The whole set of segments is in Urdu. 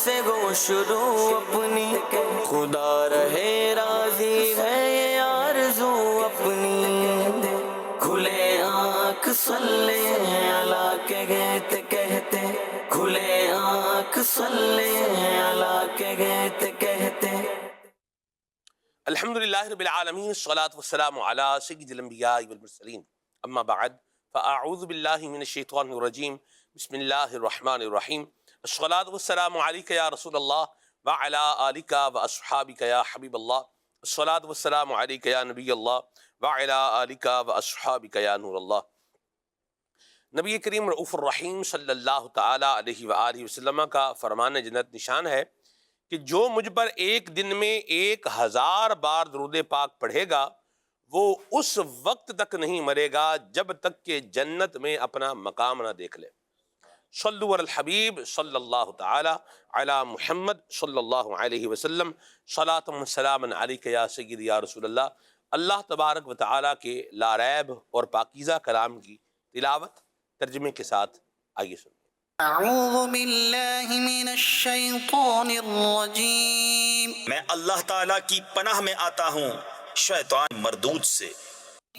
سے گو شروع اپنی، خدا رہے راضی ہے یہ آرزو اپنی، کھلے آنکھ صلی اللہ کے گیت کہتے، کھلے آنکھ صلی اللہ کے گیت کہتے۔ الحمدللہ رب العالمین، والصلاة والسلام علی سید الانبیاء والمرسلین، اما بعد فاعوذ باللہ من الشیطان الرجیم، بسم اللہ الرحمن الرحیم۔ الصلاة والسلام علیک یا رسول اللہ وعلی آلک واصحابک یا حبیب اللہ، الصلاة والسلام علیک یا نبی اللہ وعلی آلک واصحابک یا نور اللہ۔ نبی کریم رؤوف الرحیم صلی اللہ تعالی علیہ وآلہ وسلم کا فرمان جنت نشان ہے کہ جو مجھ پر ایک دن میں 1000 بار درود پاک پڑھے گا وہ اس وقت تک نہیں مرے گا جب تک کہ جنت میں اپنا مقام نہ دیکھ لے۔ صلو علی الحبیب صلی اللہ تعالی علی محمد صلی اللہ علیہ وسلم، صلاۃ و سلام علیک یا سیدی یا رسول اللہ۔ اللہ تبارک و تعالی کے لاریب اور پاکیزہ کلام کی تلاوت ترجمے کے ساتھ آئیے سنیں۔ اعوذ باللہ من الشیطان الرجیم، میں اللہ تعالیٰ کی پناہ میں آتا ہوں شیطان مردود سے۔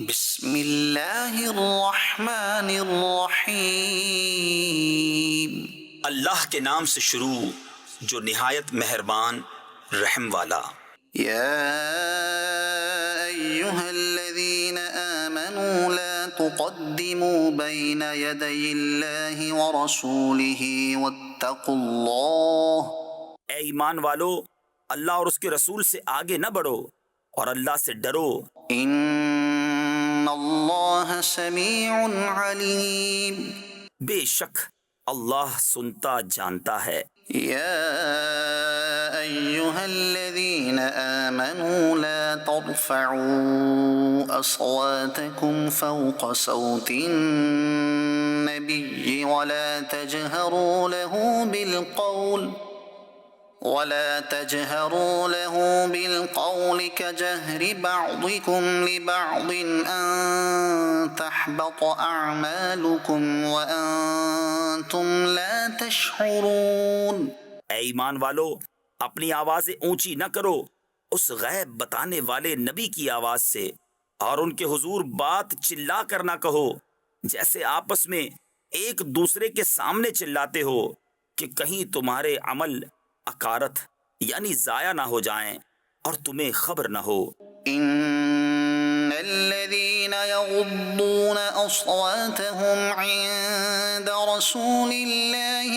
بسم اللہ الرحمن الرحیم، اللہ کے نام سے شروع جو نہایت مہربان رحم والا۔ یا ایہا الذین آمنوا لا تقدموا بین یدی اللہ ورسولہ واتقوا اللہ۔ اے ایمان والو، اللہ اور اس کے رسول سے آگے نہ بڑھو اور اللہ سے ڈرو۔ ان اللہ سمیع علیم، بے شک اللہ سنتا جانتا ہے۔ یا ایہا الذین آمنوا لا ترفعوا اصواتکم فوق صوت النبی ولا تجہروا له بالقول كجهر بعضكم لبعض أن تحبط أعمالكم وأنتم لا تشعرون۔ اے ایمان والو، اپنی آوازیں اونچی نہ کرو اس غیب بتانے والے نبی کی آواز سے، اور ان کے حضور بات چلا کر نہ کہو جیسے آپس میں ایک دوسرے کے سامنے چلاتے ہو کہ کہیں تمہارے عمل اکارت یعنی ضائع نہ ہو جائیں اور تمہیں خبر نہ ہو۔ ان الذين يغضون اصواتهم عند رسول الله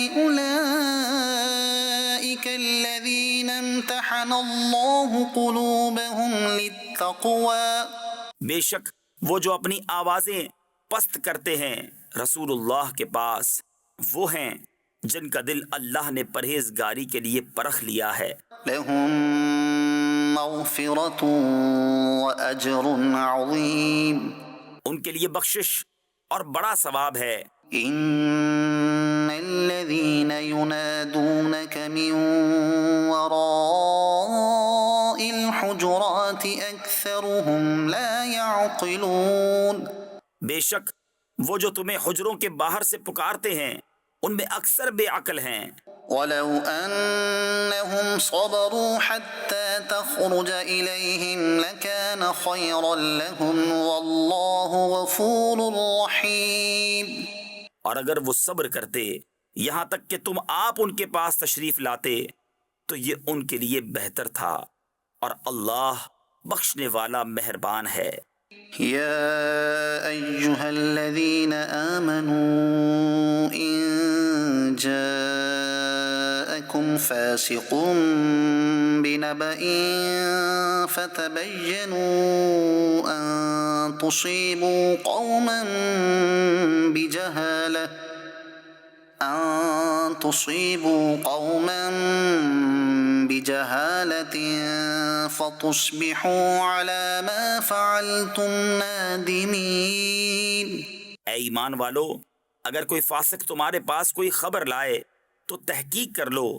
اولئك الذين امتحن الله قلوبهم للتقوى۔ بے شک وہ جو اپنی آوازیں پست کرتے ہیں رسول اللہ کے پاس، وہ ہیں جن کا دل اللہ نے پرہیزگاری کے لیے پرکھ لیا ہے۔ لهم مغفرة وأجر عظيم، ان کے لیے بخشش اور بڑا ثواب ہے۔ ان الذين ينادونك من وراء الحجرات اكثرهم لا يعقلون، بے شک وہ جو تمہیں حجروں کے باہر سے پکارتے ہیں ان میں اکثر بے عقل ہیں۔ ولو انهم صبروا حتى تخرج اليهم لكان خيرا لهم والله غفور رحيم۔ اور اگر وہ صبر کرتے یہاں تک کہ تم آپ ان کے پاس تشریف لاتے تو یہ ان کے لیے بہتر تھا، اور اللہ بخشنے والا مہربان ہے۔ يا أيها الذين آمنوا إن جاءكم فاسق بنبأ فتبينوا أن تصيبوا قوما بجهالة فتصبحوا على ما فعلتم نادمين۔ اے ایمان والو، اگر کوئی فاسق تمہارے پاس کوئی خبر لائے تو تحقیق کر لو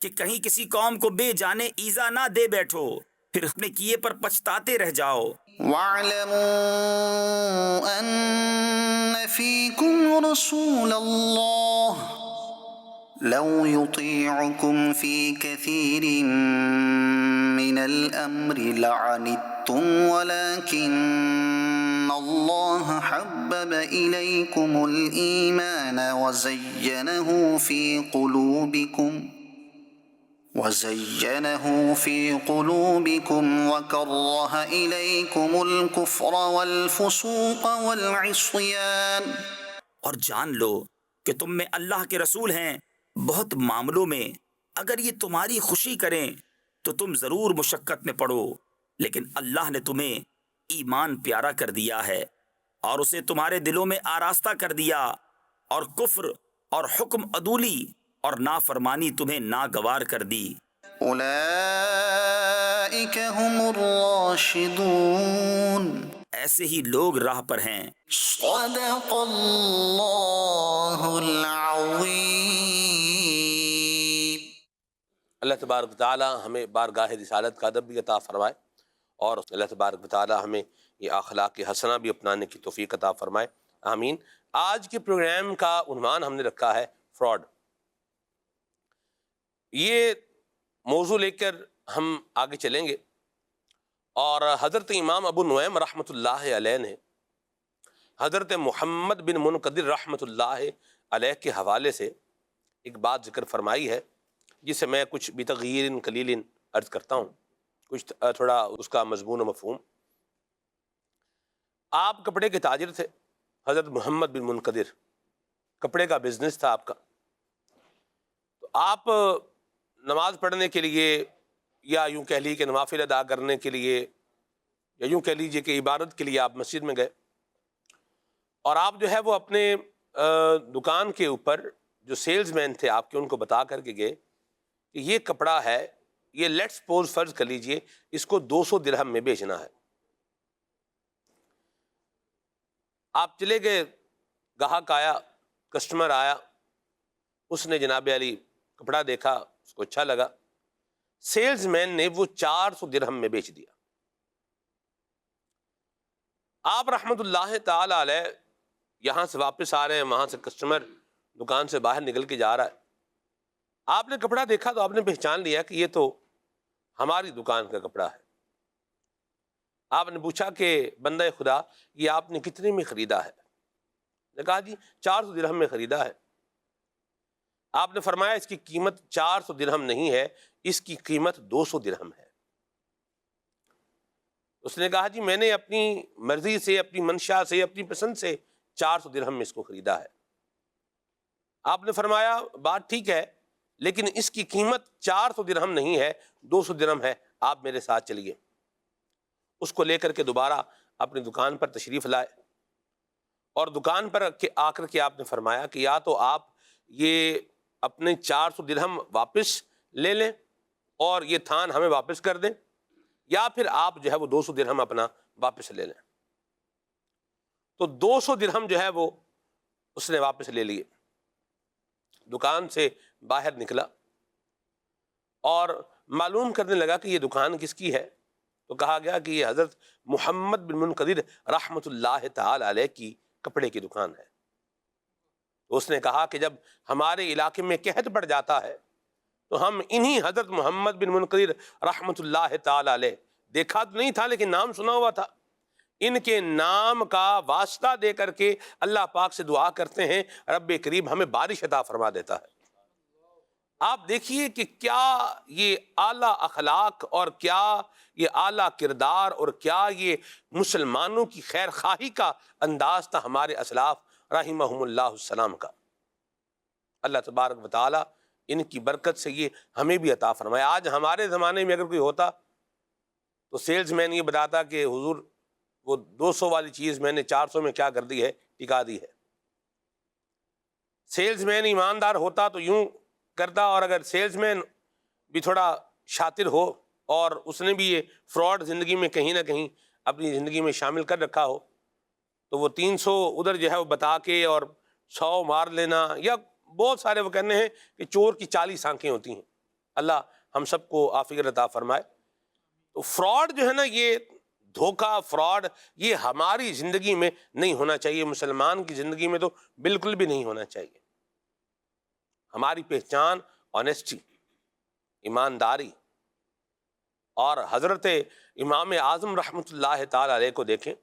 کہ کہیں کسی قوم کو بے جانے ایذا نہ دے بیٹھو، پھر اپنے کیے پر پچھتاتے رہ جاؤ۔ وَاعْلَمُوا أَنَّ فِيكُمْ رَسُولَ اللَّهِ لو يطيعكم في كثير من الأمر لعنتم ولكن الله حبب إليكم الإيمان وزينه في قلوبكم وكره إليكم الكفر والفسوق والعصيان. اور جان لو کہ تم میں اللہ کے رسول ہیں. بہت معاملوں میں اگر یہ تمہاری خوشی کریں تو تم ضرور مشقت میں پڑو، لیکن اللہ نے تمہیں ایمان پیارا کر دیا ہے اور اسے تمہارے دلوں میں آراستہ کر دیا، اور کفر اور حکم عدولی اور نافرمانی تمہیں ناگوار کر دی. أولئك هم الراشدون. ایسے ہی لوگ راہ پر ہیں. صدق اللہ العظیم. اللہ تبارک و تعالی ہمیں بارگاہ رسالت کا ادب بھی عطا فرمائے، اور اللہ تبارک و تعالی ہمیں یہ اخلاق حسنہ بھی اپنانے کی توفیق عطا فرمائے، آمین. آج کے پروگرام کا عنوان ہم نے رکھا ہے فراڈ. یہ موضوع لے کر ہم آگے چلیں گے، اور حضرت امام ابو نعیم رحمۃ اللہ علیہ نے حضرت محمد بن منقدر رحمۃ اللہ علیہ کے حوالے سے ایک بات ذکر فرمائی ہے، جسے میں کچھ بتغیر قلیل عرض کرتا ہوں، کچھ تھوڑا اس کا مضمون و مفہوم. آپ کپڑے کے تاجر تھے، حضرت محمد بن منقدر، کپڑے کا بزنس تھا آپ کا. تو آپ نماز پڑھنے کے لیے، یا یوں کہہ لیجیے کہ نوافل ادا کرنے کے لیے، یا یوں کہہ لیجیے کہ عبادت کے لیے آپ مسجد میں گئے، اور آپ جو ہے وہ اپنے دکان کے اوپر جو سیلز مین تھے آپ کے، ان کو بتا کر کے گئے کہ یہ کپڑا ہے، یہ لیٹس سپوز فرض کر لیجئے اس کو 200 درہم میں بیچنا ہے. آپ چلے گئے، گاہک آیا، کسٹمر آیا، اس نے جناب علی کپڑا دیکھا، اس کو اچھا لگا، سیلز مین نے وہ 400 درہم میں بیچ دیا. آپ رحمت اللہ تعالی علیہ یہاں سے واپس آ رہے ہیں، وہاں سے کسٹمر دکان سے باہر نکل کے جا رہا ہے. آپ نے کپڑا دیکھا تو آپ نے پہچان لیا کہ یہ تو ہماری دکان کا کپڑا ہے. آپ نے پوچھا کہ بندہ خدا یہ آپ نے کتنے میں خریدا ہے؟ نے کہا جی 400 درہم میں خریدا ہے. آپ نے فرمایا اس کی قیمت 400 درہم نہیں ہے، اس کی قیمت 200 درہم ہے. اس نے کہا جی میں نے اپنی مرضی سے، اپنی منشا سے، اپنی پسند سے 400 درہم میں اس کو خریدا ہے. آپ نے فرمایا بات ٹھیک ہے، لیکن اس کی قیمت 400 درہم نہیں ہے، 200 درہم ہے، آپ میرے ساتھ چلیے. اس کو لے کر کے دوبارہ اپنی دکان پر تشریف لائے، اور دکان پر آ کر کے آپ نے فرمایا کہ یا تو آپ یہ اپنے 400 درہم واپس لے لیں اور یہ تھان ہمیں واپس کر دیں، یا پھر آپ جو ہے وہ 200 درہم اپنا واپس لے لیں. تو 200 درہم جو ہے وہ اس نے واپس لے لیے. دکان سے باہر نکلا اور معلوم کرنے لگا کہ یہ دکان کس کی ہے. تو کہا گیا کہ یہ حضرت محمد بن منقدر رحمۃ اللہ تعالی علیہ کی کپڑے کی دکان ہے. تو اس نے کہا کہ جب ہمارے علاقے میں قحط پڑ جاتا ہے تو ہم انہی حضرت محمد بن منقدر رحمۃ اللہ تعالی علیہ، دیکھا تو نہیں تھا لیکن نام سنا ہوا تھا، ان کے نام کا واسطہ دے کر کے اللہ پاک سے دعا کرتے ہیں رب کریم ہمیں بارش عطا فرما دیتا ہے. آپ دیکھیے کہ کیا یہ اعلیٰ اخلاق اور کیا یہ اعلیٰ کردار اور کیا یہ مسلمانوں کی خیر خواہی کا انداز تھا ہمارے اسلاف رحمہم اللہ السلام کا. اللہ تبارک و تعالی ان کی برکت سے یہ ہمیں بھی عطا فرمائے. آج ہمارے زمانے میں اگر کوئی ہوتا تو سیلز مین یہ بتاتا کہ حضور وہ 200 والی چیز میں نے 400 میں کیا کر دی ہے، ٹکا دی ہے. سیلز مین ایماندار ہوتا تو یوں کرتا، اور اگر سیلز مین بھی تھوڑا شاطر ہو اور اس نے بھی یہ فراڈ زندگی میں کہیں نہ کہیں اپنی زندگی میں شامل کر رکھا ہو تو وہ 300 ادھر جو ہے وہ بتا کے اور 100 مار لینا، یا بہت سارے وہ کہنے ہیں کہ چور کی 40 آنکھیں ہوتی ہیں. اللہ ہم سب کو عافیت عطا فرمائے. تو فراڈ جو ہے نا، یہ دھوکہ، فراڈ، یہ ہماری زندگی میں نہیں ہونا چاہیے، مسلمان کی زندگی میں تو بالکل بھی نہیں ہونا چاہیے. ہماری پہچان آنیسٹی، ایمانداری، اور حضرت امام اعظم رحمۃ اللہ تعالی علیہ کو دیکھیں،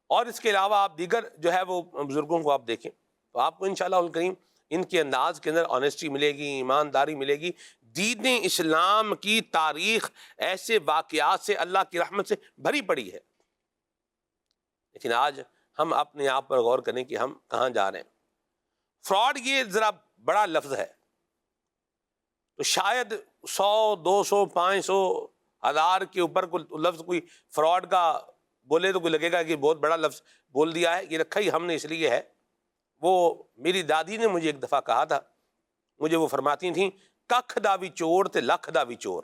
اور اس کے علاوہ آپ دیگر جو ہے وہ بزرگوں کو آپ دیکھیں، تو آپ کو انشاءاللہ الکریم ان کے انداز کے اندر آنیسٹی ملے گی، ایمانداری ملے گی۔ دین اسلام کی تاریخ ایسے واقعات سے اللہ کی رحمت سے بھری پڑی ہے، لیکن آج ہم اپنے آپ پر غور کریں کہ ہم کہاں جا رہے ہیں۔ فراڈ یہ ذرا بڑا لفظ ہے، تو شاید 100 200 500 1000 کے اوپر کوئی لفظ کوئی فراڈ کا بولے تو کوئی لگے گا کہ بہت بڑا لفظ بول دیا ہے۔ یہ رکھا ہی ہم نے اس لیے ہے، وہ میری دادی نے مجھے ایک دفعہ کہا تھا، مجھے وہ فرماتی تھیں ککھ دا بھی چور تے لکھ دا بھی چور۔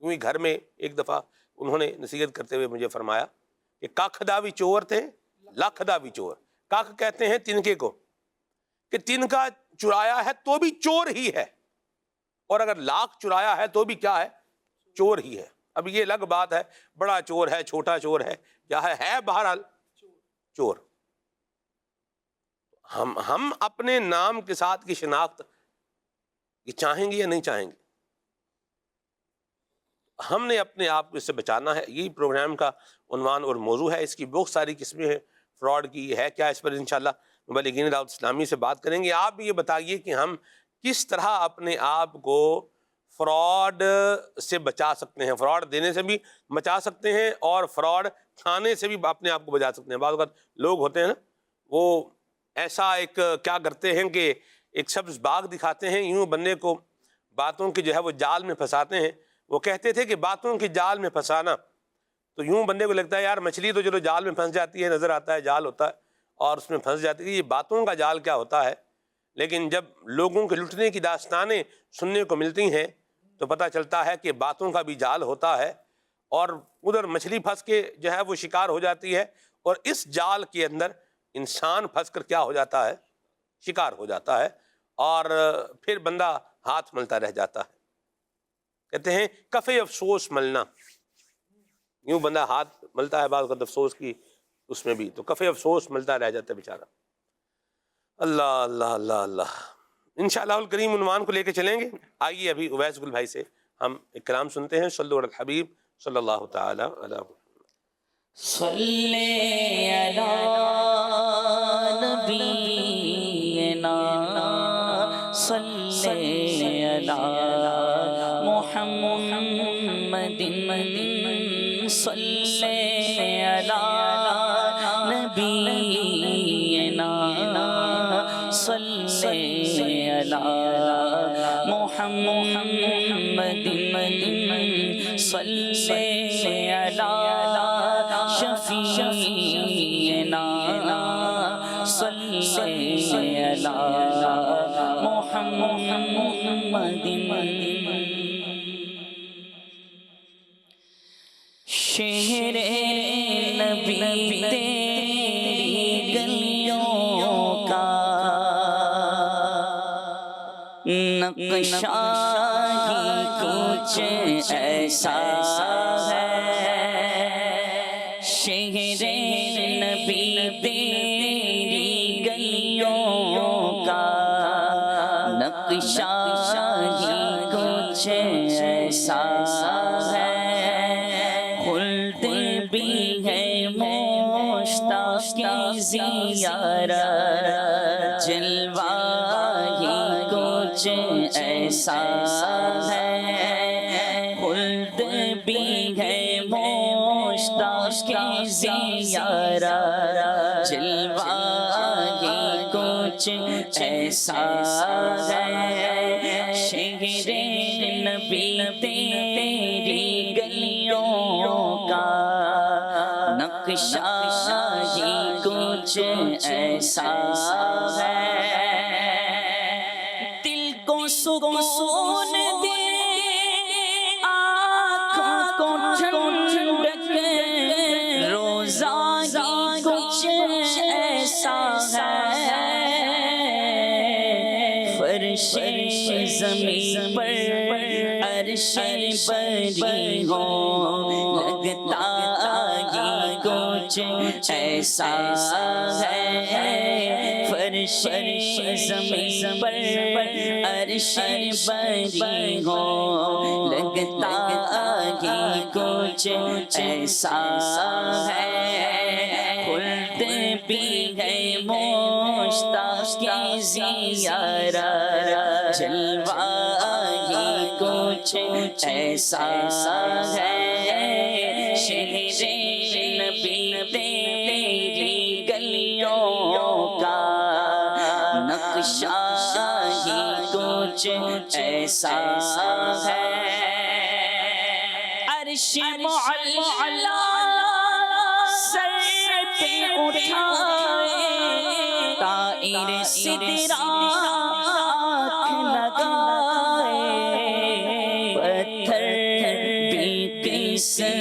کیونکہ گھر میں ایک دفعہ انہوں نے نصیحت کرتے ہوئے مجھے فرمایا کہ ککھ دا بھی چور تے لکھ دا بھی چور۔ ککھ کہتے ہیں تنکے کو، کہ تنکا چرایا ہے تو بھی چور ہی ہے، اور اگر لاکھ چرایا ہے تو بھی کیا ہے؟ چور ہی ہے۔ اب یہ الگ بات ہے، بڑا چور ہے، چھوٹا چور ہے، کیا ہے بہرحال چور۔ ہم اپنے نام کے ساتھ کی شناخت یہ چاہیں گے یا نہیں چاہیں گے؟ ہم نے اپنے آپ کو اس سے بچانا ہے۔ یہی پروگرام کا عنوان اور موضوع ہے۔ اس کی بہت ساری قسمیں ہیں فراڈ کی، ہے کیا، اس پر انشاءاللہ مبلغین دعوت اسلامی سے بات کریں گے۔ آپ بھی یہ بتائیے کہ ہم کس طرح اپنے آپ کو فراڈ سے بچا سکتے ہیں، فراڈ دینے سے بھی بچا سکتے ہیں، اور فراڈ کھانے سے بھی اپنے آپ کو بچا سکتے ہیں۔ بعض اوقات لوگ ہوتے ہیں نا، وہ ایسا ایک کیا کرتے ہیں کہ ایک سبز باغ دکھاتے ہیں، یوں بندے کو باتوں کی جو ہے وہ جال میں پھنساتے ہیں۔ وہ کہتے تھے کہ باتوں کی جال میں پھنسانا، تو یوں بندے کو لگتا ہے یار مچھلی تو چلو جال میں پھنس جاتی ہے، نظر آتا ہے جال ہوتا ہے اور اس میں پھنس جاتی ہے، یہ باتوں کا جال کیا ہوتا ہے؟ لیکن جب لوگوں کے لٹنے کی داستانیں سننے کو ملتی ہیں تو پتہ چلتا ہے کہ باتوں کا بھی جال ہوتا ہے، اور ادھر مچھلی پھنس کے جو ہے وہ شکار ہو جاتی ہے، اور اس جال کے اندر انسان پھنس کر کیا ہو جاتا ہے؟ شکار ہو جاتا ہے، اور پھر بندہ ہاتھ ملتا رہ جاتا ہے۔ کہتے ہیں کفے افسوس ملنا، یوں بندہ ہاتھ ملتا ہے بعض وقت افسوس کی اس میں بھی، تو کفے افسوس ملتا رہ جاتا ہے بیچارہ۔ اللہ اللہ اللہ اللہ۔ انشاءاللہ الکریم عنوان کو لے کے چلیں گے۔ آئیے ابھی اویس گل بھائی سے ہم ایک کلام سنتے ہیں۔ صلو علی الحبیب صلی اللہ تعالی علی محمد۔ صلی علی نبینا صلی علی محمد صلی علی نبینا صلی علی محمد صلی علی شفیعنا صلی علی محمد۔ شہر نبی تیری گلیوں کا نقشہ ہی کچھ ایسا ہے، شہر نبی تیری گلیوں کا نقشہ ہی کچھ ایسا ہے، خلد بھی ہے مشتاق کی زیارت، جلوہ ہی کچھ ایسا ہے، خلد بھی ہے مشتاق کی زیارت، جلوہ ہی کچھ ایسا ہے، شہر نبی تیری گلیوں کا نقشہ ہی کچھ ایسا ہے، دل کو سکون دے، آنکھوں کو ٹھنڈک، روزہ ہی کچھ ایسا ہے، فرش زمین پر عرش بری ہو، لگتا ہی کچھ ایسا ہے، فرش فرش زمین پر عرش بری ہو لگتا ہی کچھ ایسا ہے خلد بھی ہے مشتاق کی زیارت جلوہ ہی کچھ ایسا ہے شہر نبی تیری گلیوں کا نقشہ ہی کچھ ایسا ہے عرش معلا سر پہ اٹھائے طائر سدرہ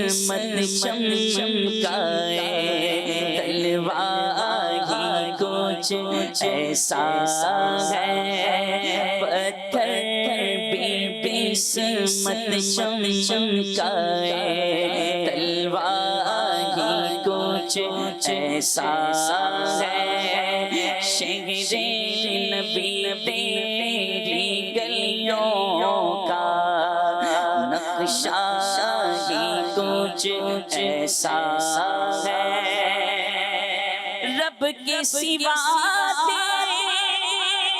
قسمت چمکائے تلوار ہی کچھ ایسا ہے پتھر بھی قسمت چمکائے تلوار ہی کچھ ایسا ہے شہر نبی تیری گلیوں کا نقشہ کچھ ایسا ہے رب کے سوا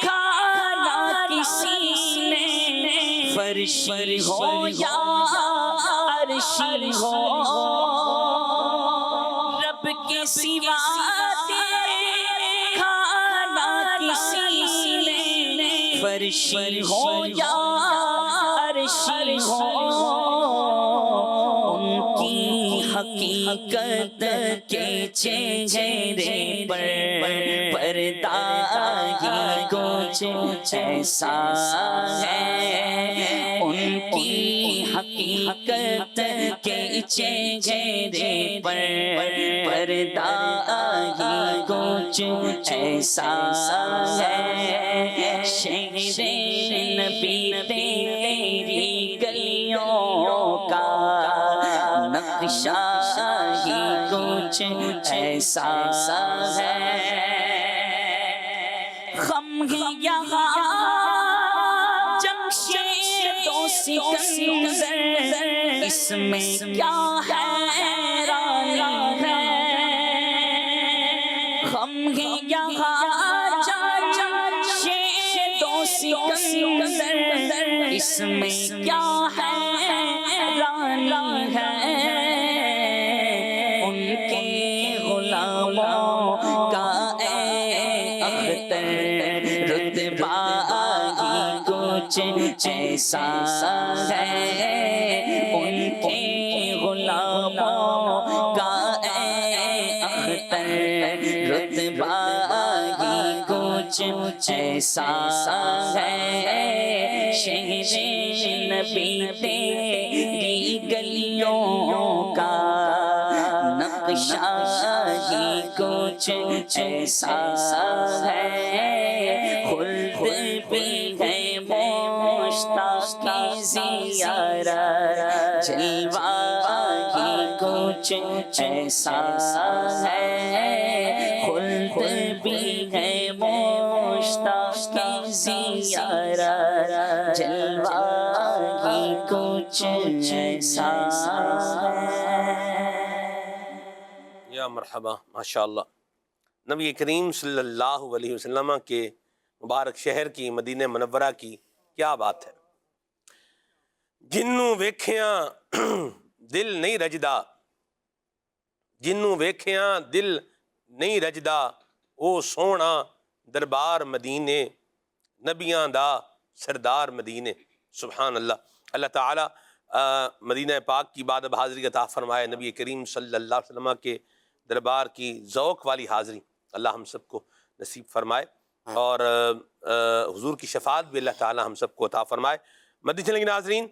کھانا کسی نے فرش ہو یا عرش ہو رب کے سوا کھانا کسی نے فرش ہو یا عرش ہو حقیقت کے چہرے پر پردہ ہی کچھ ایسا ہے ان کی حقیقت کے چہرے پر پردہ ہی کچھ ایسا ہے شہر نبی تیری گلیوں کا نقشہ ہی کچھ ایسا ہے ہم ہیں یہاں جمشید و سکندر اس میں کیا حیرانی ہے ہم ہیں یہاں جمشید و سکندر اس میں کیا حیرانی ہے ایسا ہے ان کے غلاموں کا اے اختر رتبہ ہی کچھ ایسا ہے شہر نبی تیری گلیوں کا نقشہ ہی کچھ ایسا ہے خلد بھی ہے مشتاق کی زیارت جلوہ ہی کچھ ایسا ہے خلد بھی ہے مشتاق کی زیارت جلوہ ہی کچھ ایسا ہے یا مرحبا ماشاءاللہ نبی کریم صلی اللہ علیہ وسلم کے مبارک شہر کی مدینہ منورہ کی کیا بات ہے جنوں ویکھیاں دل نہیں رجدا جنوں ویکھیاں دل نہیں رجدا او سونا دربار مدینے نبیاں دا سردار مدینے سبحان اللہ اللہ تعالی مدینہ پاک کی بعد اب حاضری عطا فرمائے نبی کریم صلی اللہ علیہ وسلم کے دربار کی ذوق والی حاضری اللہ ہم سب کو نصیب فرمائے اور حضور کی شفاعت بھی اللہ تعالی ہم سب کو عطا فرمائے مدنی چینل کے ناظرین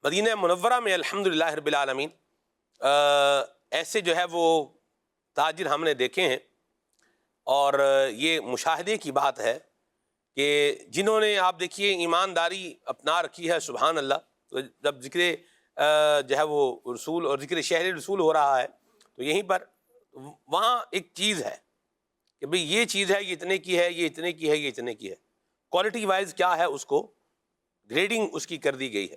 مدینہ منورہ میں الحمدللہ رب العالمین ایسے جو ہے وہ تاجر ہم نے دیکھے ہیں اور یہ مشاہدے کی بات ہے کہ جنہوں نے آپ دیکھیے ایمانداری اپنا رکھی ہے سبحان اللہ تو جب ذکر جو ہے وہ رسول اور ذکر شہر رسول ہو رہا ہے تو یہیں پر وہاں ایک چیز ہے کہ بھئی یہ چیز ہے، یہ اتنے کی ہے، یہ اتنے کی ہے، یہ اتنے کی ہے. کوالٹی وائز کیا ہے، اس کو گریڈنگ اس کی کر دی گئی ہے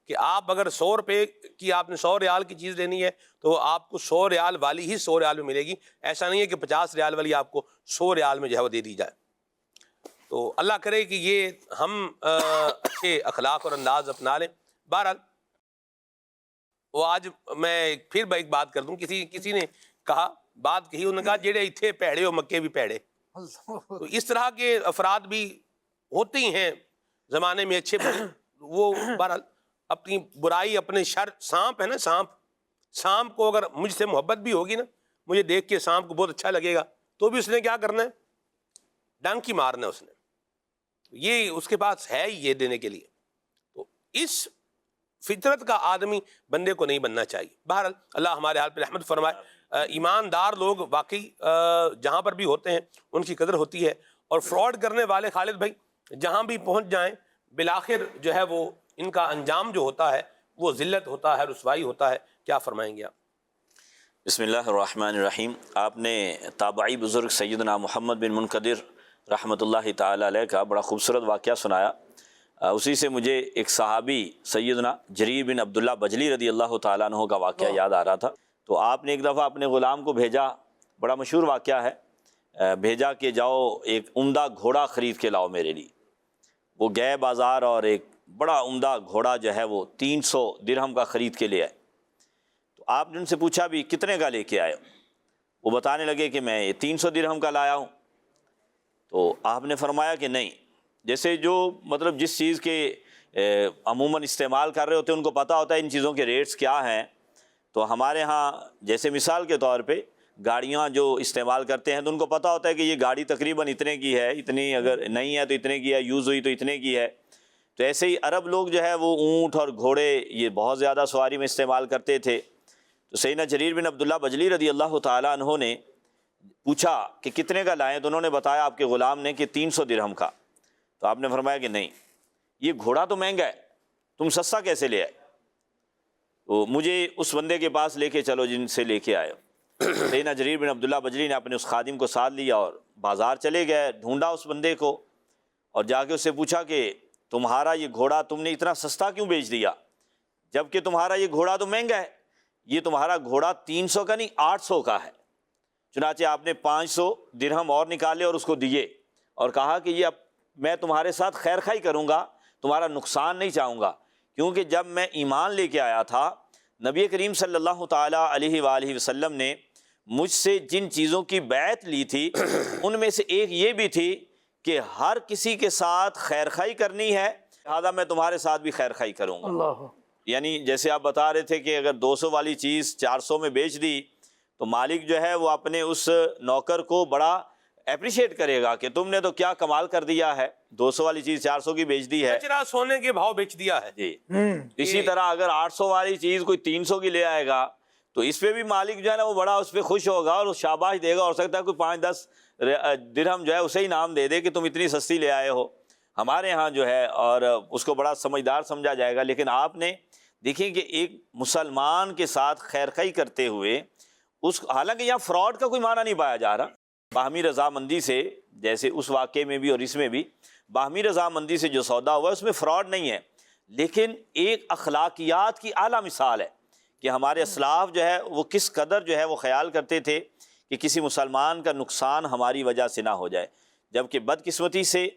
کہ آپ اگر 100 روپے کی آپ نے 100 ریال کی چیز لینی ہے تو آپ کو 100 ریال والی ہی 100 ریال میں ملے گی. ایسا نہیں ہے کہ 50 ریال والی آپ کو 100 ریال میں جو ہے وہ دے دی جائے. تو اللہ کرے کہ یہ ہم اچھے اخلاق اور انداز اپنا لیں. بہرحال وہ آج میں پھر ایک بات کر دوں، کسی نے کہا، بات کہی، انہوں نے کہا جڑے اتھے پیڑے ہو مکے بھی پیڑے. تو اس طرح کے افراد بھی ہوتے ہی ہیں زمانے میں اچھے بڑے. وہ بہرحال اپنی برائی، اپنے شر، سانپ ہے نا، سانپ کو اگر مجھ سے محبت بھی ہوگی نا، مجھے دیکھ کے سانپ کو بہت اچھا لگے گا، تو بھی اس نے کیا کرنا ہے، ڈنکی مارنا ہے اس نے. یہ اس کے پاس ہے ہی یہ دینے کے لیے. تو اس فطرت کا آدمی بندے کو نہیں بننا چاہیے. بہرحال اللہ ہمارے حال پہ رحمت فرمائے. ایماندار لوگ واقعی جہاں پر بھی ہوتے ہیں ان کی قدر ہوتی ہے، اور فراڈ کرنے والے خالد بھائی جہاں بھی پہنچ جائیں بالآخر جو ہے وہ ان کا انجام جو ہوتا ہے وہ ذلت ہوتا ہے، رسوائی ہوتا ہے. کیا فرمائیں گے آپ؟ بسم اللہ الرحمن الرحیم. آپ نے تابعی بزرگ سیدنا محمد بن منقدر رحمۃ اللہ تعالی علیہ کا بڑا خوبصورت واقعہ سنایا. اسی سے مجھے ایک صحابی سیدنا جریر بن عبداللہ بجلی رضی اللہ تعالیٰ عنہ کا واقعہ یاد آ رہا تھا. تو آپ نے ایک دفعہ اپنے غلام کو بھیجا، بڑا مشہور واقعہ ہے، بھیجا کہ جاؤ ایک عمدہ گھوڑا خرید کے لاؤ میرے لیے. وہ گئے بازار اور ایک بڑا عمدہ گھوڑا جو ہے وہ 300 درہم کا خرید کے لے آئے. تو آپ نے ان سے پوچھا بھی کتنے کا لے کے آئے؟ وہ بتانے لگے کہ میں 300 درہم کا لایا ہوں. تو آپ نے فرمایا کہ نہیں، جیسے جو مطلب جس چیز کے عموماً استعمال کر رہے ہوتے ہیں ان کو پتہ ہوتا ہے ان چیزوں کے ریٹس کیا ہیں. تو ہمارے ہاں جیسے مثال کے طور پہ گاڑیاں جو استعمال کرتے ہیں تو ان کو پتہ ہوتا ہے کہ یہ گاڑی تقریباً اتنے کی ہے، اتنی اگر نہیں ہے تو اتنے کی ہے، یوز ہوئی تو اتنے کی ہے. تو ایسے ہی عرب لوگ جو ہے وہ اونٹ اور گھوڑے یہ بہت زیادہ سواری میں استعمال کرتے تھے. تو سیدنا جریر بن عبداللہ بجلی رضی اللہ تعالیٰ عنہ نے پوچھا کہ کتنے کا لائیں؟ تو انہوں نے بتایا آپ کے غلام نے کہ 300 درہم کا. تو آپ نے فرمایا کہ نہیں، یہ گھوڑا تو مہنگا ہے، تم سستا کیسے لے آئے؟ تو مجھے اس بندے کے پاس لے کے چلو جن سے لے کے آئے. سیدنا جریر بن عبداللہ بجلی نے اپنے اس خادم کو ساتھ لیا اور بازار چلے گئے، ڈھونڈا اس بندے کو اور جا کے اس سے پوچھا کہ تمہارا یہ گھوڑا تم نے اتنا سستا کیوں بیچ دیا، جبکہ تمہارا یہ گھوڑا تو مہنگا ہے؟ یہ تمہارا گھوڑا 300 کا نہیں 800 کا ہے. چنانچہ آپ نے 500 درہم اور نکالے اور اس کو دیے اور کہا کہ یہ اب میں تمہارے ساتھ خیر خائی کروں گا، تمہارا نقصان نہیں چاہوں گا، کیونکہ جب میں ایمان لے کے آیا تھا نبی کریم صلی اللہ تعالیٰ علیہ وآلہ وسلم نے مجھ سے جن چیزوں کی بیعت لی تھی ان میں سے ایک یہ بھی تھی کہ ہر کسی کے ساتھ خیر خائی کرنی ہے، لہٰذا میں تمہارے ساتھ بھی خیر خائی کروں گا. یعنی جیسے آپ بتا رہے تھے کہ اگر 200 والی چیز 400 میں بیچ دی تو مالک جو ہے وہ اپنے اس نوکر کو بڑا اپریشیٹ کرے گا کہ تم نے تو کیا کمال کر دیا ہے، 200 والی چیز 400 کی بیچ دی ہے، کچرا سونے کے بھاؤ بیچ دیا ہے. جی. اسی طرح اگر 800 والی چیز کوئی 300 کی لے آئے گا تو اس پہ بھی مالک جو ہے نا وہ بڑا اس پہ خوش ہوگا اور شاباش دے گا. ہو سکتا ہے کوئی 5-10 درہم جو ہے اسے ہی انعام دے دے کہ تم اتنی سستی لے آئے ہو ہمارے ہاں جو ہے، اور اس کو بڑا سمجھدار سمجھا جائے گا. لیکن آپ نے دیکھیں کہ ایک مسلمان کے ساتھ خیر خائی کرتے ہوئے حالانکہ یہاں فراڈ کا کوئی معنی نہیں پایا جا رہا، باہمی رضامندی سے، جیسے اس واقعے میں بھی اور اس میں بھی باہمی رضامندی سے جو سودا ہوا ہے اس میں فراڈ نہیں ہے، لیکن ایک اخلاقیات کی اعلیٰ مثال ہے کہ ہمارے اسلاف جو ہے وہ کس قدر جو ہے وہ خیال کرتے تھے کہ کسی مسلمان کا نقصان ہماری وجہ سے نہ ہو جائے. جبکہ بدقسمتی سے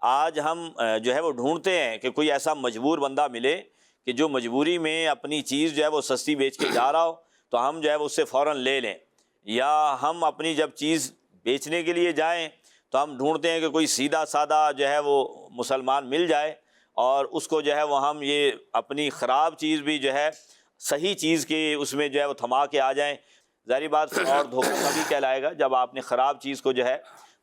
آج ہم جو ہے وہ ڈھونڈتے ہیں کہ کوئی ایسا مجبور بندہ ملے کہ جو مجبوری میں اپنی چیز جو ہے وہ سستی بیچ کے جا رہا ہو تو ہم جو ہے وہ اس سے فوراً لے لیں، یا ہم اپنی جب چیز بیچنے کے لیے جائیں تو ہم ڈھونڈتے ہیں کہ کوئی سیدھا سادہ جو ہے وہ مسلمان مل جائے اور اس کو جو ہے وہ ہم یہ اپنی خراب چیز بھی جو ہے صحیح چیز کے اس میں جو ہے وہ تھما کے آ جائیں. ظاہری بات اور دھوکہ کبھی کہلائے گا جب آپ نے خراب چیز کو جو ہے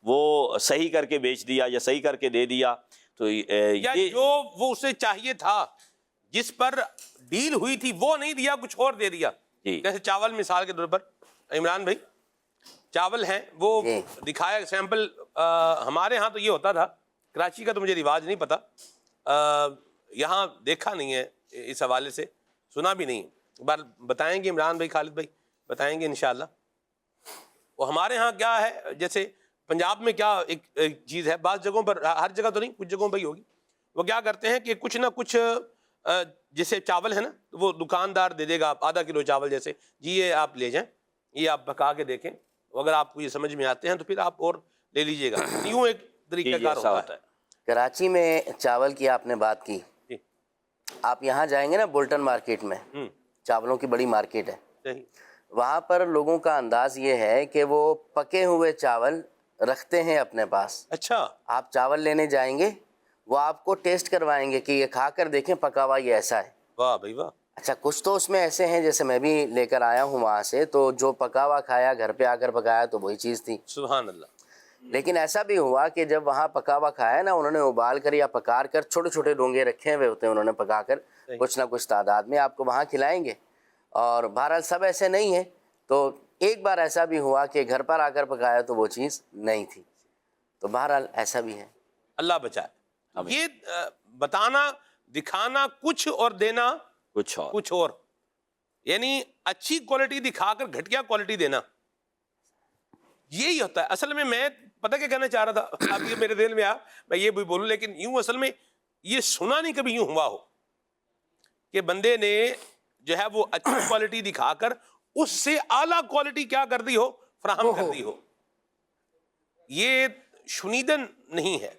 وہ صحیح کر کے بیچ دیا یا صحیح کر کے دے دیا. تو یا جو وہ اسے چاہیے تھا، جس پر ڈیل ہوئی تھی وہ نہیں دیا، کچھ اور دے دیا. جیسے چاول مثال کے طور پر، عمران بھائی چاول ہیں وہ دکھایا سیمپل. ہمارے ہاں تو یہ ہوتا تھا، کراچی کا تو مجھے رواج نہیں پتا، یہاں دیکھا نہیں ہے، اس حوالے سے سنا بھی نہیں. بار بتائیں گے عمران بھائی، خالد بھائی بتائیں گے انشاءاللہ. وہ ہمارے ہاں کیا ہے، جیسے پنجاب میں کیا ایک چیز ہے، بعض جگہوں پر، ہر جگہ تو نہیں، کچھ جگہوں پہ ہی ہوگی، وہ کیا کرتے ہیں کہ کچھ نہ کچھ جیسے چاول ہے نا، وہ دکاندار دے دے گا آدھا کلو چاول، جیسے جی یہ آپ لے جائیں، یہ آپ پکا کے دیکھیں، اگر آپ کو یہ سمجھ میں آتے ہیں تو پھر آپ اور لے لیجئے گا، یوں ایک طریقہ کار ایسا ہوتا ہے۔ کراچی میں چاول کی آپ نے بات کی، جی آپ یہاں جائیں گے نا بولٹن مارکیٹ میں، چاولوں کی بڑی مارکیٹ ہے، صحیح، وہاں پر لوگوں کا انداز یہ ہے کہ وہ پکے ہوئے چاول رکھتے ہیں اپنے پاس۔ اچھا، آپ چاول لینے جائیں گے، وہ آپ کو ٹیسٹ کروائیں گے کہ یہ کھا کر دیکھیں پکا ہوا یہ ایسا ہے۔ واہ بھائی واہ، اچھا کچھ تو اس میں ایسے ہیں، جیسے میں بھی لے کر آیا ہوں وہاں سے، تو جو پکا ہوا کھایا گھر پہ آ کر پکایا تو وہی چیز تھی، سبحان اللہ، لیکن ایسا بھی ہوا کہ جب وہاں پکا ہوا کھایا نا، انہوں نے ابال کر یا پکار کر چھوٹے چھوٹے ڈونگے رکھے ہوئے ہوتے ہیں، انہوں نے پکا کر کچھ نہ کچھ تعداد میں آپ کو وہاں کھلائیں گے، اور بہرحال سب ایسے نہیں ہیں، تو ایک بار ایسا بھی ہوا کہ گھر پر آ کر پکایا تو وہ چیز نہیں تھی، تو بہرحال ایسا بھی ہے۔ اللہ بچائے۔ یہ بتانا، دکھانا کچھ اور دینا کچھ اور، یعنی اچھی کوالٹی دکھا کر گھٹیا کوالٹی دینا، یہی ہوتا ہے اصل میں۔ میں پتہ کیا کہنا چاہ رہا تھا، اب یہ میرے دل میں آیا، میں یہ بھی بولوں، لیکن یوں اصل میں یہ سنا نہیں کبھی یوں ہوا ہو کہ بندے نے جو ہے وہ اچھی کوالٹی دکھا کر اس سے اعلیٰ کوالٹی کیا کر دی ہو، فراہم کر دی ہو، یہ شنیدن نہیں ہے۔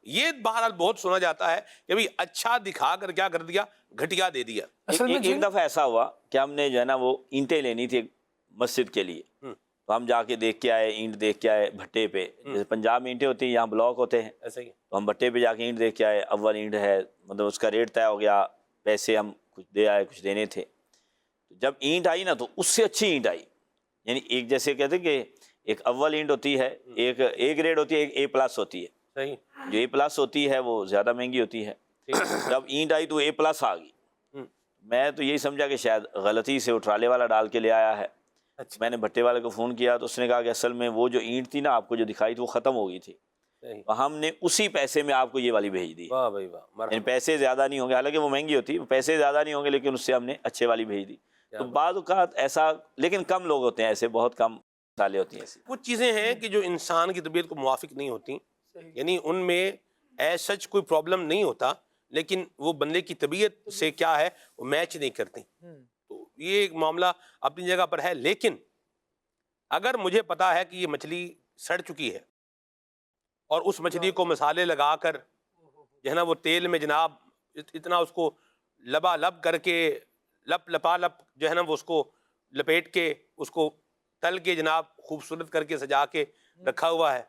یہ بہرحال بہت سنا جاتا ہے کہ بھئی اچھا دکھا کر کیا کر دیا، گھٹیا دے دیا۔ ایک دفعہ ایسا ہوا کہ ہم نے جو ہے نا وہ اینٹیں لینی تھی مسجد کے لیے، تو ہم جا کے دیکھ کے آئے، اینٹ دیکھ کے آئے بھٹے پہ، جیسے پنجاب میں اینٹیں ہوتی ہیں، یہاں بلاک ہوتے ہیں، ایسا ہی تو ہم بھٹے پہ جا کے اینٹ دیکھ کے آئے، اول اینٹ ہے، مطلب اس کا ریٹ طے ہو گیا، پیسے ہم کچھ دے آئے، کچھ دینے تھے، جب اینٹ آئی نا تو اس سے اچھی اینٹ آئی، یعنی ایک جیسے کہتے ہیں کہ ایک اول اینٹ ہوتی ہے، ایک اے گریڈ ہوتی ہے، ایک اے پلس ہوتی ہے، صحیح، جو اے پلس ہوتی ہے وہ زیادہ مہنگی ہوتی ہے، جب اینٹ آئی تو اے پلس آ گئی، میں تو یہی سمجھا کہ شاید غلطی سے وہ ٹرالے والا ڈال کے لے آیا ہے، میں نے بھٹے والے کو فون کیا تو اس نے کہا کہ اصل میں وہ جو اینٹ تھی نا آپ کو جو دکھائی تھی وہ ختم ہو گئی تھی، ہم نے اسی پیسے میں آپ کو یہ والی بھیج دی، واہ بھائی واہ، یعنی مرحبا، پیسے زیادہ نہیں ہوں گے، حالانکہ وہ مہنگی ہوتی، پیسے زیادہ نہیں ہوں گے لیکن اس سے ہم نے اچھے والی بھیج دی۔ تو بعض اوقات ایسا، لیکن کم لوگ ہوتے ہیں ایسے، بہت کم مثالیں ہوتی ہیں ایسی۔ کچھ چیزیں ہیں کہ جو انسان کی طبیعت کو موافق نہیں ہوتی، یعنی ان میں ایز سچ کوئی پرابلم نہیں ہوتا، لیکن وہ بندے کی طبیعت سے کیا ہے وہ میچ نہیں کرتی، تو یہ ایک معاملہ اپنی جگہ پر ہے۔ لیکن اگر مجھے پتا ہے کہ یہ مچھلی سڑ چکی ہے اور اس مچھلی کو مسالے لگا کر جو ہے نا وہ تیل میں جناب اتنا اس کو لبا لب کر کے، لپ لپا لپ جو ہے نا وہ اس کو لپیٹ کے، اس کو تل کے جناب خوبصورت کر کے سجا کے رکھا ہوا ہے،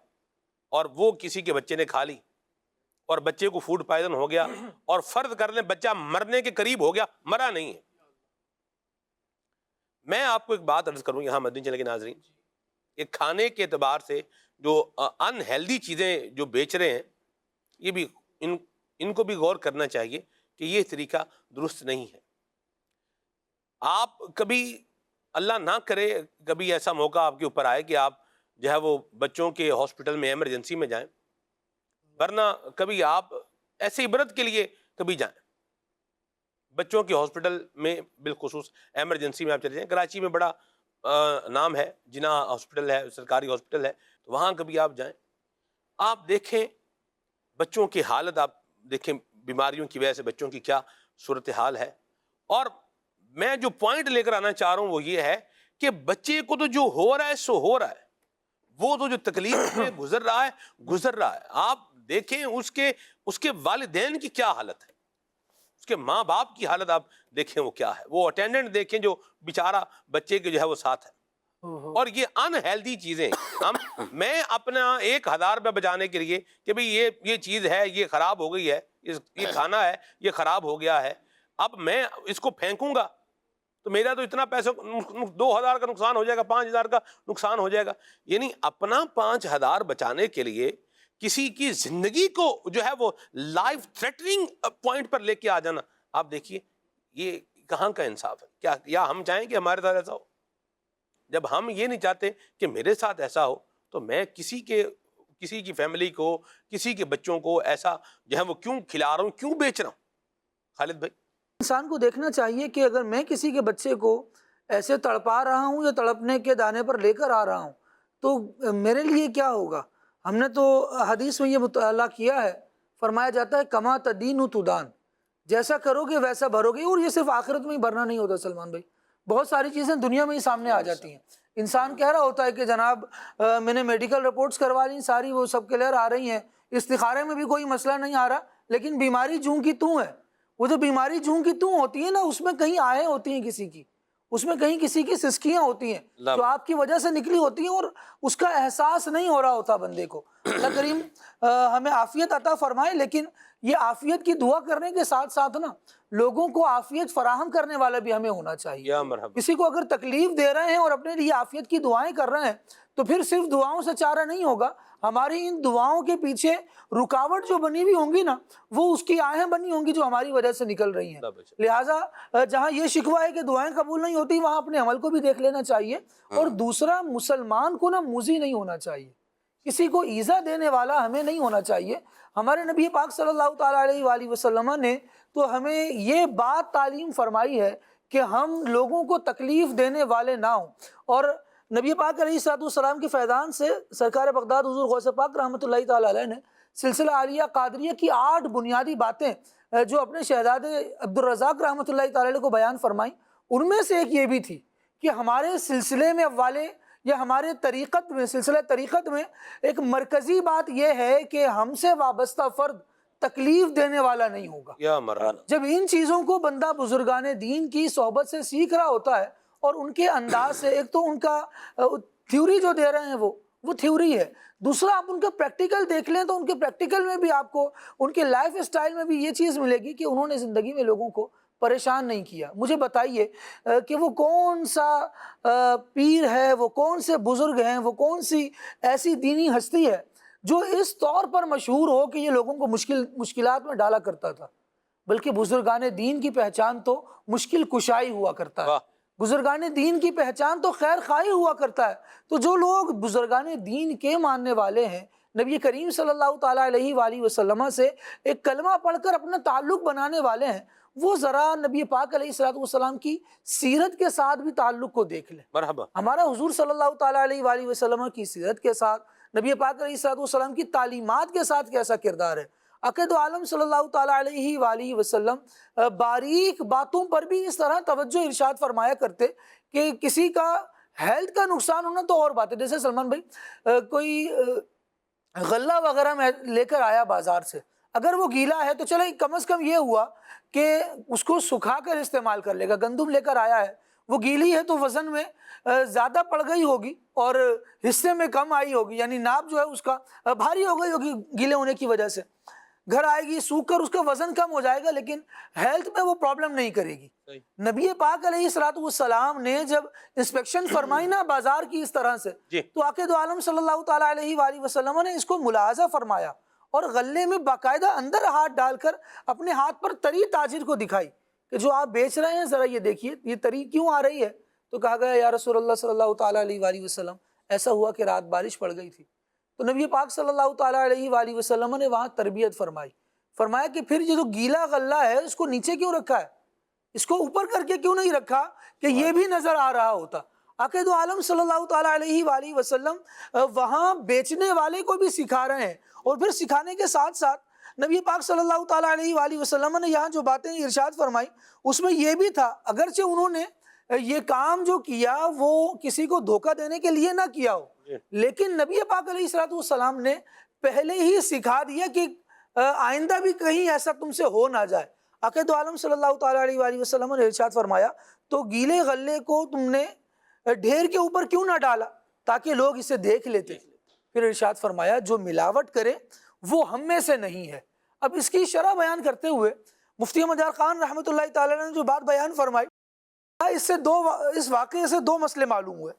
اور وہ کسی کے بچے نے کھا لی اور بچے کو فوڈ پوائزن ہو گیا، اور فرض کر لیں بچہ مرنے کے قریب ہو گیا، مرا نہیں ہے۔ میں آپ کو ایک بات عرض کروں یہاں مدنی چینل کے ناظرین، کہ کھانے کے اعتبار سے جو ان ہیلدی چیزیں جو بیچ رہے ہیں، یہ بھی ان کو بھی غور کرنا چاہیے کہ یہ طریقہ درست نہیں ہے۔ آپ کبھی اللہ نہ کرے کبھی ایسا موقع آپ کے اوپر آئے کہ آپ جو ہے وہ بچوں کے ہاسپٹل میں ایمرجنسی میں جائیں، ورنہ کبھی آپ ایسے عبرت کے لیے کبھی جائیں بچوں کے ہاسپٹل میں، بالخصوص ایمرجنسی میں آپ چلے جائیں۔ کراچی میں بڑا نام ہے، جنا ہاسپٹل ہے، سرکاری ہاسپٹل ہے، تو وہاں کبھی آپ جائیں، آپ دیکھیں بچوں کی حالت، آپ دیکھیں بیماریوں کی وجہ سے بچوں کی کیا صورتحال ہے۔ اور میں جو پوائنٹ لے کر آنا چاہ رہا ہوں وہ یہ ہے کہ بچے کو تو جو ہو رہا ہے سو ہو رہا ہے، وہ تو جو تکلیف میں گزر رہا ہے، آپ دیکھیں اس کے والدین کی کیا حالت ہے، اس کے ماں باپ کی حالت آپ دیکھیں وہ کیا ہے، وہ اٹینڈنٹ دیکھیں جو بیچارہ بچے کے جو ہے وہ ساتھ ہے۔ اور یہ ان ہیلدی چیزیں میں اپنا 1000 روپے بچانے کے لیے کہ بھئی یہ چیز ہے، یہ خراب ہو گئی ہے، یہ کھانا ہے، یہ خراب ہو گیا ہے، اب میں اس کو پھینکوں گا تو میرا تو اتنا پیسہ 2000 کا نقصان ہو جائے گا، 5000 کا نقصان ہو جائے گا۔ یعنی اپنا 5000 بچانے کے لیے کسی کی زندگی کو جو ہے وہ لائف تھریٹننگ پوائنٹ پر لے کے آ جانا، آپ دیکھیے یہ کہاں کا انصاف ہے؟ کیا یا ہم چاہیں کہ ہمارے ساتھ ایسا ہو؟ جب ہم یہ نہیں چاہتے کہ میرے ساتھ ایسا ہو تو میں کسی کی فیملی کو، کسی کے بچوں کو ایسا جو ہے وہ کیوں کھلا رہا ہوں، کیوں بیچ رہا ہوں؟ خالد بھائی، انسان کو دیکھنا چاہیے کہ اگر میں کسی کے بچے کو ایسے تڑپا رہا ہوں یا تڑپنے کے دانے پر لے کر آ رہا ہوں تو میرے لیے کیا ہوگا؟ ہم نے تو حدیث میں یہ مطالعہ کیا ہے، فرمایا جاتا ہے کما تدین تدان، جیسا کرو گے ویسا بھرو گے۔ اور یہ صرف آخرت میں ہی بھرنا نہیں ہوتا سلمان بھائی، بہت ساری چیزیں دنیا میں ہی سامنے آ جاتی ہیں۔ انسان کہہ رہا ہوتا ہے کہ جناب میں نے میڈیکل رپورٹس کروا لی ساری، وہ سب کلیئر آ رہی ہیں، استخارے میں بھی کوئی مسئلہ نہیں آ رہا، لیکن بیماری جوں کی توں ہے۔ وہ جو بیماری جوں کی توں ہوتی ہے نا، اس میں کہیں آہیں ہوتی ہیں کسی کی، اس میں کہیں کسی کی سسکیاں ہوتی ہیں جو آپ کی وجہ سے نکلی ہوتی ہیں، اور اس کا احساس نہیں ہو رہا ہوتا بندے کو۔ اللہ کریم ہمیں عافیت عطا فرمائے، لیکن یہ عافیت کی دعا کرنے کے ساتھ ساتھ نا لوگوں کو عافیت فراہم کرنے والا بھی ہمیں ہونا چاہیے۔ یا مرحبا۔ کسی کو اگر تکلیف دے رہے ہیں اور اپنے لیے عافیت کی دعائیں کر رہے ہیں تو پھر صرف دعاؤں سے چارہ نہیں ہوگا، ہماری ان دعاؤں کے پیچھے رکاوٹ جو بنی ہوئی ہوں گی نا، وہ اس کی آہیں بنی ہوں گی جو ہماری وجہ سے نکل رہی ہیں۔ لہٰذا جہاں یہ شکوہ ہے کہ دعائیں قبول نہیں ہوتی، وہاں اپنے عمل کو بھی دیکھ لینا چاہیے۔ اور دوسرا، مسلمان کو نا موذی نہیں ہونا چاہیے، کسی کو ایذا دینے والا ہمیں نہیں ہونا چاہیے۔ ہمارے نبی پاک صلی اللہ تعالیٰ علیہ وآلہ وسلم نے تو ہمیں یہ بات تعلیم فرمائی ہے کہ ہم لوگوں کو تکلیف دینے والے نہ ہوں۔ اور نبی پاک علیہ السلام کے فیضان سے سرکار بغداد حضور غوث پاک رحمۃ اللہ تعالیٰ علیہ نے سلسلہ عالیہ قادریہ کی 8 بنیادی باتیں جو اپنے شہزادے عبدالرزاق رحمۃ اللہ تعالیٰ علیہ کو بیان فرمائیں، ان میں سے ایک یہ بھی تھی کہ ہمارے سلسلے میں والے یا ہمارے طریقت میں، سلسلہ طریقت میں ایک مرکزی بات یہ ہے کہ ہم سے وابستہ فرد تکلیف دینے والا نہیں ہوگا۔ یا مرحبا۔ جب ان چیزوں کو بندہ بزرگان دین کی صحبت سے سیکھ رہا ہوتا ہے اور ان کے انداز سے، ایک تو ان کا تھیوری جو دے رہے ہیں وہ تھیوری ہے، دوسرا آپ ان کا پریکٹیکل دیکھ لیں تو ان کے پریکٹیکل میں بھی آپ کو ان کے لائف اسٹائل میں بھی یہ چیز ملے گی کہ انہوں نے زندگی میں لوگوں کو پریشان نہیں کیا۔ مجھے بتائیے کہ وہ کون سا پیر ہے، وہ کون سے بزرگ ہیں، وہ کون سی ایسی دینی ہستی ہے جو اس طور پر مشہور ہو کہ یہ لوگوں کو مشکلات میں ڈالا کرتا تھا؟ بلکہ بزرگان دین کی پہچان تو مشکل کشائی ہوا کرتا ہے، بزرگان دین کی پہچان تو خیر خواہی ہوا کرتا ہے۔ تو جو لوگ بزرگان دین کے ماننے والے ہیں، نبی کریم صلی اللہ تعالیٰ علیہ وآلہ وسلم سے ایک کلمہ پڑھ کر اپنا تعلق بنانے والے ہیں، وہ ذرا نبی پاک علیہ السلام کی سیرت کے ساتھ بھی تعلق کو دیکھ لیں۔ مرحبا۔ ہمارا حضور صلی اللہ تعالیٰ علیہ وآلہ وسلم کی سیرت کے ساتھ، نبی پاک علیہ السلام کی تعلیمات کے ساتھ کیسا کردار ہے۔ عقائد عالم صلی اللہ تعالیٰ علیہ وآلہ وسلم باریک باتوں پر بھی اس طرح توجہ ارشاد فرمایا کرتے کہ کسی کا ہیلتھ کا نقصان ہونا تو اور بات ہے، جیسے سلمان بھائی کوئی غلہ وغیرہ میں لے کر آیا بازار سے، اگر وہ گیلا ہے تو چلے کم از کم یہ ہوا کہ اس کو سکھا کر استعمال کر لے گا۔ گندم لے کر آیا ہے، وہ گیلی ہے تو وزن میں زیادہ پڑ گئی ہوگی اور حصے میں کم آئی ہوگی، یعنی ناپ جو ہے اس کا بھاری ہو گئی ہوگی گیلے ہونے کی وجہ سے، گھر آئے گی سوکھ کر اس کا وزن کم ہو جائے گا، لیکن ہیلتھ میں وہ پرابلم نہیں کرے گی۔ نبی پاک علیہ السلام نے جب انسپیکشن فرمائی نا بازار کی اس طرح سے، تو عقائد عالم صلی اللہ تعالیٰ علیہ وآلہ وسلم نے اس کو ملاحظہ فرمایا اور غلے میں باقاعدہ اندر ہاتھ ڈال کر اپنے ہاتھ پر تری تاجر کو دکھائی کہ جو آپ بیچ رہے ہیں ذرا یہ دیکھیے یہ تری کیوں آ رہی ہے۔ تو کہا گیا یا رسول اللہ صلی اللہ تعالیٰ علیہ وآلہ وسلم ایسا ہوا کہ رات بارش پڑ گئی تھی۔ تو نبی پاک صلی اللہ تعالیٰ علیہ وآلہ وسلم نے وہاں تربیت فرمایا کہ پھر یہ جو گیلا غلہ ہے اس کو نیچے کیوں رکھا ہے، اس کو اوپر کر کے کیوں نہیں رکھا کہ یہ بھی نظر آ رہا ہوتا۔ عقائد عالم صلی اللہ تعالیٰ علیہ وآلہ وسلم وہاں بیچنے والے کو بھی سکھا رہے ہیں، اور پھر سکھانے کے ساتھ ساتھ نبی پاک صلی اللہ تعالیٰ علیہ وآلہ وسلم نے یہاں جو باتیں ارشاد فرمائی اس میں یہ بھی تھا، اگرچہ انہوں نے یہ کام جو کیا وہ کسی کو دھوکہ دینے کے لیے نہ کیا ہو، لیکن نبی پاک علیہ السلام نے پہلے ہی سکھا دیا کہ آئندہ بھی کہیں ایسا تم سے ہو نہ جائے۔ عقائد عالم صلی اللہ تعالیٰ علیہ وآلہ وسلم نے ارشاد فرمایا تو گیلے غلے کو تم نے ڈھیر کے اوپر کیوں نہ ڈالا تاکہ لوگ اسے دیکھ لیتے۔ پھر ارشاد فرمایا جو ملاوٹ کرے وہ ہم میں سے نہیں ہے۔ اب اس کی شرح بیان کرتے ہوئے مفتی احمد یار خان رحمۃ اللہ تعالیٰ نے جو بات بیان فرمائی، اس واقعے سے 2 مسئلے معلوم ہوئے۔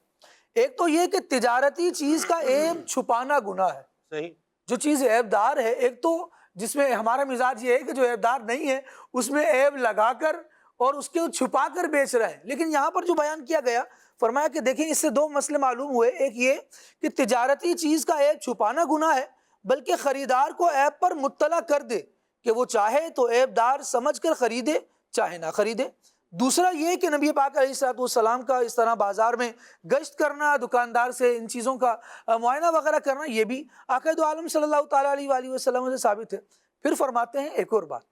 ایک تو یہ کہ تجارتی چیز کا عیب چھپانا گناہ ہے، صحیح، جو چیز عیب دار ہے، ایک تو جس میں ہمارا مزاج یہ ہے کہ جو عیب دار نہیں ہے اس میں عیب لگا کر اور اس کو چھپا کر بیچ رہے ہیں، لیکن یہاں پر جو بیان کیا گیا فرمایا کہ دیکھیں اس سے 2 مسئلے معلوم ہوئے۔ ایک یہ کہ تجارتی چیز کا عیب چھپانا گناہ ہے، بلکہ خریدار کو عیب پر مطلع کر دے کہ وہ چاہے تو عیب دار سمجھ کر خریدے چاہے نہ خریدے۔ دوسرا یہ کہ نبی پاک علیہ الصلوۃ والسلام کا اس طرح بازار میں گشت کرنا، دکاندار سے ان چیزوں کا معائنہ وغیرہ کرنا، یہ بھی آقا دو عالم صلی اللہ تعالیٰ علیہ وآلہ وسلم سے ثابت ہے۔ پھر فرماتے ہیں ایک اور بات،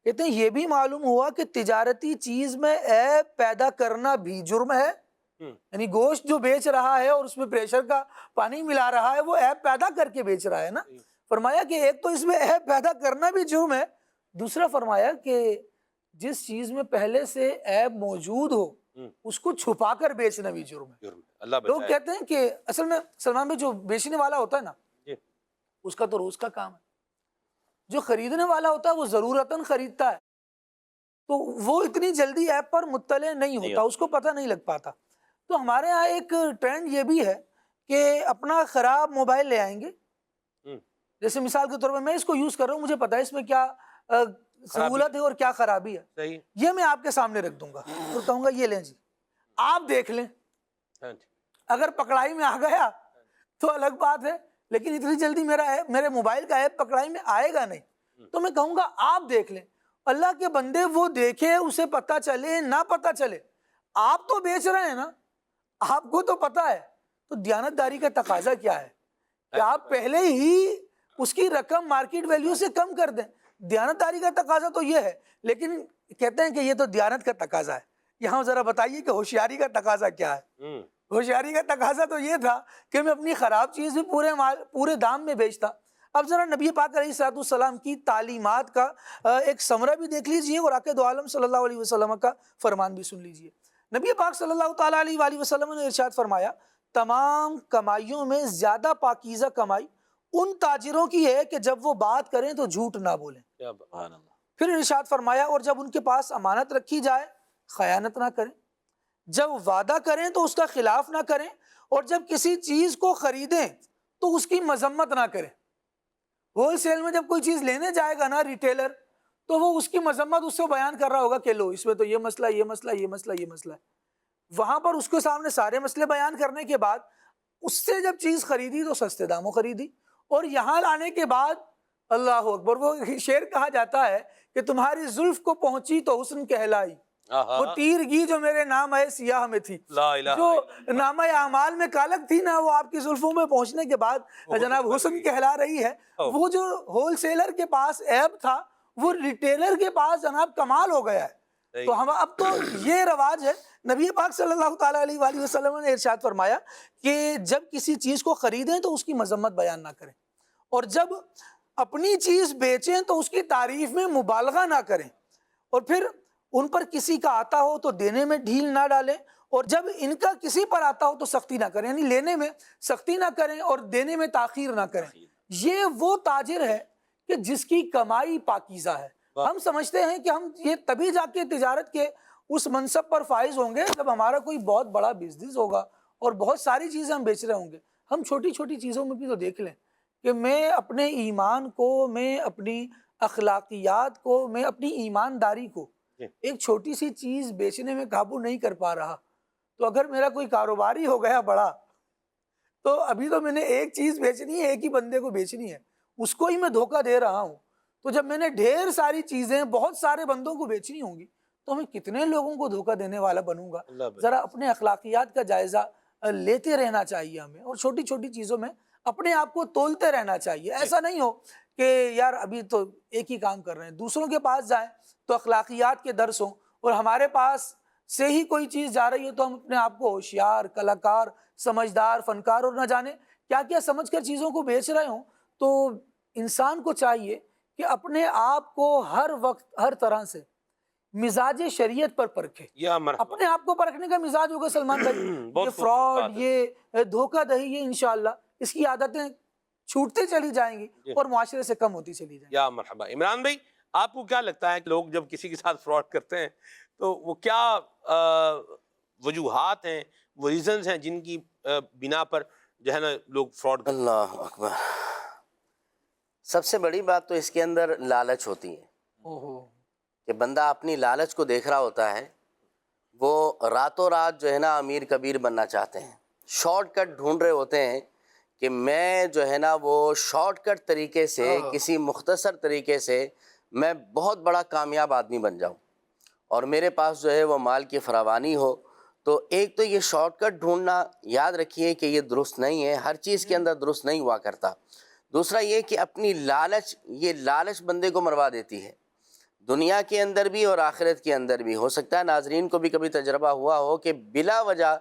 کہتے ہیں یہ بھی معلوم ہوا کہ تجارتی چیز میں عیب پیدا کرنا بھی جرم ہے، یعنی گوشت جو بیچ رہا ہے اور اس میں پریشر کا پانی ملا رہا ہے وہ عیب پیدا کر کے بیچ رہا ہے نا۔ فرمایا کہ ایک تو اس میں عیب پیدا کرنا بھی جرم ہے، دوسرا فرمایا کہ جس چیز میں پہلے سے عیب موجود ہو اس کو چھپا کر بیچنا بھی جرم ہے۔ اللہ لوگ بچائے۔ کہتے ہیں کہ اصل میں سلمان بھائی جو بیچنے والا ہوتا ہے نا اس کا تو روز کا کام ہے، جو خریدنے والا ہوتا ہے وہ ضرورتاً خریدتا ہے، تو وہ اتنی جلدی ایپ پر مطلع نہیں ہوتا، اس کو پتہ نہیں لگ پاتا۔ تو ہمارے ہاں ایک ٹرینڈ یہ بھی ہے کہ اپنا خراب موبائل لے آئیں گے، جیسے مثال کے طور پر میں اس کو یوز کر رہا ہوں، مجھے پتا ہے اس میں کیا سہولت ہے اور کیا خرابی ہے، یہ میں آپ کے سامنے رکھ دوں گا اور کہوں گا یہ لیں جی آپ دیکھ لیں، اگر پکڑائی میں آ گیا تو الگ بات ہے، لیکن اتنی جلدی میرے موبائل کا ایپ پکڑائی میں آئے گا نہیں، تو میں کہوں گا آپ دیکھ لیں۔ اللہ کے بندے وہ دیکھے، اسے پتہ چلے نہ پتہ چلے، آپ تو بیچ رہے ہیں نا، آپ کو تو پتہ ہے، تو دیانتداری کا تقاضا کیا ہے کہ آپ پہلے ہی اس کی رقم مارکیٹ ویلیو سے کم کر دیں۔ دیانتداری کا تقاضا تو یہ ہے، لیکن کہتے ہیں کہ یہ تو دیانت کا تقاضا ہے۔ یہاں ذرا بتائیے کہ ہوشیاری کا تقاضا کیا ہے؟ ہوشیاری کا تقاضا تو یہ تھا کہ میں اپنی خراب چیز بھی پورے دام میں بیچتا۔ اب ذرا نبی پاک علیہ الصلوۃ والسلام کی تعلیمات کا ایک ثمرہ بھی دیکھ لیجئے اور آقا دو عالم صلی اللہ علیہ وسلم کا فرمان بھی سن لیجئے۔ نبی پاک صلی اللہ تعالیٰ علیہ وآلہ وسلم نے ارشاد فرمایا، تمام کمائیوں میں زیادہ پاکیزہ کمائی ان تاجروں کی ہے کہ جب وہ بات کریں تو جھوٹ نہ بولیں۔ پھر ارشاد فرمایا، اور جب ان کے پاس امانت رکھی جائے خیانت نہ کریں، جب وعدہ کریں تو اس کا خلاف نہ کریں، اور جب کسی چیز کو خریدیں تو اس کی مذمت نہ کریں۔ ہول سیل میں جب کوئی چیز لینے جائے گا نا ریٹیلر، تو وہ اس کی مذمت اس سے بیان کر رہا ہوگا کہ لو اس میں تو یہ مسئلہ یہ مسئلہ یہ مسئلہ یہ مسئلہ ہے۔ وہاں پر اس کے سامنے سارے مسئلے بیان کرنے کے بعد اس سے جب چیز خریدی تو سستے داموں خریدی، اور یہاں لانے کے بعد اللہ اکبر، وہ شعر کہا جاتا ہے کہ تمہاری زلف کو پہنچی تو حسن کہلائی، وہ تیرگی جو میرے نام سیاہ میں تھی، جو نامہ اعمال میں کالک تھی نا، وہ آپ کی زلفوں میں پہنچنے کے بعد جناب حسن کہلا رہی ہے۔ وہ جو ہول سیلر کے پاس عیب تھا وہ ریٹیلر کے پاس جناب کمال ہو گیا ہے۔ تو ہم اب تو یہ رواج ہے، نبی پاک صلی اللہ تعالیٰ علیہ وآلہ وسلم نے ارشاد فرمایا کہ جب کسی چیز کو خریدیں تو اس کی مذمت بیان نہ کریں، اور جب اپنی چیز بیچیں تو اس کی تعریف میں مبالغہ نہ کریں، اور پھر ان پر کسی کا آتا ہو تو دینے میں ڈھیل نہ ڈالیں، اور جب ان کا کسی پر آتا ہو تو سختی نہ کریں، یعنی لینے میں سختی نہ کریں اور دینے میں تاخیر نہ کریں۔ یہ وہ تاجر ہے کہ جس کی کمائی پاکیزہ ہے۔ ہم سمجھتے ہیں کہ ہم یہ تبھی جا کے تجارت کے اس منصب پر فائز ہوں گے جب ہمارا کوئی بہت بڑا بزنس ہوگا اور بہت ساری چیزیں ہم بیچ رہے ہوں گے۔ ہم چھوٹی چھوٹی چیزوں میں بھی تو دیکھ لیں کہ میں اپنے ایمان کو، میں اپنی اخلاقیات کو، میں اپنی ایمانداری کو ایک چھوٹی سی چیز بیچنے میں قابو نہیں کر پا رہا، تو اگر میرا کوئی کاروباری ہو گیا بڑا، تو ابھی تو میں نے ایک چیز بیچنی ہے، ایک ہی بندے کو بیچنی ہے، اس کو ہی میں دھوکہ دے رہا ہوں۔ تو جب میں نے ڈھیر ساری چیزیں بہت سارے بندوں کو بیچنی ہوں گی تو میں کتنے لوگوں کو دھوکہ دینے والا بنوں گا۔ ذرا اپنے اخلاقیات کا جائزہ لیتے رہنا چاہیے ہمیں، اور چھوٹی چھوٹی چیزوں میں اپنے آپ کو تولتے رہنا چاہیے۔ ایسا نہیں ہو کہ یار ابھی تو ایک ہی کام کر رہے ہیں، دوسروں کے پاس جائیں تو اخلاقیات کے درس ہوں، اور ہمارے پاس سے ہی کوئی چیز جا رہی ہے تو ہم اپنے آپ کو ہوشیار، کلاکار، سمجھدار، فنکار اور نہ جانے کیا کیا سمجھ کر چیزوں کو بیچ رہے ہوں۔ تو انسان کو چاہیے کہ اپنے آپ کو ہر وقت ہر طرح سے مزاج شریعت پر پرکھے۔ اپنے آپ کو پرکھنے کا مزاج ہوگا سلمان بھائی، یہ فراڈ، یہ دھوکہ دہی، یہ انشاءاللہ اس کی عادتیں چھوٹتی چلی جائیں گی اور معاشرے سے کم ہوتی چلی جائیں گی۔ یا مرحبا۔ عمران بھائی، آپ کو کیا لگتا ہے کہ لوگ جب کسی کے ساتھ فراڈ کرتے ہیں تو وہ کیا وجوہات ہیں، وہ ریزنز ہیں جن کی بنا پر جو ہے نا لوگ فراڈ کرتے ہیں؟ اللہ اکبر۔ سب سے بڑی بات تو اس کے اندر لالچ ہوتی ہے کہ بندہ اپنی لالچ کو دیکھ رہا ہوتا ہے، وہ راتوں رات جو ہے نا امیر کبیر بننا چاہتے ہیں، شارٹ کٹ ڈھونڈ رہے ہوتے ہیں کہ میں جو ہے نا وہ شارٹ کٹ طریقے سے، کسی مختصر طریقے سے میں بہت بڑا کامیاب آدمی بن جاؤں، اور میرے پاس جو ہے وہ مال کی فراوانی ہو، تو ایک تو یہ شارٹ کٹ ڈھونڈنا یاد رکھیے کہ یہ درست نہیں ہے، ہر چیز کے اندر درست نہیں ہوا کرتا۔ دوسرا یہ کہ اپنی لالچ، یہ لالچ بندے کو مروا دیتی ہے، دنیا کے اندر بھی اور آخرت کے اندر بھی۔ ہو سکتا ہے ناظرین کو بھی کبھی تجربہ ہوا ہو کہ بلا وجہ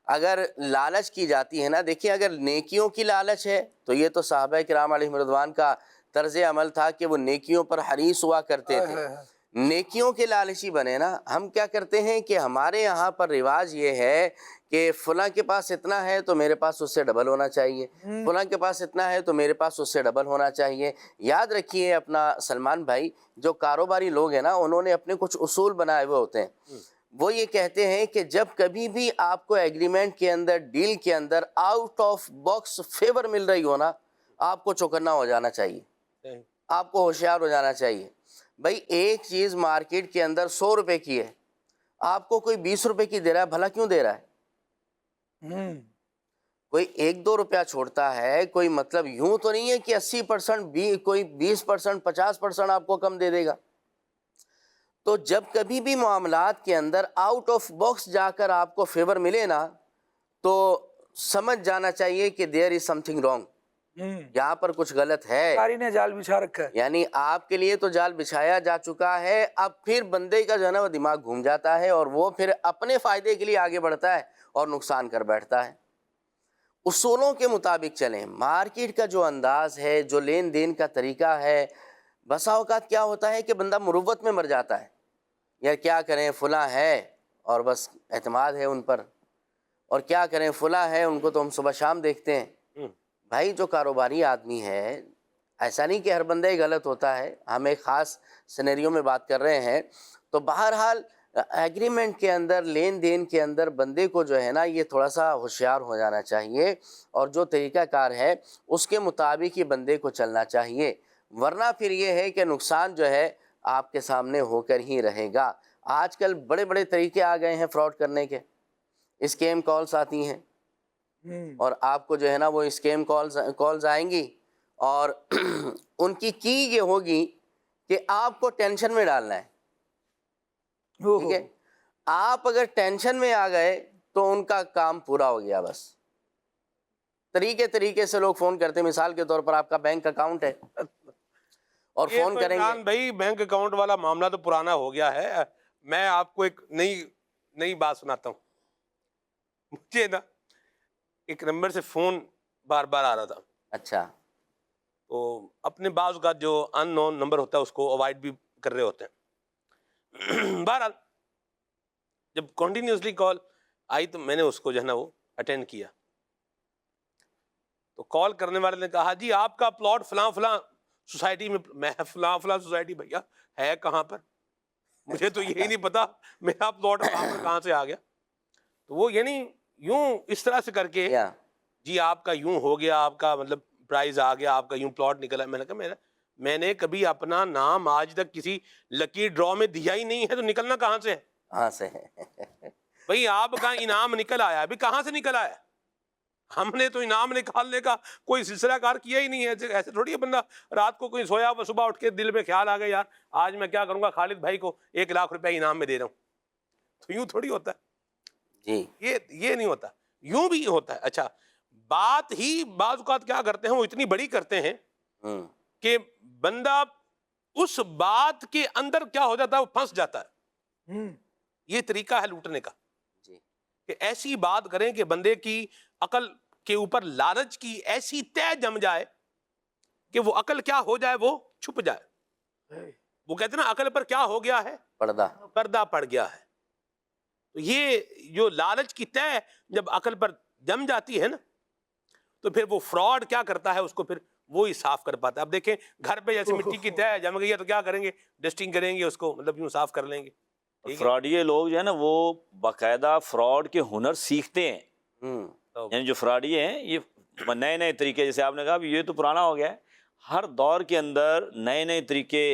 اگر لالچ کی جاتی ہے نا، دیکھیں اگر نیکیوں کی لالچ ہے تو یہ تو صحابہ کرام علیہم رضوان کا طرز عمل تھا کہ وہ نیکیوں پر حریص ہوا کرتے تھے، نیکیوں کے لالچی بنے نا۔ ہم کیا کرتے ہیں کہ ہمارے یہاں پر رواج یہ ہے کہ فلاں کے پاس اتنا ہے تو میرے پاس اس سے ڈبل ہونا چاہیے، فلاں کے پاس اتنا ہے تو میرے پاس اس سے ڈبل ہونا چاہیے۔ یاد رکھیے اپنا سلمان بھائی، جو کاروباری لوگ ہیں نا، انہوں نے اپنے کچھ اصول بنائے ہوئے ہوتے ہیں۔ وہ یہ کہتے ہیں کہ جب کبھی بھی آپ کو ایگریمنٹ کے اندر، ڈیل کے اندر آؤٹ آف باکس فیور مل رہی ہو نا، آپ کو چوکنا ہو جانا چاہیے، آپ کو ہوشیار ہو جانا چاہیے۔ بھائی ایک چیز مارکیٹ کے اندر 100 روپے کی ہے، آپ کو کوئی 20 روپے کی دے رہا ہے، بھلا کیوں دے رہا ہے؟ کوئی 1-2 روپیہ چھوڑتا ہے، کوئی مطلب یوں تو نہیں ہے کہ 80% کوئی 20% 50% آپ کو کم دے دے گا۔ تو جب کبھی بھی معاملات کے اندر آؤٹ آف باکس جا کر آپ کو فیور ملے نا، تو سمجھ جانا چاہیے کہ دیر از سم تھنگ رانگ، یہاں پر کچھ غلط ہے، ساری نے جال بچھا رکھا ہے۔ یعنی آپ کے لیے تو جال بچھایا جا چکا ہے۔ اب پھر بندے کا جو ہے نا وہ دماغ گھوم جاتا ہے اور وہ پھر اپنے فائدے کے لیے آگے بڑھتا ہے اور نقصان کر بیٹھتا ہے۔ اصولوں کے مطابق چلیں، مارکیٹ کا جو انداز ہے، جو لین دین کا طریقہ ہے، بسا اوقات کیا ہوتا ہے کہ بندہ مروت میں مر جاتا ہے، یار کیا کریں فلاں ہے اور بس اعتماد ہے ان پر، اور کیا کریں فلاں ہے ان کو تو ہم صبح شام دیکھتے ہیں۔ بھائی جو کاروباری آدمی ہے، ایسا نہیں کہ ہر بندہ ہی غلط ہوتا ہے، ہم ایک خاص سینیریو میں بات کر رہے ہیں، تو بہرحال ایگریمنٹ کے اندر، لین دین کے اندر بندے کو جو ہے نا یہ تھوڑا سا ہوشیار ہو جانا چاہیے، اور جو طریقہ کار ہے اس کے مطابق ہی بندے کو چلنا چاہیے، ورنہ پھر یہ ہے کہ نقصان جو ہے آپ کے سامنے ہو کر ہی رہے گا۔ آج کل بڑے بڑے طریقے آ گئے ہیں فراڈ کرنے کے، اسکیم کالز آتی ہیں، اور آپ کو جو ہے نا وہ اسکیم کالز آئیں گی، اور ان کی یہ ہوگی کہ آپ کو ٹینشن میں ڈالنا ہے، ٹھیک ہے؟ آپ اگر ٹینشن میں آ گئے تو ان کا کام پورا ہو گیا۔ بس طریقے سے لوگ فون کرتے ہیں، مثال کے طور پر آپ کا بینک اکاؤنٹ ہے اور فون کریں گے۔ بھائی بینک اکاؤنٹ والا معاملہ تو پرانا ہو گیا ہے، میں آپ کو ایک نئی بات سناتا ہوں۔ مجھے نا ایک نمبر سے فون بار بار آ رہا تھا، اچھا، تو اپنے بعض کا جو ان نون نمبر ہوتا ہے اس کو اوائڈ بھی کر رہے ہوتے ہیں۔ بہرحال جب کنٹینیوسلی کال آئی تو میں نے اس کو جو ہے نا وہ اٹینڈ کیا، تو کال کرنے والے نے کہا جی آپ کا پلاٹ فلاں فلاں سوسائٹی میں۔ میں فلاں فلاں سوسائٹی بھیا ہے کہاں پر؟ مجھے تو یہی نہیں پتا میرا پلاٹ کہاں سے آ گیا۔ تو وہ یعنی یوں اس طرح سے کر کے جی آپ کا یوں ہو گیا، آپ کا مطلب پرائز آ گیا، آپ کا یوں پلاٹ نکلا۔ میں نے کہا میں نے کبھی اپنا نام آج تک کسی لکی ڈرا میں دیا ہی نہیں ہے، تو نکلنا کہاں سے ہے؟ کہاں سے ہے؟ بھئی آپ کا انعام نکل آیا، ابھی کہاں سے نکل آیا؟ ہم نے تو انعام نکالنے کا کوئی سلسلہ کار کیا ہی نہیں ہے۔ ایسے تھوڑی ہے بندہ رات کو کوئی سویا ہوا، صبح اٹھ کے دل میں خیال آ گیا یار آج میں کیا کروں گا، خالد بھائی کو 1 لاکھ روپے انعام میں دے رہا ہوں۔ تو یوں تھوڑی ہوتا ہے جی، یہ نہیں ہوتا، یوں بھی ہوتا ہے۔ اچھا، بات ہی بعض اوقات کیا کرتے ہیں، وہ اتنی بڑی کرتے ہیں کہ بندہ اس بات کے اندر کیا ہو جاتا ہے، وہ پھنس جاتا ہے۔ یہ طریقہ ہے لوٹنے کا، کہ ایسی بات کریں کہ بندے کی عقل کے اوپر لالچ کی ایسی طے جم جائے کہ وہ عقل کیا ہو جائے، وہ چھپ جائے۔ وہ کہتے ہیں نا عقل پر کیا ہو گیا ہے، پردہ پڑ گیا ہے۔ تو یہ جو لالچ کی طے جب عقل پر جم جاتی ہے نا، تو پھر وہ فراڈ کیا کرتا ہے، اس کو پھر وہی صاف کر پاتا ہے۔ اب دیکھیں گھر پہ جیسے مٹی کی طے جم گئی ہے تو کیا کریں گے، ڈسٹنگ کریں گے اس کو، مطلب یوں صاف کر لیں گے۔ فراڈیے لوگ جو ہے نا وہ باقاعدہ فراڈ کے ہنر سیکھتے ہیں، یعنی جو فراڈیے ہیں یہ نئے نئے طریقے، جیسے آپ نے کہا یہ تو پرانا ہو گیا ہے، ہر دور کے اندر نئے نئے طریقے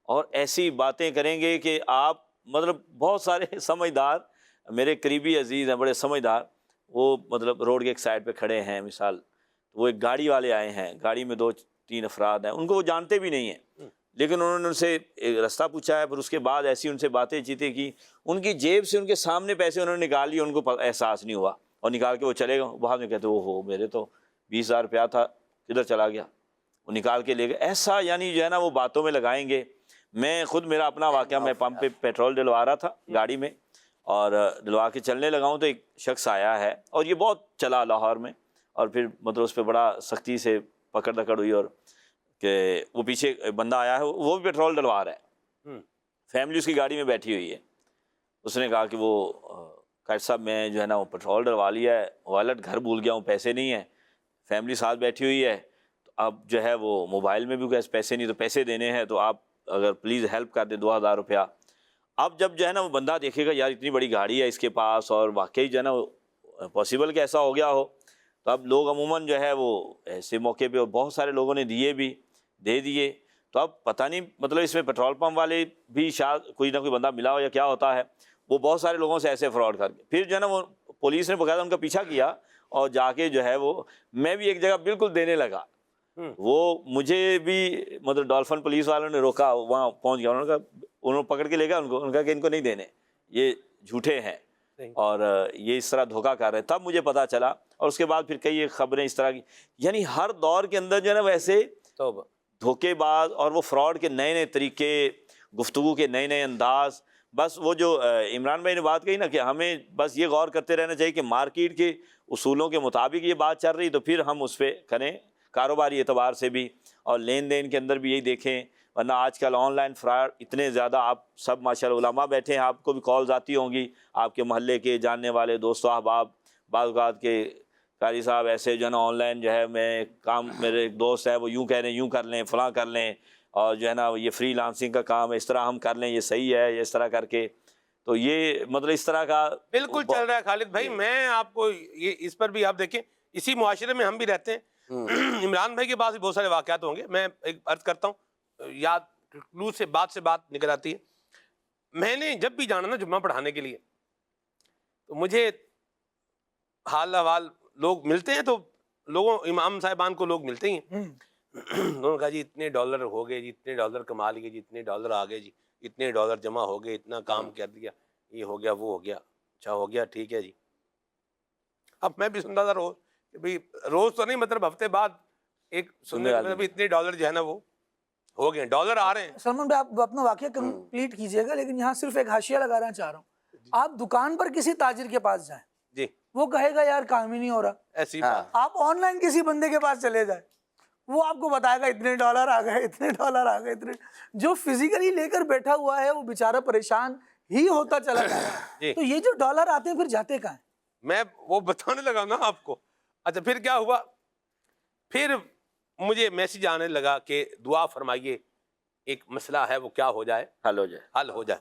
اور ایسی باتیں کریں گے کہ آپ مطلب بہت سارے سمجھدار میرے قریبی عزیز ہیں، بڑے سمجھدار، وہ مطلب روڈ کے ایک سائڈ پہ کھڑے ہیں، مثال وہ ایک گاڑی والے آئے ہیں، گاڑی میں 2-3 افراد ہیں، ان کو وہ جانتے بھی نہیں ہیں، لیکن انہوں نے ان سے ایک راستہ پوچھا ہے، پھر اس کے بعد ایسی ان سے باتیں چیتیں کی، ان کی جیب سے ان کے سامنے پیسے انہوں نے نکال لیے، ان کو احساس نہیں ہوا، اور نکال کے وہ چلے گئے۔ بعد میں کہتے او ہو میرے تو 20,000 روپیہ تھا، کدھر چلا گیا؟ وہ نکال کے لے گئے۔ ایسا یعنی جو ہے نا وہ باتوں میں لگائیں گے۔ میں خود میرا اپنا واقعہ، میں پمپ پہ پیٹرول ڈلوا رہا تھا گاڑی میں، اور ڈلوا کے چلنے لگا ہوں تو ایک شخص آیا ہے، اور یہ بہت چلا لاہور میں، اور پھر مطلب اس پہ بڑا سختی سے پکڑ دکڑ ہوئی، اور کہ وہ پیچھے بندہ آیا ہے، وہ بھی پیٹرول ڈلوا رہا ہے، فیملی اس کی گاڑی میں بیٹھی ہوئی ہے۔ اس نے کہا کہ وہ قائد صاحب میں جو ہے نا وہ پیٹرول ڈلوا لیا ہے، والٹ گھر بھول گیا ہوں، پیسے نہیں ہیں، فیملی ساتھ بیٹھی ہوئی ہے، تو اب جو ہے وہ موبائل میں بھی پیسے نہیں، تو پیسے دینے ہیں، تو آپ اگر پلیز ہیلپ کر دیں 2,000 روپیہ۔ اب جب جو ہے نا وہ بندہ دیکھے گا یار اتنی بڑی گاڑی ہے اس کے پاس، اور واقعی جو ہے نا وہ پاسبل کہ ایسا ہو گیا ہو، تو اب لوگ عموماً جو ہے وہ ایسے موقع پہ، اور بہت سارے لوگوں نے دیے بھی، دے دیے، تو اب پتہ نہیں مطلب اس میں پیٹرول پمپ والے بھی شاید کوئی نہ کوئی بندہ ملا ہو یا کیا ہوتا ہے، وہ بہت سارے لوگوں سے ایسے فراڈ کر کے پھر جو ہے نا وہ پولیس نے باقاعدہ ان کا پیچھا کیا، اور جا کے جو ہے وہ میں بھی ایک جگہ بالکل دینے لگا، وہ مجھے بھی مطلب ڈولفن پولیس والوں نے روکا، وہاں پہنچ گیا، انہوں نے پکڑ کے لے گیا ان کو، کہا کہ ان کو نہیں دینے، یہ جھوٹے ہیں اور یہ اس طرح دھوکہ کر رہے ہیں۔ تب مجھے پتہ چلا، اور اس کے بعد پھر کئی خبریں اس طرح کی، یعنی ہر دور کے اندر جو ہے نا ویسے دھوکے باز اور وہ فراڈ کے نئے نئے طریقے، گفتگو کے نئے نئے انداز۔ بس وہ جو عمران بھائی نے بات کہی نا کہ ہمیں بس یہ غور کرتے رہنا چاہیے کہ مارکیٹ کے اصولوں کے مطابق یہ بات چل رہی تو پھر ہم اس پہ کریں، کاروباری اعتبار سے بھی اور لین دین کے اندر بھی یہی دیکھیں، ورنہ آج کل آن لائن فراڈ اتنے زیادہ، آپ سب ماشاءاللہ علماء بیٹھے ہیں، آپ کو بھی کالز آتی ہوں گی، آپ کے محلے کے جاننے والے دوست و احباب، بعض اوقات کے قاری صاحب ایسے جو ہے نا آن لائن جو ہے میں کام، میرے ایک دوست ہے وہ یوں کہہ رہے ہیں یوں کر لیں، فلاں کر لیں، اور جو ہے نا یہ فری لانسنگ کا کام ہے، اس طرح ہم کر لیں، یہ صحیح ہے، یہ اس طرح کر کے، تو یہ مطلب اس طرح کا بالکل چل رہا ہے۔ خالد بھائی میں آپ کو یہ اس پر بھی آپ دیکھیں، اسی معاشرے میں ہم بھی رہتے ہیں، عمران بھائی کے پاس بھی بہت سارے واقعات ہوں گے، میں ایک عرض کرتا ہوں، یاد کلو سے بات نکل آتی ہے۔ میں نے جب بھی جانا نا جمعہ پڑھانے کے لیے، تو مجھے حال احوال لوگ ملتے ہیں، تو لوگوں امام صاحبان کو لوگ ملتے ہی ہیں، انہوں نے کہا جی اتنے ڈالر ہو گئے جی، اتنے ڈالر کما لیے جی، اتنے ڈالر آ گئے جی، اتنے ڈالر جمع ہو گئے، اتنا کام کر دیا، یہ ہو گیا وہ ہو گیا، اچھا ہو گیا ٹھیک ہے جی۔ اب میں بھی سنتا تھا روز کہ بھئی روز تو نہیں، مطلب ہفتے بعد ایک سننے مطلب اتنے ڈالر جو ہے نا وہ ہو گئے، ڈالر آ رہے ہیں۔ سلمان بھائی آپ اپنا واقعہ کمپلیٹ کیجئے گا، لیکن یہاں صرف ایک حاشیہ لگانا چاہ رہا ہوں۔ آپ دکان پر کسی تاجر کے پاس جائیں، جی وہ کہے گا یار کام ہی نہیں ہو رہا۔ ایسی بات۔ آپ آن لائن کسی بندے کے پاس چلے جائیں، وہ آپ کو بتائے گا اتنے ڈالر آ گئے، اتنے ڈالر آ گئے، اتنے، جو فزیکلی لے کر بیٹھا ہوا ہے وہ بیچارہ پریشان ہی ہوتا چلا جا رہا ہے۔ تو یہ جو ڈالر آتے ہیں پھر جاتے کہاں ہیں؟ میں وہ بتانے لگا نا آپ کو۔ اچھا پھر کیا ہوا، پھر مجھے میسیج آنے لگا کہ دعا فرمائیے، ایک مسئلہ ہے وہ کیا ہو جائے، حل ہو جائے۔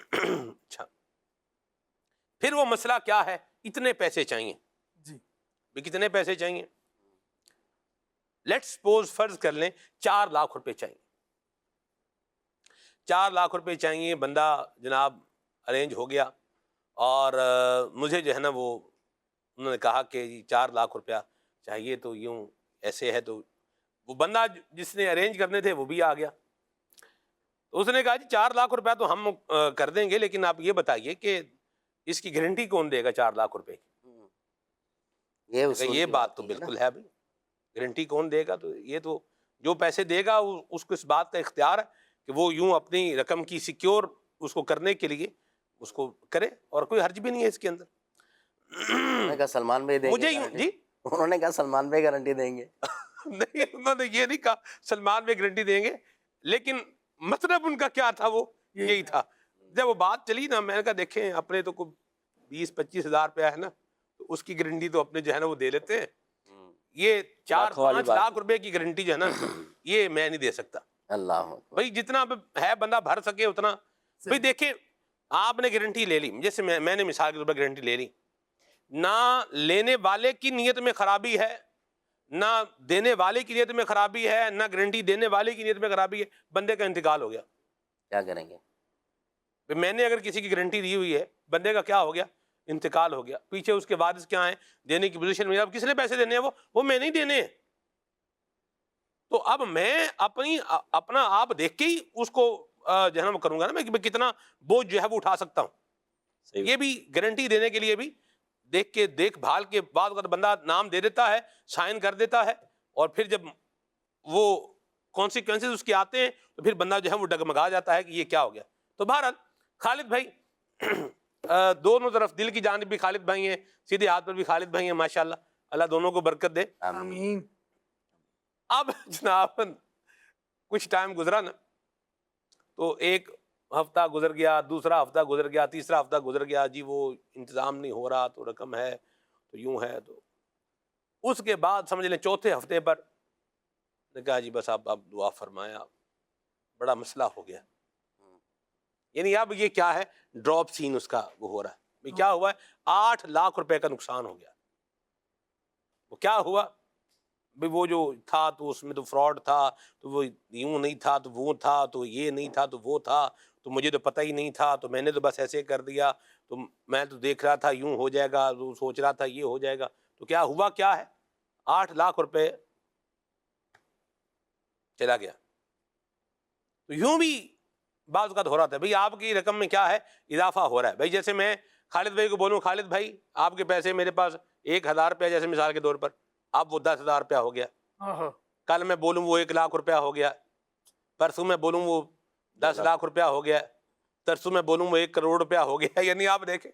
اچھا پھر وہ مسئلہ کیا ہے، اتنے پیسے چاہیے جی، بھی کتنے پیسے چاہیے، لیٹس سپوز فرض کر لیں 4 لاکھ روپے چاہیے، 4 لاکھ روپے چاہیے، بندہ جناب ارینج ہو گیا، اور مجھے جو ہے نا وہ انہوں نے کہا کہ 4 لاکھ روپیہ چاہیے، تو یوں ایسے ہے، تو وہ بندہ جس نے ارینج کرنے تھے وہ بھی آ گیا، تو اس نے کہا جی 4 لاکھ روپیہ تو ہم کر دیں گے، لیکن آپ یہ بتائیے کہ اس کی گارنٹی کون دے گا 4 لاکھ روپے کی؟ یہ بات تو بالکل ہے بھائی، گارنٹی کون دے گا؟ تو یہ تو جو پیسے دے گا اس کو اس بات کا اختیار ہے کہ وہ یوں اپنی رقم کی سیکیور اس کو کرنے کے لیے اس کو کرے، اور کوئی حرج بھی نہیں ہے اس کے اندر۔ انہوں نے کہا سلمان بھائی دیں گے، مجھے جی انہوں نے کہا سلمان بھائی گارنٹی دیں گے۔ نہیں، انہوں نے یہ نہیں کہا سلمان بھائی گارنٹی دیں گے، لیکن مطلب ان کا کیا تھا وہ یہی تھا۔ جب وہ بات چلی نا، میں نے کہا دیکھیں اپنے تو کوئی 20-25 ہزار روپیہ ہے نا، تو اس کی گارنٹی تو اپنے جو ہے نا وہ دے لیتے ہیں، یہ 4-5 لاکھ روپے کی گارنٹی جو ہے نا یہ میں نہیں دے سکتا۔ اللہ بھائی جتنا ہے بندہ بھر سکے اتنا۔ بھائی دیکھیں آپ نے گارنٹی لے لی، جیسے میں نے مثال کے طور پر گارنٹی لے لی، نہ لینے والے کی نیت میں خرابی ہے، نہ دینے والے کی نیت میں خرابی ہے، نہ گارنٹی دینے والے کی نیت میں خرابی ہے، بندے کا انتقال ہو گیا، کیا کریں گے؟ میں نے اگر کسی کی گارنٹی دی ہوئی ہے، بندے کا کیا ہو گیا، انتقال ہو گیا، پیچھے اس کے وارث کیا ہیں، دینے کی پوزیشن میں، اب کس نے پیسے دینے ہیں، وہ میں نہیں دینے ہیں، تو اب میں اپنا آپ دیکھ کے ہی اس کو جو ہے نا وہ کروں گا نا میں کہ کتنا بوجھ جو ہے وہ اٹھا سکتا ہوں. یہ بھی گارنٹی دینے کے لیے بھی دیکھ بھال کے بعد اگر بندہ نام دے دیتا ہے, سائن کر دیتا ہے, اور پھر جب وہ کانسیکوینسز اس کے آتے ہیں تو پھر بندہ جو ہے وہ ڈگمگا جاتا ہے کہ یہ کیا ہو گیا. تو بہرحال خالد بھائی دونوں طرف دل کی جانب بھی خالد بھائی ہیں, سیدھے ہاتھ پر بھی خالد بھائی ہیں, ماشاءاللہ اللہ دونوں کو برکت دے. آمین. اب جناب کچھ ٹائم گزرا نا, تو ایک ہفتہ گزر گیا, دوسرا ہفتہ گزر گیا, تیسرا ہفتہ گزر گیا, جی وہ انتظام نہیں ہو رہا تو رقم ہے تو یوں ہے. تو اس کے بعد سمجھ لیں چوتھے ہفتے پر نے کہا جی بس آپ دعا فرمائیں, آپ بڑا مسئلہ ہو گیا. یعنی اب یہ کیا ہے, ڈراپ سین اس کا وہ ہو رہا ہے. کیا ہوا ہے, 8 لاکھ روپے کا نقصان ہو گیا. وہ کیا ہوا بھئی, وہ جو تھا تو اس میں تو فراڈ تھا, تو وہ یوں نہیں تھا تو وہ تھا, تو یہ نہیں تھا تو وہ تھا, تو مجھے تو پتہ ہی نہیں تھا, تو میں نے تو بس ایسے کر دیا, تو میں تو دیکھ رہا تھا یوں ہو جائے گا, تو سوچ رہا تھا یہ ہو جائے گا. تو کیا ہوا, کیا ہے, 8 لاکھ روپے چلا گیا. تو یوں بھی بعض اوقات ہو رہا تھا بھئی آپ کی رقم میں کیا ہے, اضافہ ہو رہا ہے. بھئی جیسے میں خالد بھائی کو بولوں, خالد بھائی آپ کے پیسے میرے پاس 1000 روپیہ جیسے مثال کے طور پر, اب وہ 10,000 روپیہ ہو گیا. کل میں بولوں وہ 1 لاکھ روپیہ ہو گیا, پرسوں میں بولوں وہ 10 لاکھ روپیہ ہو گیا, ترسوں میں بولوں وہ 1 کروڑ روپیہ ہو گیا. یعنی آپ دیکھیں,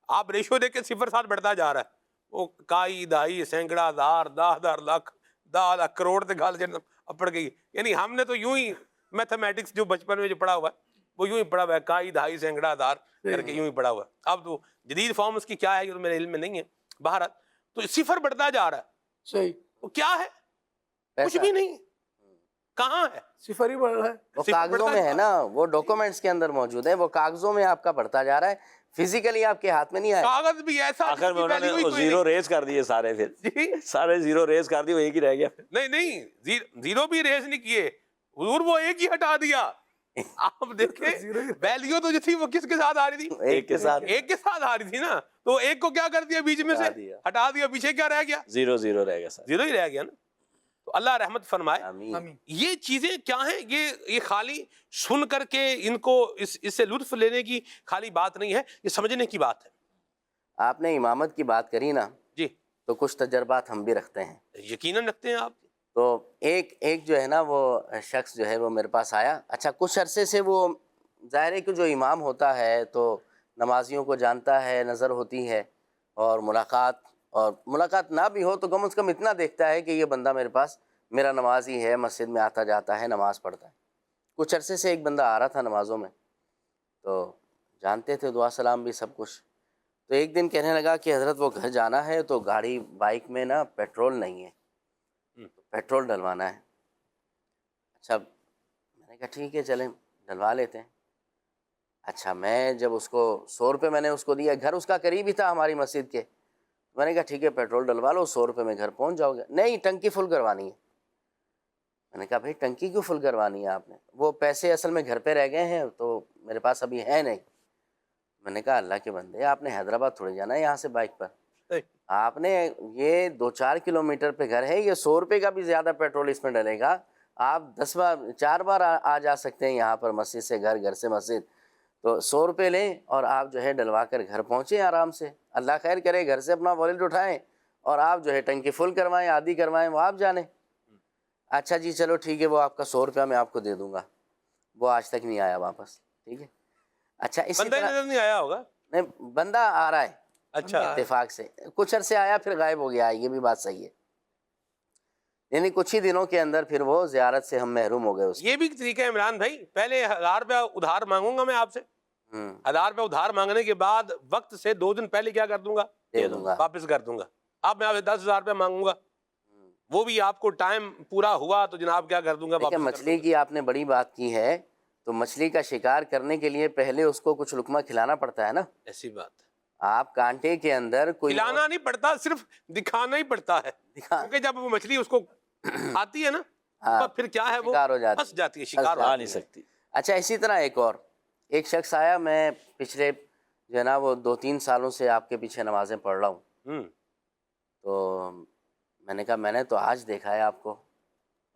آپ ریشو دیکھیں, صفر ساتھ بڑھتا جا رہا ہے. وہ کائی دہائی سینکڑا ہزار 10,000 لاکھ 10 لاکھ کروڑ سے گال اپڑ گئی. یعنی ہم نے تو یوں ہی میتھمیٹکس جو بچپن میں جو پڑھا ہوا ہے وہ یوں ہی پڑھا ہوا ہے, کائی دہائی سینکڑا ہزار کر کے یوں ہی پڑھا ہوا ہے. اب تو جدید فارم اس کی کیا ہے یہ تو میرے علم میں نہیں ہے. بہرحال تو صفر بڑھتا جا رہا ہے. صحیح. وہ کیا ہے, کچھ بھی نہیں, کہاں ہے, صفر ہی بڑھ رہا ہے. وہ کاغذوں میں ہے نا, وہ ڈاکومنٹس کے اندر موجود ہے, وہ کاغذوں میں آپ کا بڑھتا جا رہا ہے, فزیکلی آپ کے ہاتھ میں نہیں آیا. کاغذ بھی ایسا آخر میں انہوں نے زیرو ریز کر دیے سارے, پھر سارے زیرو ریز کر دیے, وہ ایک ہی رہ گیا. نہیں, زیرو بھی ریز نہیں کیے حضور, وہ ایک ہی ہٹا دیا. آپ دیکھیں ویلیو تو جو تھی وہ کس کے ساتھ آ رہی تھی, ایک کے ساتھ. ایک کے ساتھ آ رہی تھی نا, تو ایک کو کیا کر دیا بیچ میں سے ہٹا دیا, پیچھے کیا رہ گیا, زیرو رہ گیا, زیرو ہی رہ گیا نا. تو اللہ رحمت فرمائے. آمین. یہ چیزیں کیا ہیں, یہ خالی سن کر کے ان کو اس سے لطف لینے کی خالی بات نہیں ہے, یہ سمجھنے کی بات ہے. آپ نے امامت کی بات کری نا, جی تو کچھ تجربات ہم بھی رکھتے ہیں. یقیناً رکھتے ہیں آپ. تو ایک جو ہے نا وہ شخص جو ہے وہ میرے پاس آیا. اچھا کچھ عرصے سے وہ ظاہر ہے کہ جو امام ہوتا ہے تو نمازیوں کو جانتا ہے, نظر ہوتی ہے, اور ملاقات نہ بھی ہو تو کم از کم اتنا دیکھتا ہے کہ یہ بندہ میرے پاس میرا نمازی ہے, مسجد میں آتا جاتا ہے, نماز پڑھتا ہے. کچھ عرصے سے ایک بندہ آ رہا تھا نمازوں میں, تو جانتے تھے, دعا سلام بھی سب کچھ. تو ایک دن کہنے لگا کہ حضرت وہ گھر جانا ہے, تو گاڑی بائک میں نا پیٹرول نہیں ہے, پیٹرول ڈلوانا ہے. اچھا میں نے کہا ٹھیک ہے چلیں ڈلوا لیتے ہیں. اچھا میں جب اس کو 100 روپے میں نے اس کو دیا, گھر اس کا قریب ہی تھا ہماری مسجد کے, میں نے کہا ٹھیک ہے پیٹرول ڈلوا لو, 100 روپے میں گھر پہنچ جاؤ گے. نہیں ٹنکی فل کروانی ہے. میں نے کہا بھائی ٹنکی کیوں فل کروانی ہے آپ نے, وہ پیسے اصل میں گھر پہ رہ گئے ہیں تو میرے پاس ابھی ہے نہیں. میں نے کہا اللہ کے بندے, آپ نے حیدرآباد تھوڑی جانا ہے یہاں سے بائک پر, آپ نے یہ 2-4 کلومیٹر پہ گھر ہے, یہ 100 روپے کا بھی زیادہ پیٹرول اس میں ڈلے گا, آپ 4 بار آ جا سکتے ہیں یہاں پر, مسجد سے گھر, گھر سے مسجد. تو 100 روپے لیں اور آپ جو ہے ڈلوا کر گھر پہنچیں آرام سے, اللہ خیر کرے, گھر سے اپنا والیٹ اٹھائیں اور آپ جو ہے ٹنکی فل کروائیں, آدھی کروائیں, وہ آپ جانیں. اچھا جی چلو ٹھیک ہے, وہ آپ کا 100 روپیہ میں آپ کو دے دوں گا. وہ آج تک نہیں آیا واپس. ٹھیک ہے, اچھا اسی بندہ طرح نظر نہیں آیا ہوگا. نہیں, بندہ آ رہا ہے اچھا اتفاق سے, کچھ عرصے آیا پھر غائب ہو گیا, یہ بھی بات صحیح ہے. یعنی کچھ ہی دنوں کے اندر پھر وہ زیارت سے ہم محروم ہو گئے. اس یہ بھی طریقہ ہے عمران بھائی, پہلے 1000 روپیہ ادھار مانگوں گا میں آپ سے, 1000 روپیہ ادھار مانگنے کے بعد وقت سے 2 دن پہلے کیا کر دوں گا, دے دوں گا, واپس کر دوں گا. اب میں آپ سے 10,000 روپیہ مانگوں گا, وہ بھی آپ کو ٹائم پورا ہوا تو جناب کیا کر دوں گا, واپس. مچھلی کی آپ نے بڑی بات کی ہے, تو مچھلی کا شکار کرنے کے لیے پہلے اس کو کچھ لقمہ کھلانا پڑتا ہے نا. ایسی بات ہے, آپ کانٹے کے اندر کوئی کھلانا نہیں پڑتا, صرف دکھانا ہی پڑتا ہے, کیونکہ جب وہ مچھلی اس کو آتی ہے نا تو پھر کیا ہے, وہ پھنس جاتی ہے, شکار آ نہیں سکتی. اچھا اسی طرح ایک شخص آیا, میں پچھلے جو ہے نا وہ 2-3 سالوں سے آپ کے پیچھے نمازیں پڑھ رہا ہوں. تو میں نے کہا میں نے تو آج دیکھا ہے آپ کو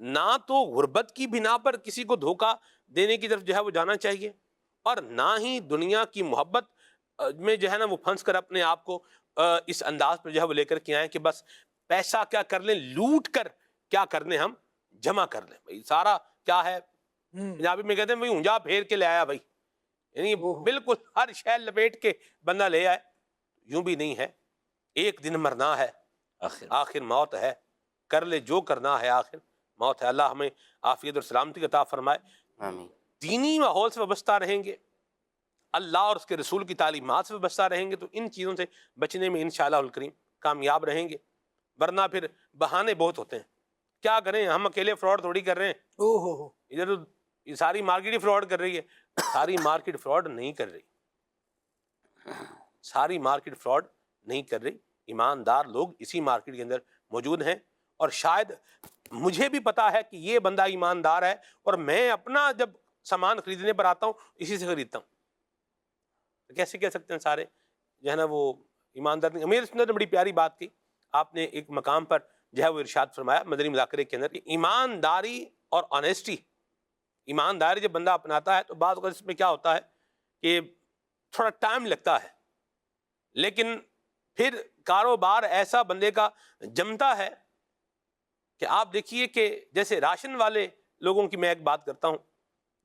نہ تو غربت کی بنا پر کسی کو دھوکہ دینے کی طرف جو ہے وہ جانا چاہیے، اور نہ ہی دنیا کی محبت میں جو ہے نا وہ پھنس کر اپنے آپ کو اس انداز پر جو ہے وہ لے کر کے آئیں کہ بس پیسہ کیا کر لیں، لوٹ کر کیا کر لیں، ہم جمع کر لیں۔ بھائی سارا کیا ہے، پنجابی میں کہتے ہیں بھائی اونجا پھیر کے لے آیا بھائی، یعنی بالکل ہر شے لپیٹ کے بندہ لے آئے۔ یوں بھی نہیں ہے، ایک دن مرنا ہے، آخر موت ہے، کر لے جو کرنا ہے، آخر موت ہے۔ اللہ ہمیں عافیت اور سلامتی عطا فرمائے۔ آمین۔ دینی ماحول سے وابستہ رہیں گے، اللہ اور اس کے رسول کی تعلیمات سے وابستہ رہیں گے، تو ان چیزوں سے بچنے میں انشاءاللہ الکریم کامیاب رہیں گے۔ ورنہ پھر بہانے بہت ہوتے ہیں، کیا کریں، ہم اکیلے فراڈ تھوڑی کر رہے ہیں، ادھر تو یہ ساری مارکیٹ ہی فراڈ کر رہی ہے۔ ساری مارکیٹ فراڈ نہیں کر رہی، ساری مارکیٹ فراڈ نہیں کر رہی، ایماندار لوگ اسی مارکیٹ کے اندر موجود ہیں۔ اور شاید مجھے بھی پتا ہے کہ یہ بندہ ایماندار ہے، اور میں اپنا جب سامان خریدنے پر آتا ہوں اسی سے خریدتا ہوں، کیسے کہہ سکتے ہیں سارے جو ہے نا وہ ایماندار نہیں؟ امیر سنت نے بڑی پیاری بات کی، آپ نے ایک مقام پر جو ہے وہ ارشاد فرمایا مدنی مذاکرے کے اندر کہ ایمانداری اور آنیسٹی، ایمانداری جب بندہ اپناتا ہے تو بعض اوقات اس میں کیا ہوتا ہے کہ تھوڑا ٹائم لگتا ہے، لیکن پھر کاروبار ایسا بندے کا جمتا ہے کہ آپ دیکھیے کہ جیسے راشن والے لوگوں کی میں ایک بات کرتا ہوں،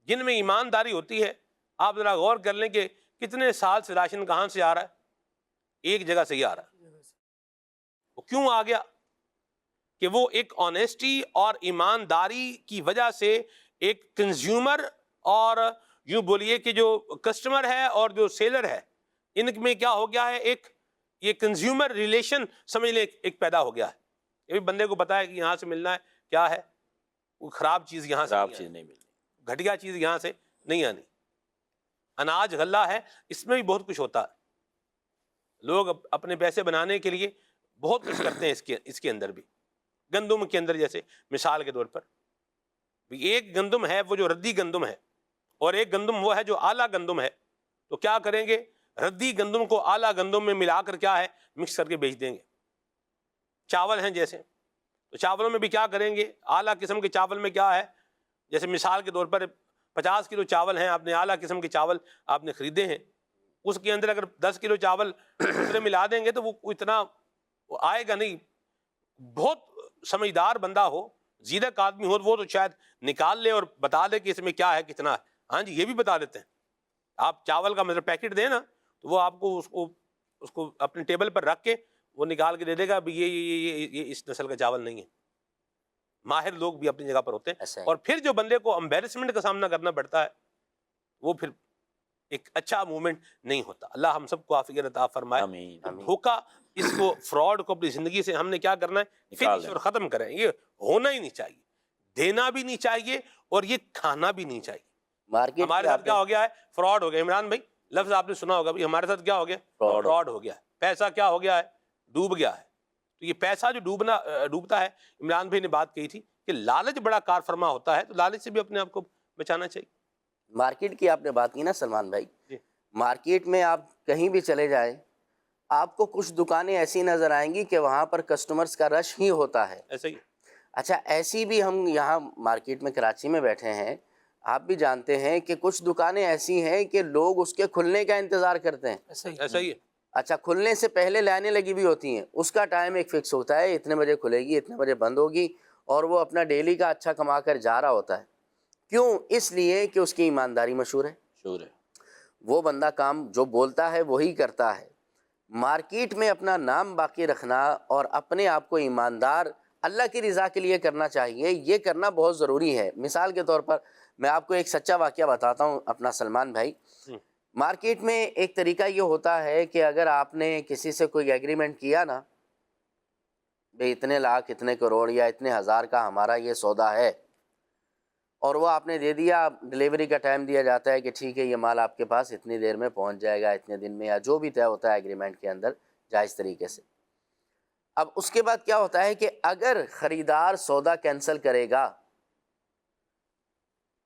جن میں ایمانداری ہوتی ہے، آپ ذرا غور کر لیں کہ کتنے سال سے راشن کہاں سے آ رہا ہے، ایک جگہ سے ہی آ رہا ہے۔ وہ کیوں آ گیا؟ کہ وہ ایک آنیسٹی اور ایمانداری کی وجہ سے ایک کنزیومر اور یوں بولیے کہ جو کسٹمر ہے اور جو سیلر ہے، ان میں کیا ہو گیا ہے، ایک یہ کنزیومر ریلیشن سمجھ لیں ایک پیدا ہو گیا ہے۔ یہ بھی بندے کو پتا ہے کہ یہاں سے ملنا ہے کیا ہے، وہ خراب چیز یہاں سے نہیں ملنی، گھٹیا چیز یہاں سے نہیں آنی۔ اناج غلہ ہے، اس میں بھی بہت کچھ ہوتا ہے، لوگ اپنے پیسے بنانے کے لیے بہت کچھ کرتے ہیں اس کے اندر بھی۔ گندم کے اندر جیسے مثال کے طور پر ایک گندم ہے وہ جو ردی گندم ہے، اور ایک گندم وہ ہے جو اعلیٰ گندم ہے، تو کیا کریں گے، ردی گندم کو اعلیٰ گندم میں ملا کر کیا ہے مکس کر کے بیچ دیں گے۔ چاول ہیں جیسے، تو چاولوں میں بھی کیا کریں گے، اعلیٰ قسم کے چاول میں کیا ہے، جیسے مثال کے طور پر 50 کلو چاول ہیں، آپ نے اعلیٰ قسم کے چاول آپ نے خریدے ہیں، اس کے اندر اگر 10 کلو چاول دوسرے ملا دیں گے تو وہ اتنا آئے گا نہیں۔ بہت سمجھدار بندہ ہو، زیرک آدمی ہو، وہ تو شاید نکال لے اور بتا دے کہ اس میں کیا ہے کتنا ہے۔ ہاں جی، یہ بھی بتا دیتے ہیں۔ آپ چاول کا مطلب پیکٹ دیں نا، تو وہ آپ کو اس کو اپنے ٹیبل پر رکھ کے وہ نکال کے دے دے گا، یہ اس نسل کا چاول نہیں ہے۔ ماہر لوگ بھی اپنی جگہ پر ہوتے ہیں، اور پھر جو بندے کو امبیرسمنٹ کا سامنا کرنا پڑتا ہے وہ پھر ایک اچھا موومنٹ نہیں ہوتا۔ اللہ ہم سب کو عافیت عطا فرمائے۔ دھوکہ، اس کو فراڈ کو اپنی زندگی سے ہم نے کیا کرنا ہے، فنش اور ختم کریں۔ یہ ہونا ہی نہیں چاہیے، دینا بھی نہیں چاہیے، اور یہ کھانا بھی نہیں چاہیے۔ ہمارے ساتھ کیا ہو گیا ہے، فراڈ ہو گیا۔ عمران بھائی لفظ آپ نے سنا ہوگا، ہمارے ساتھ کیا ہو گیا، فراڈ ہو گیا ہے۔ پیسہ کیا ہو گیا ہے، ڈوب گیا ہے۔ تو یہ پیسہ جو ڈوبتا ہے، عمران بھائی نے بات کہی تھی کہ لالچ بڑا کار فرما ہوتا ہے، تو لالچ سے بھی اپنے آپ کو بچانا چاہیے۔ مارکیٹ کی آپ نے بات کی نا سلمان بھائی، مارکیٹ میں آپ کہیں بھی چلے جائیں، آپ کو کچھ دکانیں ایسی نظر آئیں گی کہ وہاں پر کسٹمرز کا رش ہی ہوتا ہے۔ ایسا ہی۔ اچھا، ایسی بھی ہم یہاں مارکیٹ میں کراچی میں بیٹھے ہیں، آپ بھی جانتے ہیں کہ کچھ دکانیں ایسی ہیں کہ لوگ اس کے کھلنے کا انتظار کرتے ہیں۔ ایسا ہی ہے۔ اچھا، کھلنے سے پہلے لائنیں لگی بھی ہوتی ہیں، اس کا ٹائم ایک فکس ہوتا ہے، اتنے بجے کھلے گی، اتنے بجے بند ہوگی، اور وہ اپنا ڈیلی کا اچھا کما کر جا رہا ہوتا ہے۔ کیوں؟ اس لیے کہ اس کی ایمانداری مشہور ہے، وہ بندہ کام جو بولتا ہے وہی کرتا ہے۔ مارکیٹ میں اپنا نام باقی رکھنا اور اپنے آپ کو ایماندار اللہ کی رضا کے لیے کرنا چاہیے، یہ کرنا بہت ضروری ہے۔ مثال کے طور پر میں آپ کو ایک سچا واقعہ بتاتا ہوں اپنا سلمان بھائی۔ مارکیٹ میں ایک طریقہ یہ ہوتا ہے کہ اگر آپ نے کسی سے کوئی ایگریمنٹ کیا نا، بھئی اتنے لاکھ، اتنے کروڑ یا اتنے ہزار کا ہمارا یہ سودا ہے، اور وہ آپ نے دے دیا، ڈیلیوری کا ٹائم دیا جاتا ہے کہ ٹھیک ہے یہ مال آپ کے پاس اتنی دیر میں پہنچ جائے گا، اتنے دن میں، یا جو بھی طے ہوتا ہے ایگریمنٹ کے اندر جائز طریقے سے۔ اب اس کے بعد کیا ہوتا ہے کہ اگر خریدار سودا کینسل کرے گا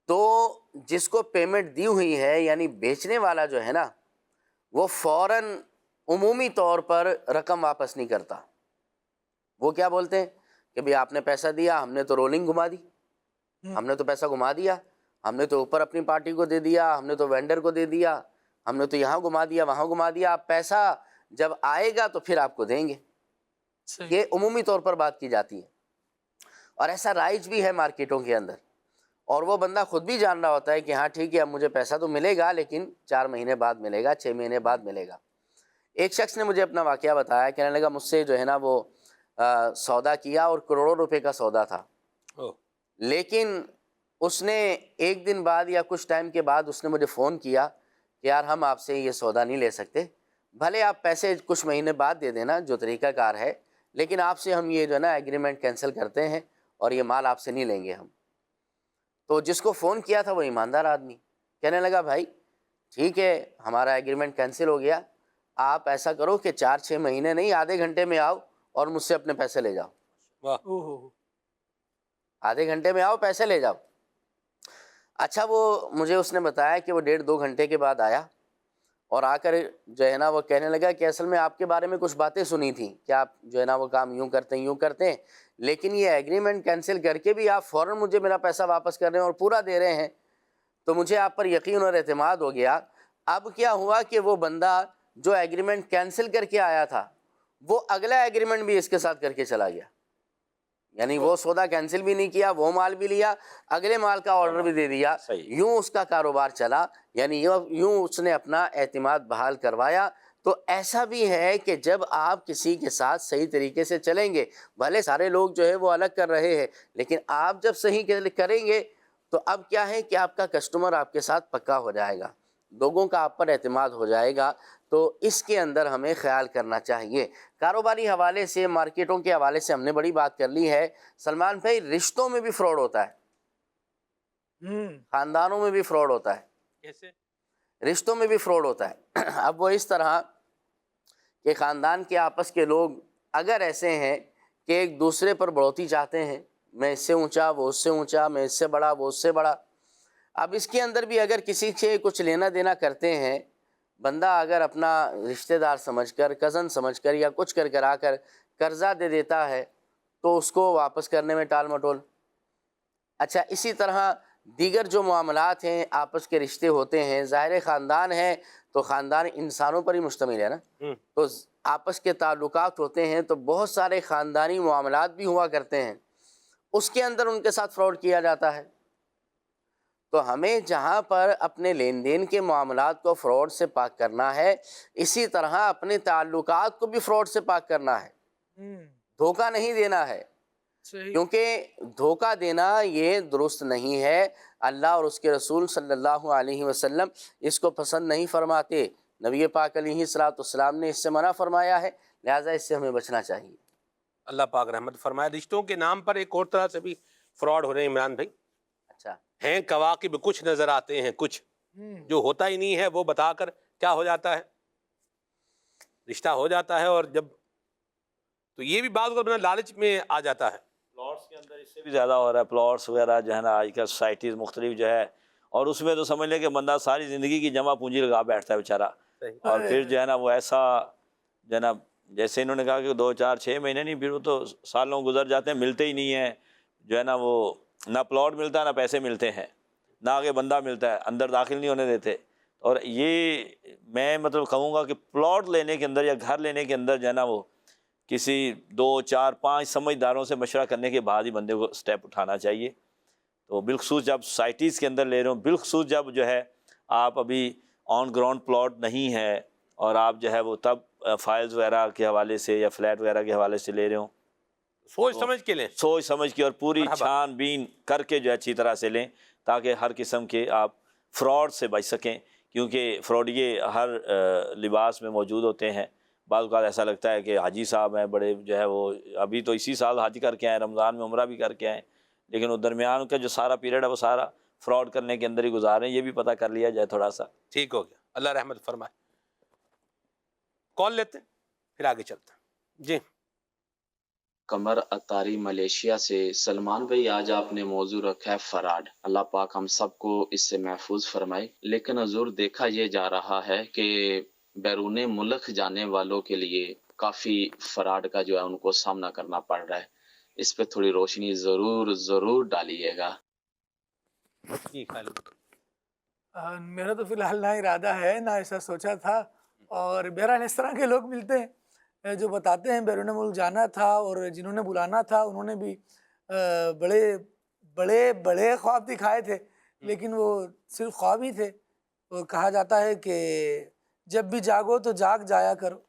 تو جس کو پیمنٹ دی ہوئی ہے، یعنی بیچنے والا جو ہے نا، وہ فوراً عمومی طور پر رقم واپس نہیں کرتا۔ وہ کیا بولتے ہیں کہ بھئی آپ نے پیسہ دیا، ہم نے تو رولنگ گھما دی، ہم نے تو پیسہ گما دیا، ہم نے تو اوپر اپنی پارٹی کو دے دیا، ہم نے تو وینڈر کو دے دیا، ہم نے تو یہاں گما دیا وہاں گما دیا، آپ پیسہ جب آئے گا تو پھر آپ کو دیں گے. یہ عمومی طور پر بات کی جاتی ہے، اور ایسا رائج بھی ہے مارکیٹوں کے اندر، اور وہ بندہ خود بھی جان رہا ہوتا ہے کہ ہاں ٹھیک ہے اب مجھے پیسہ تو ملے گا لیکن 4 مہینے بعد ملے گا، 6 مہینے بعد ملے گا. ایک شخص نے مجھے اپنا واقعہ بتایا، کہنے لگا مجھ سے جو ہے نا وہ سودا کیا اور کروڑوں روپے کا سودا تھا، لیکن اس نے ایک دن بعد یا کچھ ٹائم کے بعد اس نے مجھے فون کیا کہ یار ہم آپ سے یہ سودا نہیں لے سکتے، بھلے آپ پیسے کچھ مہینے بعد دے دینا جو طریقہ کار ہے، لیکن آپ سے ہم یہ جو ہے نا ایگریمنٹ کینسل کرتے ہیں اور یہ مال آپ سے نہیں لیں گے ہم. تو جس کو فون کیا تھا وہ ایماندار آدمی کہنے لگا بھائی ٹھیک ہے ہمارا ایگریمنٹ کینسل ہو گیا، آپ ایسا کرو کہ 4-6 مہینے نہیں آدھے گھنٹے میں آؤ اور مجھ سے اپنے پیسے لے جاؤ، آدھے گھنٹے میں آؤ پیسے لے جاؤ. اچھا وہ مجھے اس نے بتایا کہ وہ 1.5-2 گھنٹے کے بعد آیا اور آ کر جو ہے نا وہ کہنے لگا کہ اصل میں آپ کے بارے میں کچھ باتیں سنی تھیں کہ آپ جو ہے نا وہ کام یوں کرتے ہیں لیکن یہ ایگریمنٹ کینسل کر کے بھی آپ فوراً مجھے میرا پیسہ واپس کر رہے ہیں اور پورا دے رہے ہیں، تو مجھے آپ پر یقین اور اعتماد ہو گیا. اب کیا ہوا کہ وہ بندہ جو ایگریمنٹ کینسل کر کے آیا تھا وہ اگلا ایگریمنٹ بھی اس کے ساتھ کر کے چلا گیا، یعنی وہ سودا کینسل بھی نہیں کیا، وہ مال بھی لیا، اگلے مال کا آرڈر بھی دے دیا، یوں اس کا کاروبار چلا، یعنی یوں اس نے اپنا اعتماد بحال کروایا. تو ایسا بھی ہے کہ جب آپ کسی کے ساتھ صحیح طریقے سے چلیں گے، بھلے سارے لوگ جو ہے وہ الگ کر رہے ہیں لیکن آپ جب صحیح کریں گے تو اب کیا ہے کہ آپ کا کسٹمر آپ کے ساتھ پکا ہو جائے گا، لوگوں کا آپ پر اعتماد ہو جائے گا. تو اس کے اندر ہمیں خیال کرنا چاہیے. کاروباری حوالے سے، مارکیٹوں کے حوالے سے ہم نے بڑی بات کر لی ہے. سلمان بھائی رشتوں میں بھی فراڈ ہوتا ہے، خاندانوں میں بھی فراڈ ہوتا ہے. کیسے؟ رشتوں میں بھی فراڈ ہوتا ہے. اب وہ اس طرح کہ خاندان کے آپس کے لوگ اگر ایسے ہیں کہ ایک دوسرے پر بڑھوتی چاہتے ہیں، میں اس سے اونچا وہ اس سے اونچا، میں اس سے بڑا وہ اس سے بڑا. اب اس کے اندر بھی اگر کسی سے کچھ لینا دینا کرتے ہیں، بندہ اگر اپنا رشتہ دار سمجھ کر، کزن سمجھ کر یا کچھ کر کر آ کر قرضہ دے دیتا ہے تو اس کو واپس کرنے میں ٹال مٹول. اچھا اسی طرح دیگر جو معاملات ہیں، آپس کے رشتے ہوتے ہیں، ظاہر خاندان ہے تو خاندان انسانوں پر ہی مشتمل ہے نا، تو آپس کے تعلقات ہوتے ہیں تو بہت سارے خاندانی معاملات بھی ہوا کرتے ہیں، اس کے اندر ان کے ساتھ فراڈ کیا جاتا ہے. تو ہمیں جہاں پر اپنے لین دین کے معاملات کو فراڈ سے پاک کرنا ہے، اسی طرح اپنے تعلقات کو بھی فراڈ سے پاک کرنا ہے. دھوکہ نہیں دینا ہے، کیونکہ دھوکہ دینا یہ درست نہیں ہے. اللہ اور اس کے رسول صلی اللہ علیہ وسلم اس کو پسند نہیں فرماتے. نبی پاک علیہ الصلوۃ والسلام نے اس سے منع فرمایا ہے، لہٰذا اس سے ہمیں بچنا چاہیے. اللہ پاک رحمت فرمائے. رشتوں کے نام پر ایک اور طرح سے بھی فراڈ ہو رہے ہیں عمران بھائی. اچھا ہیں کواکب کچھ نظر آتے ہیں، کچھ جو ہوتا ہی نہیں ہے وہ بتا کر کیا ہو جاتا ہے، رشتہ ہو جاتا ہے. اور جب تو یہ بھی بعض کو لالچ میں آ جاتا ہے. پلاٹس کے اندر اس سے بھی زیادہ ہو رہا ہے، پلاٹس وغیرہ جو ہے نا آج کل سوسائٹیز مختلف جو ہے، اور اس میں تو سمجھ لیں کہ بندہ ساری زندگی کی جمع پونجی لگا بیٹھتا ہے بیچارہ، اور پھر جو ہے نا وہ ایسا جو ہے نا جیسے انہوں نے کہا کہ 2-4-6 مہینے نہیں، پھر وہ تو سالوں گزر جاتے ہیں، ملتے ہی نہیں ہیں. جو ہے نا وہ نہ پلاٹ ملتا ہے، نہ پیسے ملتے ہیں، نہ آگے بندہ ملتا ہے، اندر داخل نہیں ہونے دیتے. اور یہ میں مطلب کہوں گا کہ پلاٹ لینے کے اندر یا گھر لینے کے اندر جو ہے نا وہ کسی 2-4-5 سمجھداروں سے مشورہ کرنے کے بعد ہی بندے کو سٹیپ اٹھانا چاہیے. تو بالخصوص جب سوسائٹیز کے اندر لے رہے ہوں، بالخصوص جب جو ہے آپ ابھی آن گراؤنڈ پلاٹ نہیں ہے اور آپ جو ہے وہ تب فائلز وغیرہ کے حوالے سے یا فلیٹ وغیرہ کے حوالے سے لے رہے ہوں، سوچ سمجھ کے لیں، سوچ سمجھ کے اور پوری چھان بین کر کے جو ہے اچھی طرح سے لیں، تاکہ ہر قسم کے آپ فراڈ سے بچ سکیں. کیونکہ فراڈیے ہر لباس میں موجود ہوتے ہیں. بعض اوقات ایسا لگتا ہے کہ حاجی صاحب ہیں بڑے جو ہے وہ ابھی تو اسی سال حج کر کے آئے، رمضان میں عمرہ بھی کر کے آئے، لیکن وہ درمیان کا جو سارا پیریڈ ہے وہ سارا فراڈ کرنے کے اندر ہی گزارے ہیں. یہ بھی پتہ کر لیا جائے تھوڑا سا. ٹھیک ہو گیا. اللہ رحمت فرمائے. کال لیتے ہیں پھر آگے چلتے ہیں. جی قمر اتاری ملیشیا سے. سلمان بھائی آج آپ نے موضوع رکھا ہے فراڈ. اللہ پاک ہم سب کو اس سے محفوظ فرمائے. لیکن حضور دیکھا یہ جا رہا ہے کہ بیرون ملک جانے والوں کے لیے کافی فراڈ کا جو ہے ان کو سامنا کرنا پڑ رہا ہے. اس پہ تھوڑی روشنی ضرور ڈالیے گا. جی خالد میرا تو فی الحال نہ ارادہ ہے، نہ ایسا سوچا تھا، اور بہرحال اس طرح کے لوگ ملتے ہیں جو بتاتے ہیں بیرون ملک جانا تھا، اور جنہوں نے بلانا تھا انہوں نے بھی بڑے بڑے بڑے خواب دکھائے تھے، لیکن وہ صرف خواب ہی تھے۔ وہ کہا جاتا ہے کہ جب بھی جاگو تو جاگ جایا کرو،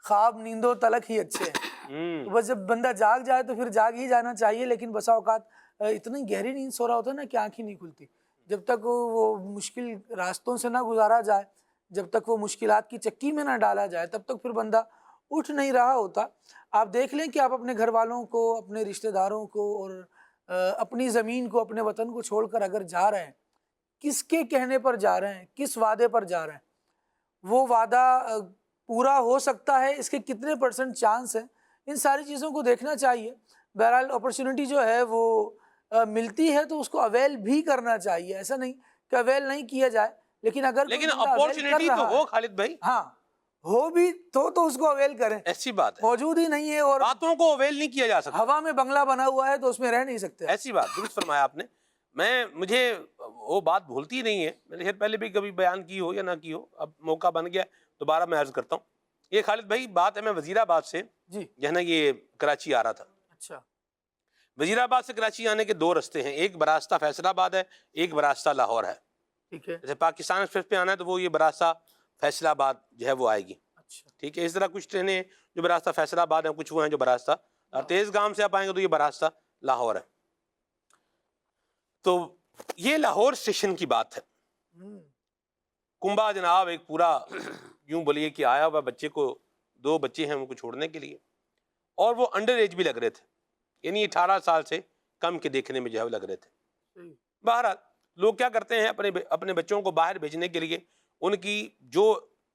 خواب نیندوں تلک ہی اچھے ہیں۔ تو بس جب بندہ جاگ جائے تو پھر جاگ ہی جانا چاہیے، لیکن بسا اوقات اتنی گہری نیند سو رہا ہوتا ہے نا کہ آنکھ ہی نہیں کھلتی۔ جب تک وہ مشکل راستوں سے نہ گزارا جائے، جب تک وہ مشکلات کی چکی میں نہ ڈالا جائے، تب تک پھر بندہ اٹھ نہیں رہا ہوتا۔ آپ دیکھ لیں کہ آپ اپنے گھر والوں کو، اپنے رشتہ داروں کو، اور اپنی زمین کو، اپنے وطن کو چھوڑ کر اگر جا رہے ہیں، کس کے کہنے پر جا رہے ہیں، کس وعدے پر جا رہے ہیں، وہ وعدہ پورا ہو سکتا ہے، اس کے کتنے % چانس ہیں، ان ساری چیزوں کو دیکھنا چاہیے۔ بہرحال اپرچونٹی جو ہے وہ ملتی ہے تو اس کو اویل بھی کرنا چاہیے، ایسا نہیں کہ اویل نہیں کیا جائے، لیکن اگر کوئی بندہ avail کر اپورچونٹی تو رہا ہو ہے، خالد بھائی، ہاں ہو بھی تو اس کو اویل کریں۔ ایسی بات ہے، موجود ہی نہیں ہے اور باتوں کو اویل نہیں کیا جا سکتا، ہوا میں بنگلہ بنا ہوا ہے تو اس میں رہ نہیں سکتے۔ ایسی بات درست فرمایا آپ نے۔ مجھے وہ بات بھولتی نہیں ہے، میں نے شاید پہلے بھی کبھی بیان کی ہو یا نہ کی ہو، اب موقع بن گیا دوبارہ میں عرض کرتا ہوں۔ یہ خالد بھائی بات ہے، میں وزیر آباد سے جی جو ہے نا یہ کراچی آ رہا تھا۔ اچھا وزیر آباد سے کراچی آنے کے 2 رستے ہیں، ایک براستہ فیصل آباد ہے، ایک براستہ لاہور ہے۔ ٹھیک ہے، جیسے پاکستان ایکسپریس پہ آنا ہے تو وہ یہ براستہ فیصل آباد جو ہے وہ آئے گی، اچھا ٹھیک ہے۔ اس طرح کچھ ٹرینیں جو براستہ فیصل آباد ہیں، کچھ وہ ہیں جو براستہ تیز گام سے آپ آئیں گے تو یہ براستہ لاہور ہے۔ تو یہ لاہور اسٹیشن کی بات ہے۔ کنبا جناب ایک پورا یوں بولیے کہ آیا ہوا بچے کو، 2 بچے ہیں ان کو چھوڑنے کے لیے، اور وہ انڈر ایج بھی لگ رہے تھے، یعنی 18 سال سے کم کے دیکھنے میں جو ہے لگ رہے تھے۔ بہرحال لوگ کیا کرتے ہیں، اپنے بچوں کو باہر بھیجنے کے لیے ان کی جو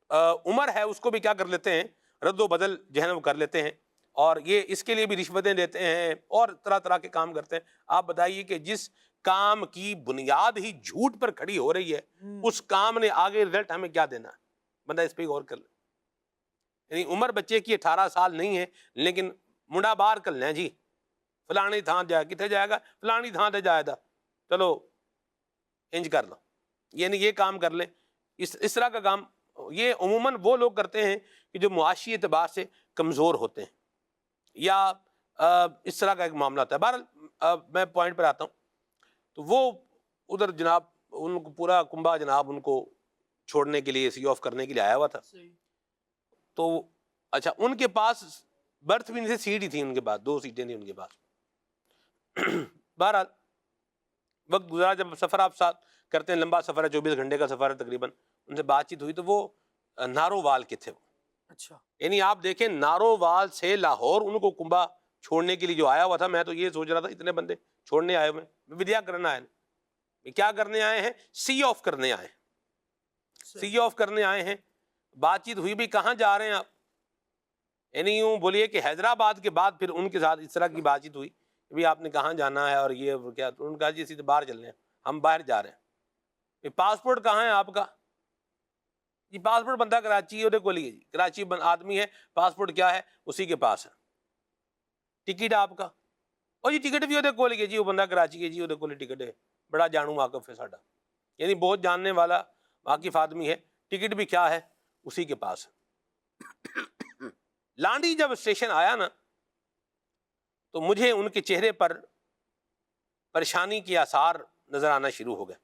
عمر ہے اس کو بھی کیا کر لیتے ہیں، رد و بدل جو ہے نا وہ کر لیتے ہیں، اور یہ اس کے لیے بھی رشوتیں دیتے ہیں اور طرح طرح کے کام کرتے ہیں۔ آپ بتائیے کہ جس کام کی بنیاد ہی جھوٹ پر کھڑی ہو رہی ہے، اس کام نے آگے رزلٹ ہمیں کیا دینا ہے؟ بندہ اس پہ غور کر لے۔ یعنی عمر بچے کی 18 سال نہیں ہے، لیکن منڈا باہر کر لیں جی، فلانی تھان جائے، کتنے جائے گا؟ فلانی تھان تے جائے گا، چلو انج کر لو، یعنی یہ کام کر لیں۔ اس طرح کا کام یہ عموماً وہ لوگ کرتے ہیں کہ جو معاشی اعتبار سے کمزور ہوتے ہیں، یا اس طرح کا ایک معاملہ ہوتا ہے۔ بہرحال میں پوائنٹ پر آتا ہوں، تو وہ ادھر جناب ان کو پورا کنبا جناب ان کو چھوڑنے کے لیے، سی آف کرنے کے لیے آیا ہوا تھا۔ تو اچھا ان کے پاس برتھ بھی نہیں تھی، سیٹ ہی تھی ان کے پاس، 2 سیٹیں تھیں ان کے پاس۔ بہرحال وقت گزارا، جب سفر آپ ساتھ کرتے ہیں، لمبا سفر ہے، 24 گھنٹے کا سفر ہے تقریباً، ان سے بات چیت ہوئی تو وہ نارووال کے تھے، اچھا یعنی آپ دیکھیں نارووال سے لاہور ان کو کنبا چھوڑنے کے لیے جو آیا ہوا تھا۔ میں تو یہ سوچ رہا تھا اتنے بندے چھوڑنے آئے ہوئے ہیں، ودیا کرنا آئے ہیں، کیا کرنے آئے ہیں؟ سی آف کرنے آئے ہیں، سی آف کرنے آئے ہیں۔ بات چیت ہوئی بھی کہاں جا رہے ہیں آپ، یعنی یوں بولیے کہ حیدرآباد کے بعد پھر ان کے ساتھ اس طرح کی بات چیت ہوئی کہ بھی آپ نے کہاں جانا ہے اور یہ کیا، تو ان کا جی سیدھے باہر چل رہے ہیں، ہم باہر جا رہے ہیں۔ پاسپورٹ کہاں ہے آپ کا؟ جی پاسپورٹ بندہ کراچی ہے کو لیے، جی کراچی آدمی ہے، پاسپورٹ کیا ہے اسی کے پاس ہے۔ ٹکٹ آپ کا؟ اور جی ٹکٹ بھی وہ لیے، جی وہ بندہ کراچی ہے، جی وہ لیے ٹکٹ ہے، بڑا جانو واقف ہے ساڈا، یعنی بہت جاننے والا واقف آدمی ہے، ٹکٹ بھی کیا ہے اسی کے پاس ہے۔ لانڈی جب اسٹیشن آیا نا تو مجھے ان کے چہرے پر پریشانی کے آثار نظر آنا شروع ہو گئے۔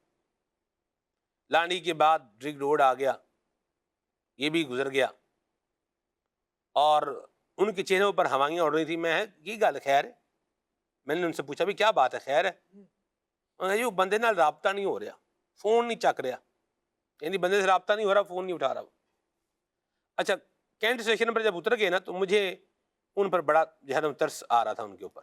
لانڈی کے بعد ڈرگ روڈ آ گیا، یہ بھی گزر گیا، اور ان کے چہروں پر ہوائیاں اڑ رہی تھی۔ میں یہ گل خیر ہے، میں نے ان سے پوچھا بھی کیا بات ہے، خیر ہے؟ انہوں نے وہ بندے نال رابطہ نہیں ہو رہا، فون نہیں چک رہا، یعنی بندے سے رابطہ نہیں ہو رہا، فون نہیں اٹھا رہا۔ اچھا کینٹ اسٹیشن پر جب اتر گئے نا تو مجھے ان پر بڑا جو ہے نا ترس آ رہا تھا ان کے اوپر۔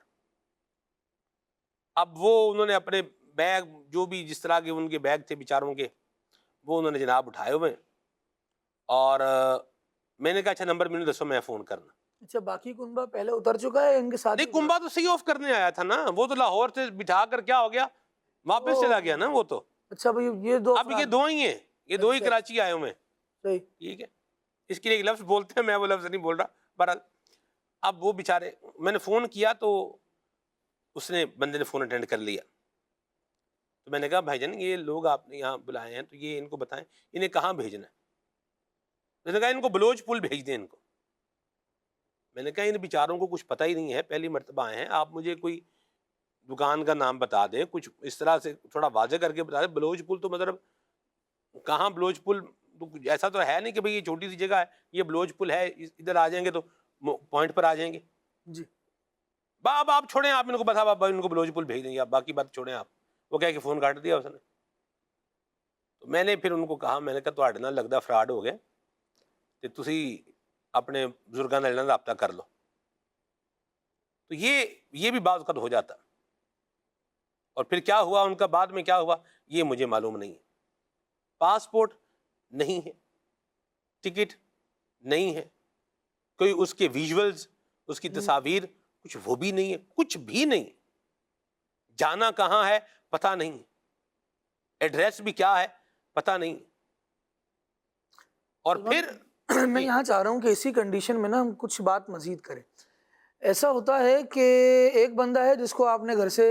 اب وہ انہوں نے اپنے بیگ جو بھی جس طرح کے ان کے بیگ تھے بیچاروں کے، وہ انہوں نے جناب اٹھائے ہوئے، اور میں نے کہا اچھا نمبر مجھے دسو میں فون کرنا۔ اچھا باقی کنبا پہلے اتر چکا ہے ان کے ساتھ؟ نہیں کنبا تو سی آف کرنے آیا تھا نا، وہ تو لاہور سے بٹھا کر کیا ہو گیا واپس چلا گیا نا وہ تو۔ اچھا بھائی یہ 2 اب یہ 2 ہی ہیں، یہ 2 ہی کراچی آئے ہوئے ہیں، صحیح، ٹھیک ہے۔ اس کے لیے ایک لفظ بولتے ہیں، میں وہ لفظ نہیں بول رہا، بہرحال اب وہ بیچارے، میں نے فون کیا تو اس نے بندے نے فون اٹینڈ کر لیا، تو میں نے کہا بھائی جان یہ لوگ آپ نے یہاں بلائے ہیں تو یہ ان کو بتائیں انہیں کہاں بھیجنا ہے. میں نے کہا ان کو بلوچ پل بھیج دیں ان کو. میں نے کہا ان بیچاروں کو کچھ پتہ ہی نہیں ہے، پہلی مرتبہ آئے ہیں، آپ مجھے کوئی دکان کا نام بتا دیں، کچھ اس طرح سے تھوڑا واضح کر کے بتا دیں. بلوچ پل تو مطلب کہاں بلوچ پل، ایسا تو ہے نہیں کہ بھئی یہ چھوٹی سی جگہ ہے یہ بلوچ پل ہے، ادھر آ جائیں گے تو پوائنٹ پر آ جائیں گے. جی اب آپ چھوڑیں، آپ ان کو بتا بابا ان کو بلوچ پل بھیج دیں گے، آپ باقی بات چھوڑیں. آپ وہ کہہ کہ فون کاٹ دیا اس نے. تو میں نے پھر ان کو کہا، میں نے کہا تواڈے نال لگدا فراڈ ہو گیا تے تسی اپنے بزرگاں نال رابطہ کر لو. تو یہ بھی بعض اوقات ہو جاتا. اور پھر کیا ہوا ان کا، بعد میں کیا ہوا یہ مجھے معلوم نہیں ہے. پاسپورٹ نہیں ہے، ٹکٹ نہیں ہے، کوئی اس کے ویژولز، اس کی تصاویر کچھ وہ بھی نہیں ہے، کچھ بھی نہیں. جانا کہاں ہے پتہ نہیں، ایڈریس بھی کیا ہے پتہ نہیں. اور پھر میں یہاں چاہ رہا ہوں کہ اسی کنڈیشن میں نا ہم کچھ بات مزید کریں. ایسا ہوتا ہے کہ ایک بندہ ہے جس کو آپ نے گھر سے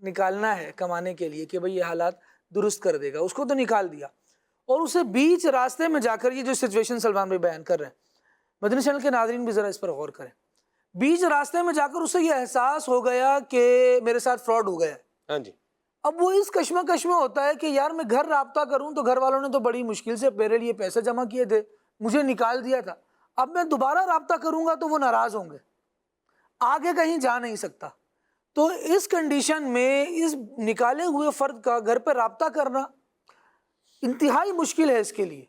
نکالنا ہے کمانے کے لیے کہ بھئی یہ حالات درست کر دے گا، اس کو تو نکال دیا، اور اسے بیچ راستے میں جا کر، یہ جو سچویشن سلمان بھائی بیان کر رہے ہیں، مدنی چینل کے ناظرین بھی ذرا اس پر غور کریں. بیچ راستے میں جا کر اسے یہ احساس ہو گیا کہ میرے ساتھ فراڈ ہو گیا ہے. ہاں جی، اب وہ اس کشمکش میں ہوتا ہے کہ یار میں گھر رابطہ کروں تو گھر والوں نے تو بڑی مشکل سے میرے لیے پیسے جمع کیے تھے، مجھے نکال دیا تھا، اب میں دوبارہ رابطہ کروں گا تو وہ ناراض ہوں گے، آگے کہیں جا نہیں سکتا. تو اس کنڈیشن میں اس نکالے ہوئے فرد کا گھر پہ رابطہ کرنا انتہائی مشکل ہے اس کے لیے.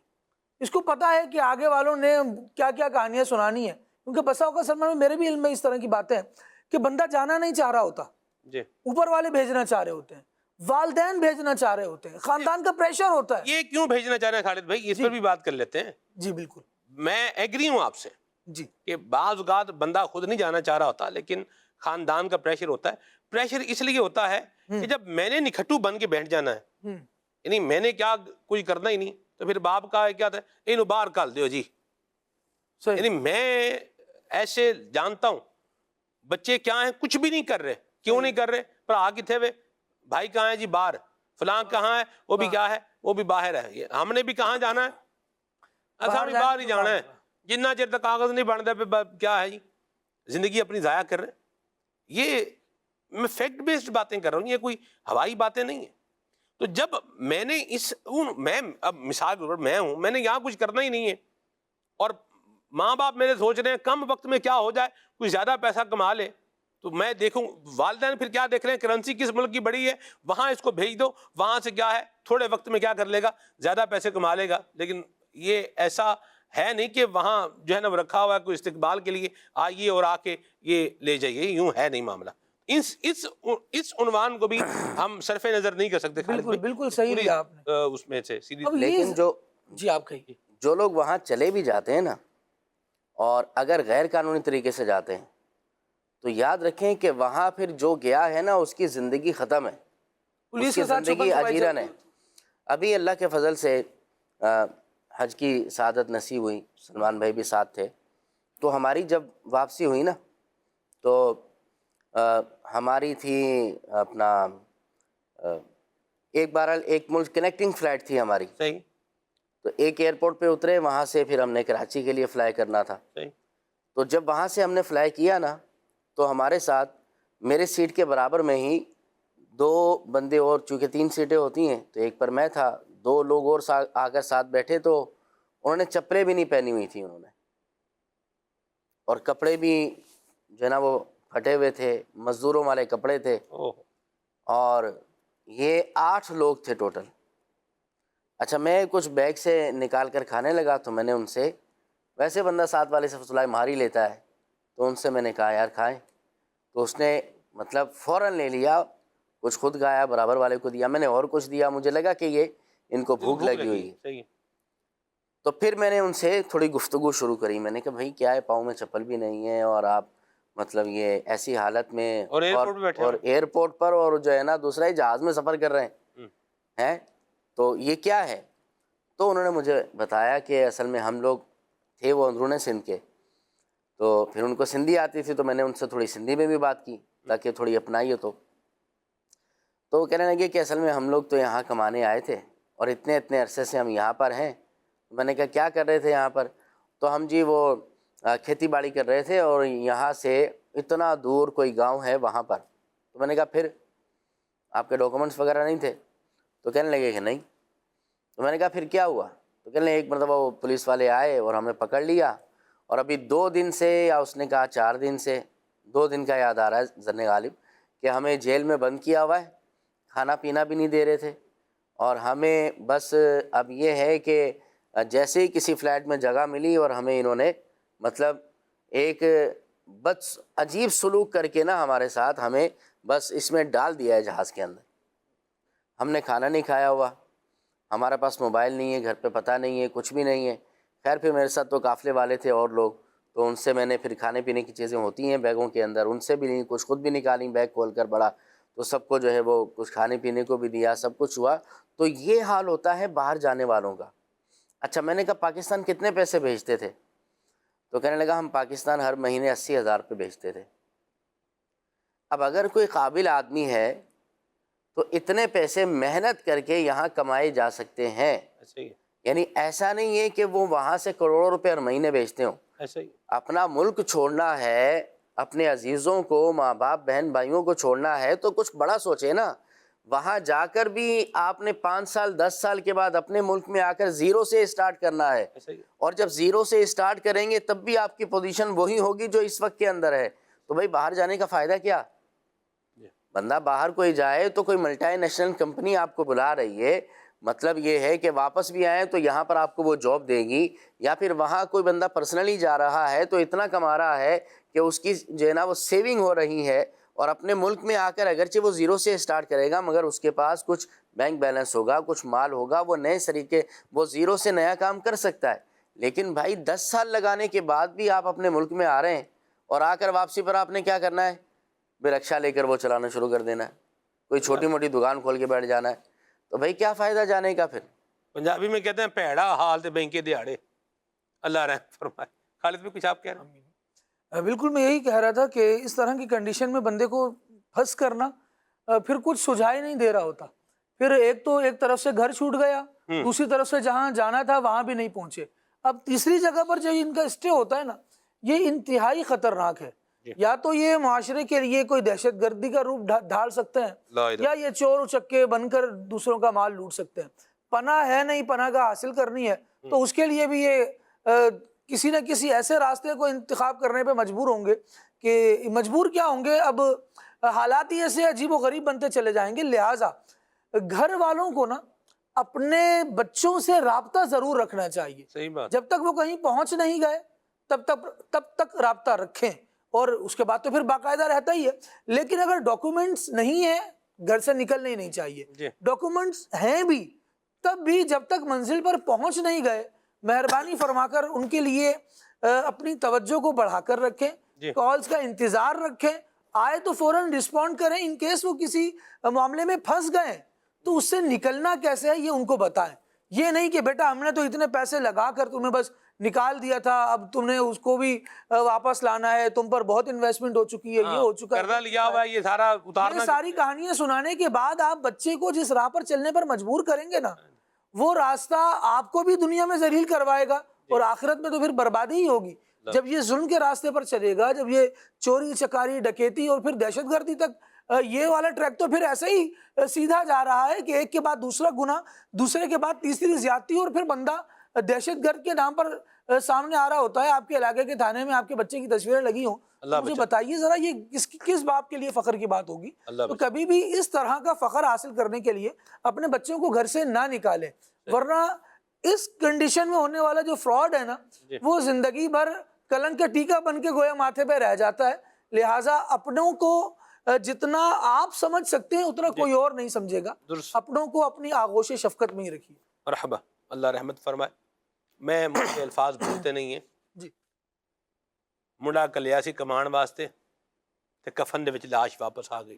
اس کو پتا ہے کہ آگے والوں نے کیا کیا کہانیاں سنانی ہیں، کیونکہ بسا اوقات سلمان میں میرے بھی علم میں اس طرح کی باتیں ہیں کہ بندہ جانا نہیں چاہ رہا ہوتا، جی اوپر والے بھیجنا چاہ رہے ہوتے ہیں، والدین بھیجنا چاہ رہے ہوتے ہیں، خاندان کا پریشر ہوتا ہے. یہ کیوں بھیجنا چاہ رہے ہیں خالد بھائی، اس پر بھی بات کر لیتے ہیں. جی بالکل. میں ایگری ہوں آپ سے جی کہ بعض اوقات بندہ خود نہیں جانا چاہ رہا ہوتا لیکن خاندان کا پریشر ہوتا ہے. پریشر اس لیے ہوتا ہے کہ جب میں نے نکھٹو بن کے بیٹھ جانا ہے، یعنی میں نے کیا کوئی کرنا ہی نہیں، تو پھر باپ کا کیا تھا انہوں باہر کال دیو جی. یعنی میں ایسے جانتا ہوں بچے کیا ہیں کچھ بھی نہیں کر رہے. کیوں نہیں کر رہے؟ پر آ کتنے ہوئے بھائی کہاں ہے جی باہر، فلاں کہاں ہے وہ بھی کیا ہے وہ بھی باہر ہے. ہم نے بھی کہاں جانا ہے، اصل بھی باہر ہی جانا ہے. جنہ چیر تک کاغذ نہیں بنتا پہ کیا ہے جی، زندگی اپنی ضائع کر رہے ہیں. یہ میں فیکٹ بیسڈ باتیں کر رہا ہوں، یہ کوئی ہوائی باتیں نہیں ہیں. تو جب میں نے میں اب مثال کے طور پر میں ہوں، میں نے یہاں کچھ کرنا ہی نہیں ہے، اور ماں باپ میرے سوچ رہے ہیں کم وقت میں کیا ہو جائے، کچھ زیادہ پیسہ کما لے. تو میں دیکھوں والدین پھر کیا دیکھ رہے ہیں، کرنسی کس ملک کی بڑی ہے وہاں اس کو بھیج دو، وہاں سے کیا ہے تھوڑے وقت میں کیا کر لے گا، زیادہ پیسے کما لے گا. لیکن یہ ایسا ہے نہیں کہ وہاں جو ہے نا وہ رکھا ہوا ہے کوئی استقبال کے لیے آئیے اور آ کے یہ لے جائیے. یوں ہے نہیں معاملہ. اس عنوان کو بھی ہم صرف نظر نہیں کر سکتے. بالکل بالکل صحیح لیا آپ نے. اس میں سے لیکن جو جی آپ کہیے. جو لوگ وہاں چلے بھی جاتے ہیں نا، اور اگر غیر قانونی طریقے سے جاتے ہیں، تو یاد رکھیں کہ وہاں پھر جو گیا ہے نا اس کی زندگی ختم ہے، اس کی زندگی اجیرن ہے. ابھی اللہ کے فضل سے حج کی سعادت نصیب ہوئی، سلمان بھائی بھی ساتھ تھے. تو ہماری جب واپسی ہوئی نا، تو ہماری تھی اپنا ایک ملک کنیکٹنگ فلائٹ تھی ہماری. صحیح. تو ایک ایئرپورٹ پہ اترے، وہاں سے پھر ہم نے کراچی کے لیے فلائی کرنا تھا. صحیح. تو جب وہاں سے ہم نے فلائی کیا نا، تو ہمارے ساتھ میرے سیٹ کے برابر میں ہی 2 بندے اور، چونکہ 3 سیٹیں ہوتی ہیں تو ایک پر میں تھا، 2 لوگ اور آ کر ساتھ بیٹھے. تو انہوں نے چپلیں بھی نہیں پہنی ہوئی تھی انہوں نے، اور کپڑے بھی جو ہے نا وہ پھٹے ہوئے تھے، مزدوروں والے کپڑے تھے. اور یہ 8 لوگ تھے ٹوٹل. اچھا میں کچھ بیگ سے نکال کر کھانے لگا، تو میں نے ان سے، ویسے بندہ ساتھ والے سے فضلہ مار ہی لیتا ہے، تو ان سے میں نے کہا یار کھائیں. تو اس نے مطلب فوراً لے لیا، کچھ خود کھایا، برابر والے کو دیا، میں نے اور کچھ دیا. مجھے لگا کہ یہ ان کو بھوک لگی ہوئی ہے. تو پھر میں نے ان سے تھوڑی گفتگو شروع کری. میں نے کہا بھائی کیا ہے، پاؤں میں چپل بھی نہیں ہے، اور آپ مطلب یہ ایسی حالت میں، اور ایئرپورٹ پر، اور جو ہے نا دوسرا ہی جہاز میں سفر کر رہے ہیں، تو یہ کیا ہے؟ تو انہوں نے مجھے بتایا کہ اصل میں ہم لوگ تھے وہ اندرون سندھ کے. تو پھر ان کو سندھی آتی تھی، تو میں نے ان سے تھوڑی سندھی میں بھی بات کی تاکہ تھوڑی اپنائی ہو. تو وہ کہنے لگے کہ اصل میں ہم لوگ تو یہاں کمانے آئے تھے اور اتنے عرصے سے ہم یہاں پر ہیں. میں نے کہا کیا کر رہے تھے یہاں پر؟ تو ہم جی وہ کھیتی باڑی کر رہے تھے اور یہاں سے اتنا دور کوئی گاؤں ہے وہاں پر. تو میں نے کہا پھر آپ کے ڈاکومنٹس وغیرہ نہیں تھے؟ تو کہنے لگے کہ نہیں. تو میں نے کہا پھر کیا ہوا؟ تو کہنے لگے ایک مرتبہ وہ پولیس والے آئے اور ہمیں پکڑ لیا اور ابھی 2 دن سے یا اس نے کہا 4 دن سے 2 دن کا یاد آ رہا ہے ظن غالب کہ ہمیں جیل میں بند کیا ہوا ہے, کھانا پینا بھی نہیں دے رہے تھے اور ہمیں بس اب یہ ہے کہ جیسے ہی کسی فلیٹ میں جگہ ملی اور ہمیں انہوں نے مطلب ایک بس عجیب سلوک کر کے نا ہمارے ساتھ ہمیں بس اس میں ڈال دیا ہے جہاز کے اندر. ہم نے کھانا نہیں کھایا ہوا, ہمارے پاس موبائل نہیں ہے, گھر پہ پتہ نہیں ہے, کچھ بھی نہیں ہے. خیر پھر میرے ساتھ تو قافلے والے تھے اور لوگ, تو ان سے میں نے پھر کھانے پینے کی چیزیں ہوتی ہیں بیگوں کے اندر, ان سے بھی نہیں, کچھ خود بھی نکالیں بیگ کھول کر بڑا, تو سب کو جو ہے وہ کچھ کھانے پینے کو بھی دیا, سب کچھ ہوا. تو یہ حال ہوتا ہے باہر جانے والوں کا. اچھا میں نے کہا پاکستان کتنے پیسے بھیجتے تھے؟ تو کہنے لگا ہم پاکستان ہر مہینے 80,000 روپے بھیجتے تھے. اب اگر کوئی قابل آدمی ہے تو اتنے پیسے محنت کر کے یہاں کمائے جا سکتے ہیں. یعنی ایسا نہیں ہے کہ وہ وہاں سے کروڑوں روپے ہر مہینے بھیجتے ہوں. اپنا ملک چھوڑنا ہے, اپنے عزیزوں کو, ماں باپ بہن بھائیوں کو چھوڑنا ہے تو کچھ بڑا سوچے نا. وہاں جا کر بھی آپ نے 5 سال 10 سال کے بعد اپنے ملک میں آ کر زیرو سے اسٹارٹ کرنا ہے, اور جب زیرو سے اسٹارٹ کریں گے تب بھی آپ کی پوزیشن وہی ہوگی جو اس وقت کے اندر ہے. تو بھائی باہر جانے کا فائدہ کیا؟ بندہ باہر کوئی جائے تو کوئی ملٹی نیشنل کمپنی آپ کو بلا رہی ہے, مطلب یہ ہے کہ واپس بھی آئیں تو یہاں پر آپ کو وہ جاب دے گی, یا پھر وہاں کوئی بندہ پرسنلی جا رہا ہے تو اتنا کما رہا ہے کہ اس کی جو ہے نا وہ سیونگ ہو رہی ہے, اور اپنے ملک میں آ کر اگرچہ وہ زیرو سے اسٹارٹ کرے گا مگر اس کے پاس کچھ بینک بیلنس ہوگا, کچھ مال ہوگا, وہ نئے طریقے وہ زیرو سے نیا کام کر سکتا ہے. لیکن بھائی 10 سال لگانے کے بعد بھی آپ اپنے ملک میں آ رہے ہیں اور آ کر واپسی پر آپ نے کیا کرنا ہے؟ بے رکشا لے کر وہ چلانا شروع کر دینا ہے, کوئی چھوٹی موٹی دکان کھول کے بیٹھ جانا ہے. تو بھائی کیا فائدہ جانے کا؟ پھر پنجابی میں کہتے ہیں پیڑا حال تے بینکے دیہڑے. اللہ رحم فرمائے. خالد بھی کچھ آپ کہہ رہے ہیں؟ بالکل میں یہی کہہ رہا تھا کہ اس طرح کی کنڈیشن میں بندے کو پھنس کرنا پھر کچھ سجھائی نہیں دے رہا ہوتا. پھر ایک تو ایک طرف سے گھر چھوٹ گیا, دوسری طرف سے جہاں جانا تھا وہاں بھی نہیں پہنچے. اب تیسری جگہ پر جو ان کا اسٹے ہوتا ہے نا, یہ انتہائی خطرناک ہے. یا تو یہ معاشرے کے لیے کوئی دہشت گردی کا روپ ڈھال سکتے ہیں, یا یہ چور اچکے بن کر دوسروں کا مال لوٹ سکتے ہیں. پناہ ہے نہیں, پناہ کا حاصل کرنی ہے تو اس کے لیے بھی یہ کسی نہ کسی ایسے راستے کو انتخاب کرنے پہ مجبور ہوں گے کہ مجبور کیا ہوں گے, اب حالات ہی ایسے عجیب و غریب بنتے چلے جائیں گے. لہٰذا گھر والوں کو نا اپنے بچوں سے رابطہ ضرور رکھنا چاہیے. صحیح بات. جب تک وہ کہیں پہنچ نہیں گئے تب تک رابطہ رکھیں, اور اس کے بعد تو پھر باقاعدہ رہتا ہی ہے. لیکن اگر ڈاکومنٹس نہیں ہیں گھر سے نکلنے ہی نہیں چاہیے. ڈاکومنٹس ہیں بھی تب بھی جب تک منزل پر پہنچ نہیں گئے مہربانی فرما کر ان کے لیے اپنی توجہ کو بڑھا کر رکھیں, کالز کا انتظار رکھیں, آئے تو فوراً رسپونڈ کریں. ان کیس وہ کسی معاملے میں پھنس گئے تو اس سے نکلنا کیسے ہے یہ ان کو بتائیں. یہ نہیں کہ بیٹا ہم نے تو اتنے پیسے لگا کر تمہیں بس نکال دیا تھا, اب تم نے اس کو بھی واپس لانا ہے, تم پر بہت انویسٹمنٹ ہو چکی ہے, یہ ہو چکا ہے, قرضہ لیا ہوا ہے, یہ سارا اتارنا. یہ ساری کہانیاں سنانے کے بعد آپ بچے کو جس راہ پر چلنے پر مجبور کریں گے نا, وہ راستہ آپ کو بھی دنیا میں ذلیل کروائے گا اور آخرت میں تو پھر بربادی ہی ہوگی. جب یہ ظلم کے راستے پر چلے گا, جب یہ چوری چکاری ڈکیتی اور پھر دہشت گردی تک, یہ والا ٹریک تو پھر ایسے ہی سیدھا جا رہا ہے کہ ایک کے بعد دوسرا گناہ, دوسرے کے بعد تیسری زیادتی, اور پھر بندہ دہشت گرد کے نام پر سامنے آ رہا ہوتا ہے. آپ کے علاقے کے تھانے میں آپ کے بچے کی تصویریں لگی ہوں, مجھے بتائیے ذرا یہ کس باپ کے لیے فخر کی بات ہوگی؟ تو کبھی بھی اس طرح کا فخر حاصل کرنے کے لیے اپنے بچوں کو گھر سے نہ نکالیں, ورنہ اس کنڈیشن میں ہونے والا جو فراڈ ہے نا وہ زندگی بھر کلنک کا ٹیکا بن کے گویا ماتھے پہ رہ جاتا ہے. لہٰذا اپنوں کو جتنا آپ سمجھ سکتے ہیں اتنا کوئی اور نہیں سمجھے گا. اپنوں کو اپنی آغوش شفقت میں ہی رکھیے. مرحبا, اللہ رحمت فرمائے. میں مجھے الفاظ بھولتے نہیں ہیں. جی ਮੁੰਡਾ ਕੱਲਿਆ ਸੀ ਕਮਾਉਣ ਵਾਸਤੇ ਤੇ ਕਫਨ ਦੇ ਵਿੱਚ ਲਾਸ਼ ਵਾਪਸ ਆ ਗਈ.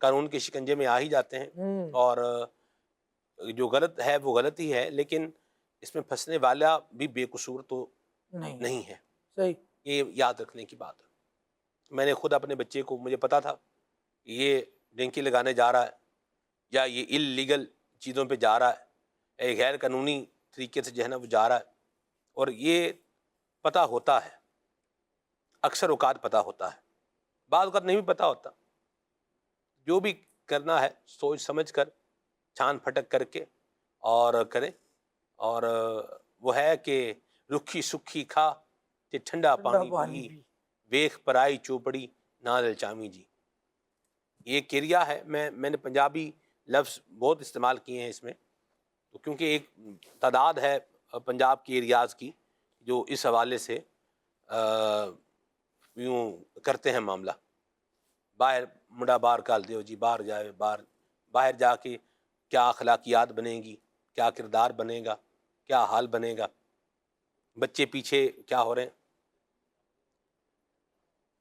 قانون کے شکنجے میں آ ہی جاتے ہیں، اور جو غلط ہے وہ غلط ہی ہے، لیکن اس میں پھنسنے والا بھی بے قصور تو نہیں ہے، صحیح، یہ یاد رکھنے کی بات ہے۔ میں نے خود اپنے بچے کو، مجھے پتا تھا یہ ڈنکی لگانے جا رہا ہے یا یہ اللیگل چیزوں پہ جا رہا ہے، غیر قانونی طریقے سے جو ہے نا وہ جا رہا ہے، اور یہ پتہ ہوتا ہے، اکثر اوقات پتہ ہوتا ہے، بعض اوقات نہیں بھی پتہ ہوتا۔ جو بھی کرنا ہے سوچ سمجھ کر، چھان پھٹک کر کے اور کریں، اور وہ ہے کہ رکھی سکھی کھا تے ٹھنڈا پانی پی، ویخ پرائی چوپڑی نہ للچامی جی۔ یہ کریا ہے، میں نے پنجابی لفظ بہت استعمال کیے ہیں اس میں، تو کیونکہ ایک تعداد ہے پنجاب کی ایریاز کی جو اس حوالے سے یوں کرتے ہیں معاملہ، باہر مڈا باہر کال دیو جی، باہر جائے، باہر جا کے کیا اخلاقیات بنے گی، کیا کردار بنے گا، کیا حال بنے گا، بچے پیچھے کیا ہو رہے ہیں۔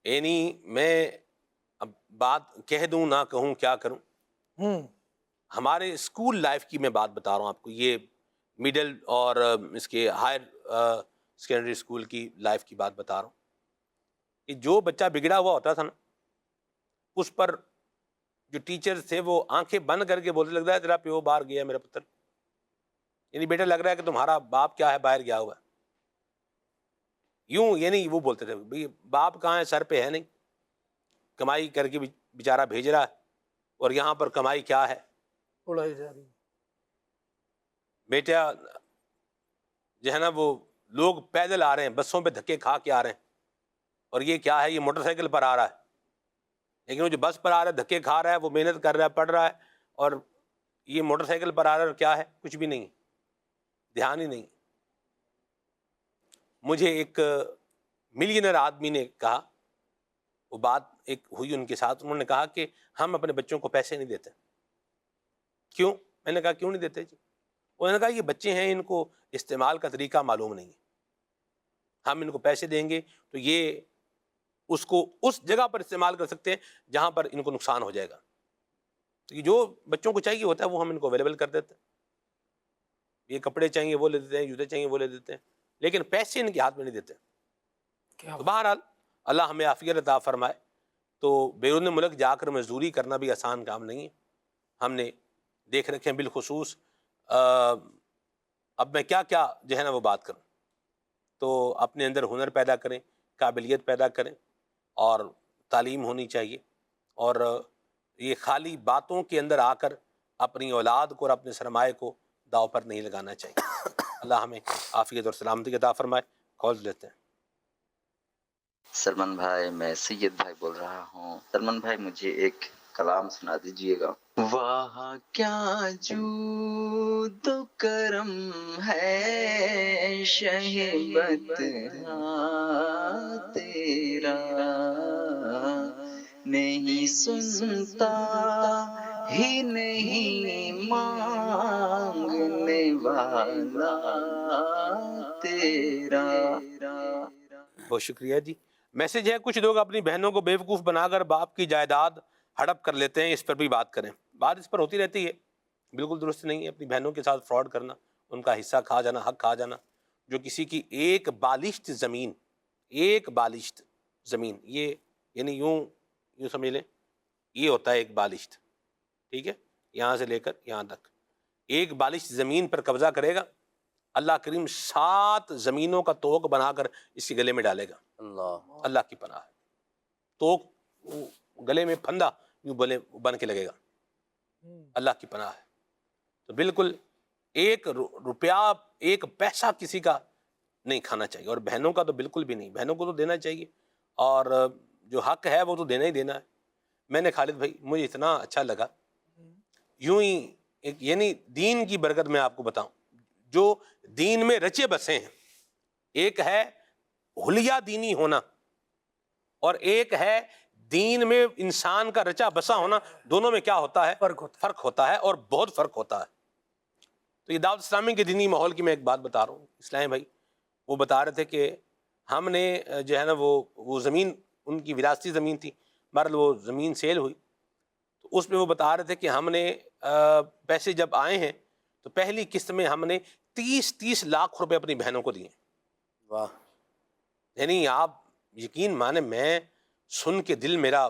یعنی میں اب بات کہہ دوں نہ کہوں کیا کروں، ہمارے اسکول لائف کی میں بات بتا رہا ہوں آپ کو، یہ مڈل اور اس کے ہائر سیکنڈری اسکول کی لائف کی بات بتا رہا ہوں کہ جو بچہ بگڑا ہوا ہوتا تھا نا، اس پر جو ٹیچر تھے وہ آنکھیں بند کر کے بولتے لگتا ہے تیرا پیو باہر گیا ہے میرا پتر، یعنی بیٹا لگ رہا ہے کہ تمہارا باپ کیا ہے باہر گیا ہوا ہے، یوں یعنی وہ بولتے تھے بھئی باپ کہاں ہے، سر پہ ہے نہیں، کمائی کر کے بیچارہ بھیج رہا ہے، اور یہاں پر کمائی کیا ہے، اڑائی جا رہی ہے۔ بیٹا جو ہے نا وہ لوگ پیدل آ رہے ہیں، بسوں پہ دھکے کھا کے آ رہے ہیں، اور یہ کیا ہے، یہ موٹر سائیکل پر آ رہا ہے، لیکن وہ جو بس پر آ رہا ہے دھکے کھا رہا ہے، وہ محنت کر رہا ہے، پڑھ رہا ہے، اور یہ موٹر سائیکل پر آ رہا ہے، اور کیا ہے، کچھ بھی نہیں، دھیان ہی نہیں۔ مجھے ایک ملینر آدمی نے کہا، وہ بات ایک ہوئی ان کے ساتھ، انہوں نے کہا کہ ہم اپنے بچوں کو پیسے نہیں دیتے۔ کیوں؟ میں نے کہا کیوں نہیں دیتے جی؟ انہوں نے کہا یہ بچے ہیں، ان کو استعمال کا طریقہ معلوم نہیں ہے، ہم ان کو پیسے دیں گے تو یہ اس کو اس جگہ پر استعمال کر سکتے ہیں جہاں پر ان کو نقصان ہو جائے گا، تو یہ جو بچوں کو چاہیے ہوتا ہے وہ ہم ان کو اویلیبل کر دیتے ہیں، یہ کپڑے چاہیے وہ لے دیتے ہیں، جوتے چاہیے وہ لے دیتے ہیں، لیکن پیسے ان کے ہاتھ میں نہیں دیتے۔ تو بہرحال اللہ ہمیں عافیت عطا فرمائے۔ تو بیرون ملک جا کر مزدوری کرنا بھی آسان کام نہیں ہے، ہم نے دیکھ رکھے ہیں، بالخصوص اب میں کیا کیا جو ہے نا وہ بات کروں، تو اپنے اندر ہنر پیدا کریں، قابلیت پیدا کریں، اور تعلیم ہونی چاہیے، اور یہ خالی باتوں کے اندر آ کر اپنی اولاد کو اور اپنے سرمایہ کو داؤ پر نہیں لگانا چاہیے۔ اللہ ہمیں عافیت اور سلامتی عطا فرمائے۔ کال لیتے ہیں۔ سلمان بھائی، میں سید بھائی بول رہا ہوں۔ سلمان بھائی مجھے ایک کلام سنا دیجئے گا۔ واہ کیا جود و کرم ہے شہبت تیرا، نہیں سنتا ہی نہیں مانگنے والا تیرا۔ بہت شکریہ جی۔ میسج ہے، کچھ لوگ اپنی بہنوں کو بیوقوف بنا کر باپ کی جائیداد ہڑپ کر لیتے ہیں، اس پر بھی بات کریں۔ بات اس پر ہوتی رہتی ہے، بالکل درست نہیں ہے اپنی بہنوں کے ساتھ فراڈ کرنا، ان کا حصہ کھا جانا، حق کھا جانا۔ جو کسی کی ایک بالشت زمین یہ یعنی یوں سمجھ لیں، یہ ہوتا ہے ایک بالشت، ٹھیک ہے، یہاں سے لے کر یہاں تک ایک بالشت زمین پر قبضہ کرے گا، اللہ کریم 7 زمینوں کا توق بنا کر اس کے گلے میں ڈالے گا۔ اللہ کی پناہ ہے، توق گلے میں پھندا یوں بن کے لگے گا، اللہ کی پناہ ہے۔ تو بالکل 1 روپیہ 1 پیسہ کسی کا نہیں کھانا چاہیے، اور بہنوں کا تو بالکل بھی نہیں، بہنوں کو تو دینا چاہیے، اور جو حق ہے وہ تو دینا ہی دینا ہے۔ میں نے خالد بھائی، مجھے اتنا اچھا لگا، یوں ہی ایک یعنی دین کی برکت میں آپ کو بتاؤں، جو دین میں رچے بسے ہیں، ایک ہے حلیہ دینی ہونا، اور ایک ہے دین میں انسان کا رچا بسا ہونا، دونوں میں کیا ہوتا ہے؟ فرق ہوتا ہے، اور بہت فرق ہوتا ہے۔ تو یہ دعوت اسلامی کے دینی ماحول کی میں ایک بات بتا رہا ہوں، اسلام بھائی وہ بتا رہے تھے کہ ہم نے جو ہے نا وہ زمین ان کی وراثتی زمین تھی، بہرحال وہ زمین سیل ہوئی، تو اس میں وہ بتا رہے تھے کہ ہم نے پیسے جب آئے ہیں تو پہلی قسط میں ہم نے 30 لاکھ روپے اپنی بہنوں کو دیے. واہ. یعنی آپ یقین مانے میں سن کے دل میرا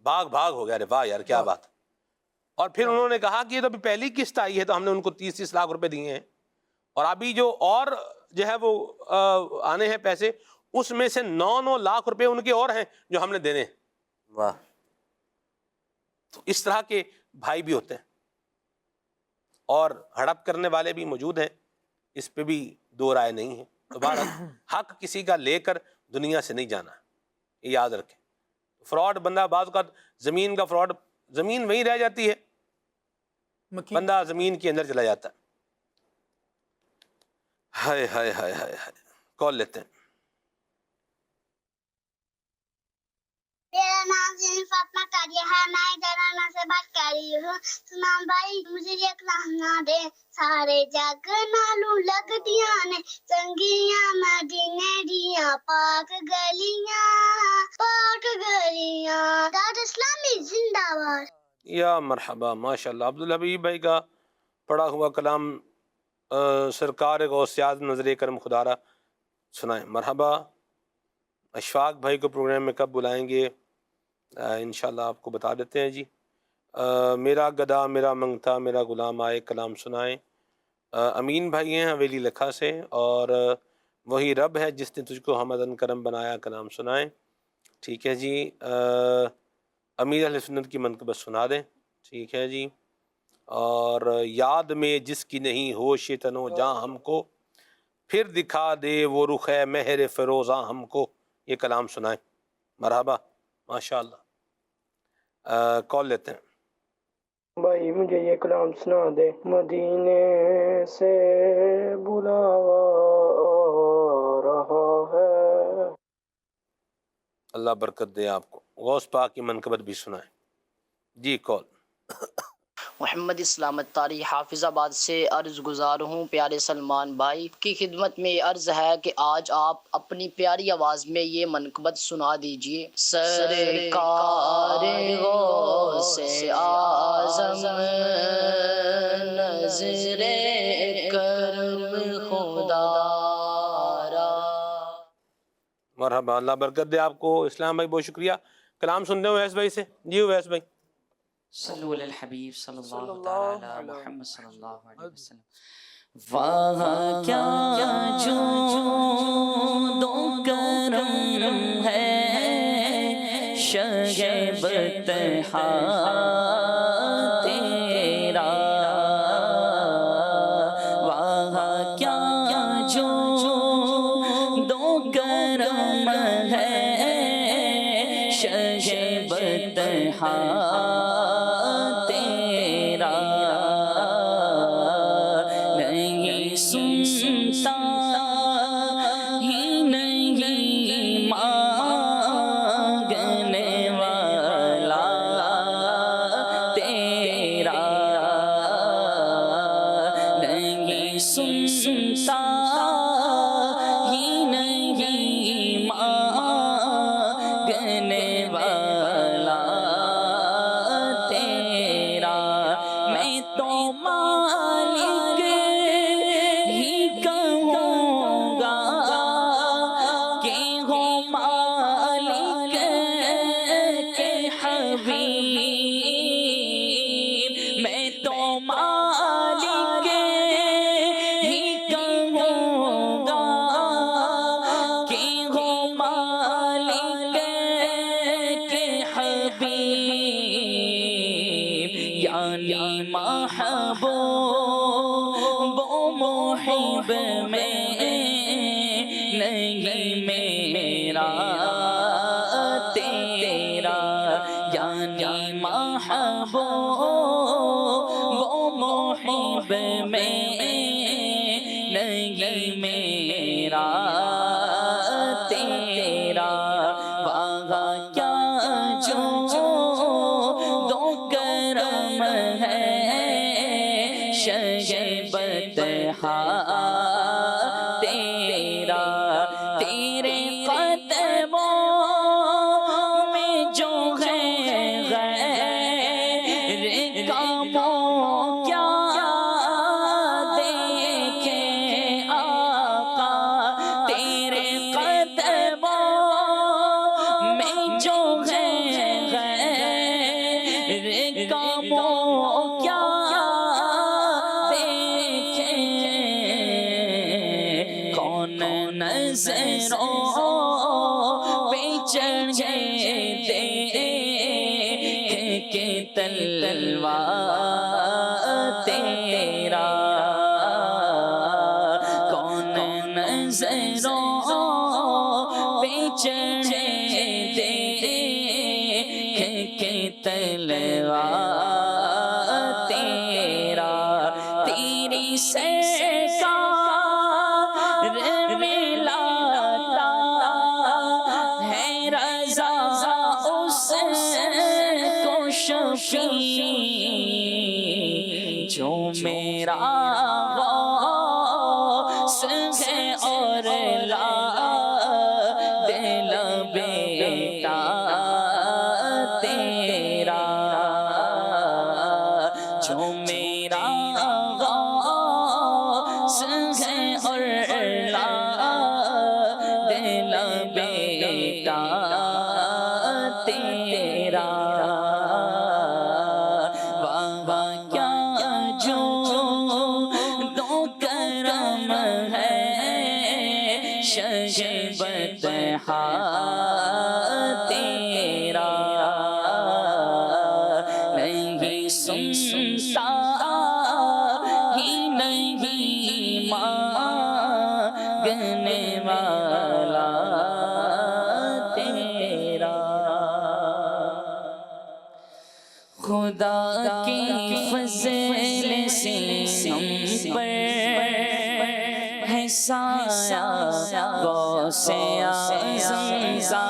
باغ ہو گیا. واہ یار کیا بات. اور پھر انہوں نے کہا کہ یہ تو ابھی پہلی قسط آئی ہے تو ہم نے ان کو 30 لاکھ روپے دیے ہیں, اور ابھی جو اور جو ہے وہ آنے ہیں پیسے, اس میں سے 9 لاکھ روپے ان کے اور ہیں جو ہم نے دینے ہیں. واہ. تو اس طرح کے بھائی بھی ہوتے ہیں اور ہڑپ کرنے والے بھی موجود ہیں, اس پہ بھی دو رائے نہیں ہے. تو بہرحال حق کسی کا لے کر دنیا سے نہیں جانا, یہ یاد رکھیں. فراڈ بندہ بعض اوقات زمین کا فراڈ, زمین وہیں رہ جاتی ہے, بندہ زمین کے اندر چلا جاتا ہے. ہائے ہائے ہائے ہائے ہائے. کال لیتے ہیں. میرا نام زین فاطمہ قادری ہے, میں جرانا سے بات کر رہی ہوں. سلام بھائی مجھے یہ کلام نہ دے, سارے جگ نالو لگ دیاں نے چنگیاں مدینے دیاں پاک گلیاں داد اسلامی زندہ باد. یا مرحبا, ماشاءاللہ. عبدالحبیب بھائی کا پڑھا ہوا کلام سرکار غوث اعظم نظر کرم خدا را سنائیں. مرحبا. اشفاق بھائی کو پروگرام میں کب بلائیں گے انشاءاللہ آپ کو بتا دیتے ہیں جی. میرا گدا میرا منگتا میرا غلام آئے کلام سنائیں. امین بھائی ہیں حویلی لکھا سے, اور وہی رب ہے جس نے تجھ کو حمدن کرم بنایا, کلام سنائیں. ٹھیک ہے جی. امیر اہل سنت کی منقبت سنا دیں. ٹھیک ہے جی. اور یاد میں جس کی نہیں ہوش تنو جہاں ہم کو, پھر دکھا دے وہ رخ ہے مہر فروزاں ہم کو, یہ کلام سنائیں. مرحبا, ماشاءاللہ. کال لیتے ہیں. بھائی مجھے یہ کلام سنا دے. مدینے سے بلاوا آ رہا ہے. اللہ برکت دے آپ کو. غوث پاک کی منقبت بھی سنائیں جی. کال. محمد اسلام اتاری حافظ آباد سے عرض گزار ہوں. پیارے سلمان بھائی کی خدمت میں عرض ہے کہ آج آپ اپنی پیاری آواز میں یہ منقبت سنا دیجئے. سرکار غوث اعظم نظر کرم خدا را. مرحبا, اللہ برکت دے آپ کو. اسلام بھائی بہت شکریہ. کلام سنتے ہیں اویس بھائی سے جی. اویس بھائی صلو علی الحبیب صلی اللہ تعالی علی محمد صلی اللہ علیہ وسلم. وہاں کیا جود و کرم ہے شہ بطحا تیرا. وہاں کیا جود و کرم ہے شہ بطحا تیرے قدموں میں جو ہے غیر نظروں پہ چڑھے دیکھ کے تلوار تیرا، کون نظروں پہ چڑھے دیکھ کے تلوار تیرا، تیری سرکار میں لاتا ہے رضا اس کو شفیع، جو میرا غوث ہے اور لا دل بیٹا تیرا، جو میرا غوث ہے اور لا دل بیٹا تیرا، واہ کیا جو دو کرم ہے شجر بطحا تیرا، نہیں سنتا ہی نہیں مانگنے والا تیرا، خدا کی فضل سے ہم پر ہے سایہ غوث اعظم کا،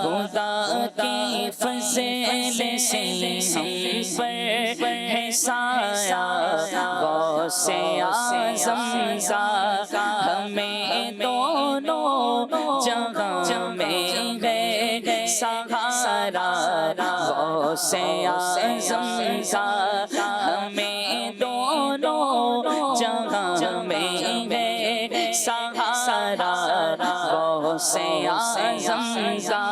خدا کی فضل سے ہم پر ہے سایہ غوث اعظم کا، ہمیں دونوں جہاں میں ہے سہارا غوث اعظم کا، ہمیں دونوں جہاں میں ہے سہارا غوث اعظم کا،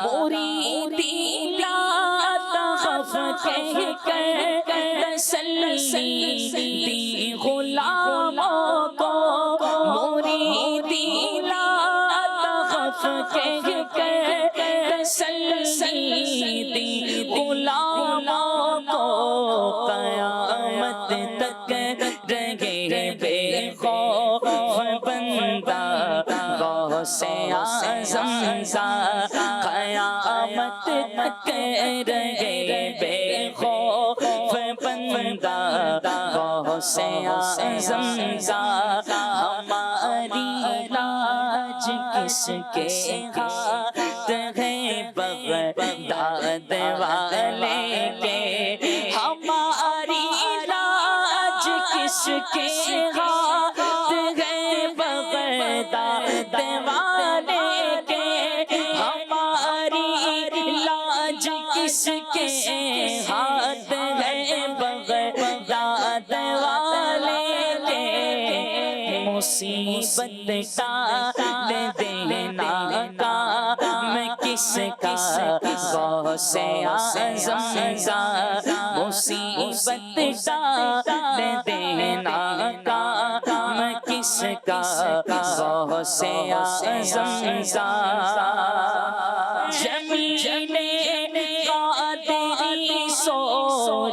مریدی لا تخف کہہ کر تسلی دی غلاموں کو، مریدی لا تخف کہہ کر تسلی دی غلاموں کو، قیامت تک رہے بے خوف بندہ غوث اعظم کا، قیامت تک رہے بے خوف بندہ غوث اعظم کا، ہماری لاج کس کے ہاتھ ہے بغداد والے کے، ہماری لاج کس کے ہاتھ ہے بغداد والے کے، ہماری لاج کس کے ہاتھ ہے بغداد والے کے، مصیبت ٹال دینا کام کس کا غوث اعظم کا، مصیبت ٹال دینا کام کس کا غوث اعظم کا، زمین قادری سو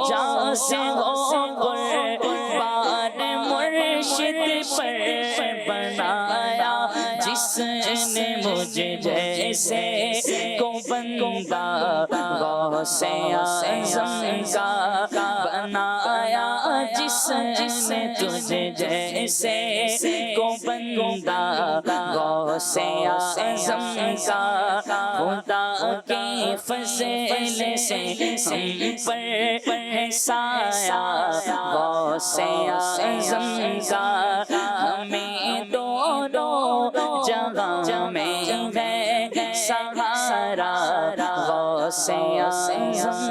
جا سے ہو قربان مرشد پر بنایا، جس نے مجھے جیسے کو بندہ غوث اعظم کا بنایا، جس نے تجھے جیسے کو بندہ غوث اعظم کا، خدا کی فضل سے ہم پر ہے سایہ غوث اعظم کا، ہمیں دونوں جہاں میں ہے سہارا غوث اعظم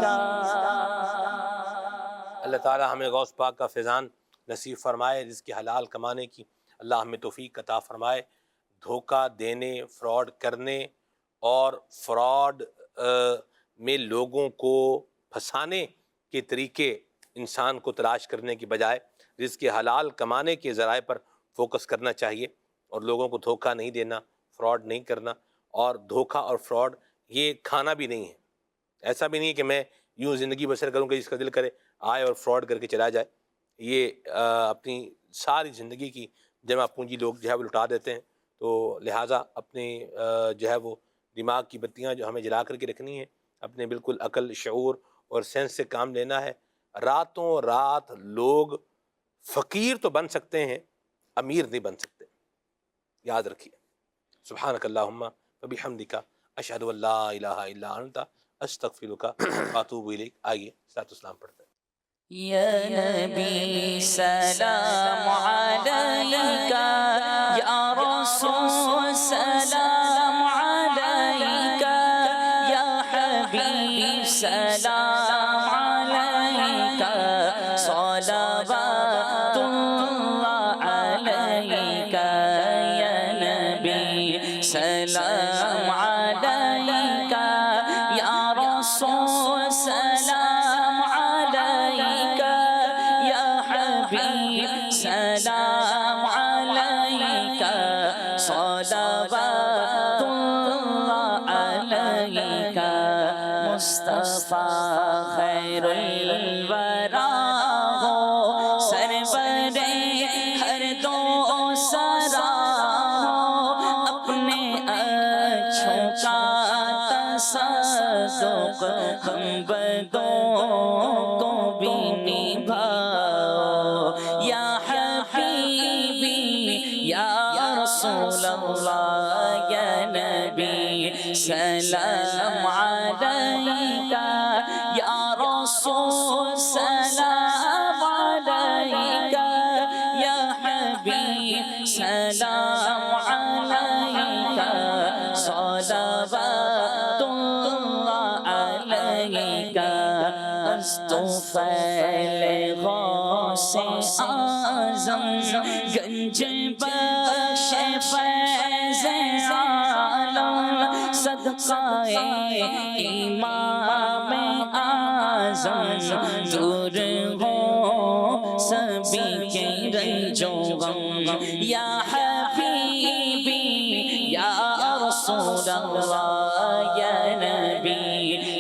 کا۔ اللہ تعالی ہمیں غوث پاک کا فیضان نصیب فرمائے، رزق حلال کمانے کی اللہ ہمیں توفیق عطا فرمائے، دھوکہ دینے، فراڈ کرنے اور فراڈ میں لوگوں کو پھنسانے کے طریقے انسان کو تلاش کرنے کی بجائے رزق حلال کمانے کے ذرائع پر فوکس کرنا چاہیے۔ اور لوگوں کو دھوکہ نہیں دینا، فراڈ نہیں کرنا، اور دھوکہ اور فراڈ یہ کھانا بھی نہیں ہے۔ ایسا بھی نہیں ہے کہ میں یوں زندگی بسر کروں کہ جس کا دل کرے آئے اور فراڈ کر کے چلا جائے۔ یہ اپنی ساری زندگی کی جمع پونجی لوگ جو ہے وہ لٹا دیتے ہیں۔ تو لہٰذا اپنے جو ہے وہ دماغ کی بتیاں جو ہمیں جلا کر کے رکھنی ہیں، اپنے بالکل عقل، شعور اور سینس سے کام لینا ہے۔ راتوں رات لوگ فقیر تو بن سکتے ہیں، امیر نہیں بن سکتے، یاد رکھیے۔ سبحانک اللہم وبحمدک، اشہد ان لا الہ الا انت، استغفرک واتوب الیک۔ آئیے صلاۃ السلام پڑھتے ہیں۔ یا نبی سلام علیکہ، یا رسول سلام علیکہ، یا حبیب سلام علیکہ، صلوات اللہ علیکہ، یا نبی سلام علیکہ، یا رسول سلام علیکہ، یا حبیب سلام علیکہ، صلوات اللہ علیکہ، مصطفیٰ خیر الورا ہو، سرور ہر دو سرا ہو، اپنے اچھوں کا تصدق ہم بدوں کو بھی نبھاؤ، یا حبیبی یا رسول اللہ، یا نبی سلام علیکہ، یا رسول سلام علیکہ، یا حبیب سلام علیکہ، صلوات اللہ علیکہ، استغفر غوث اعظم، گنج بخش فیض عالم، صدقہ امام اعظم، دور ہو سبھی کے رنج و غم، یا حبیبی یا رسول اللہ، یا نبی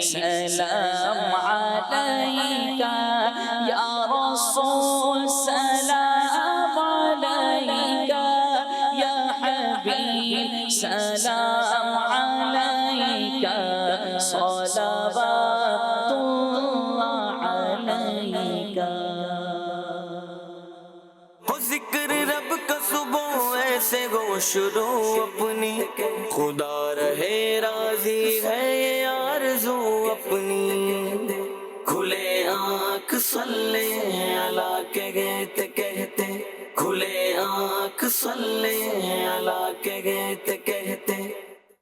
سلام علیکہ، یا رسول سلام علیکہ، یا حبیب سلام علیکہ، صلوات اللہ علیکہ۔ ہو ذکر رب کا صبح ایسے گو شروع اپنی، خدا رہے راضی ہے یہ آرزو اپنی، کھلے آنکھ صلی اللہ کے گیت کہتے، کھلے آنکھ صلی اللہ کے گیت کہتے،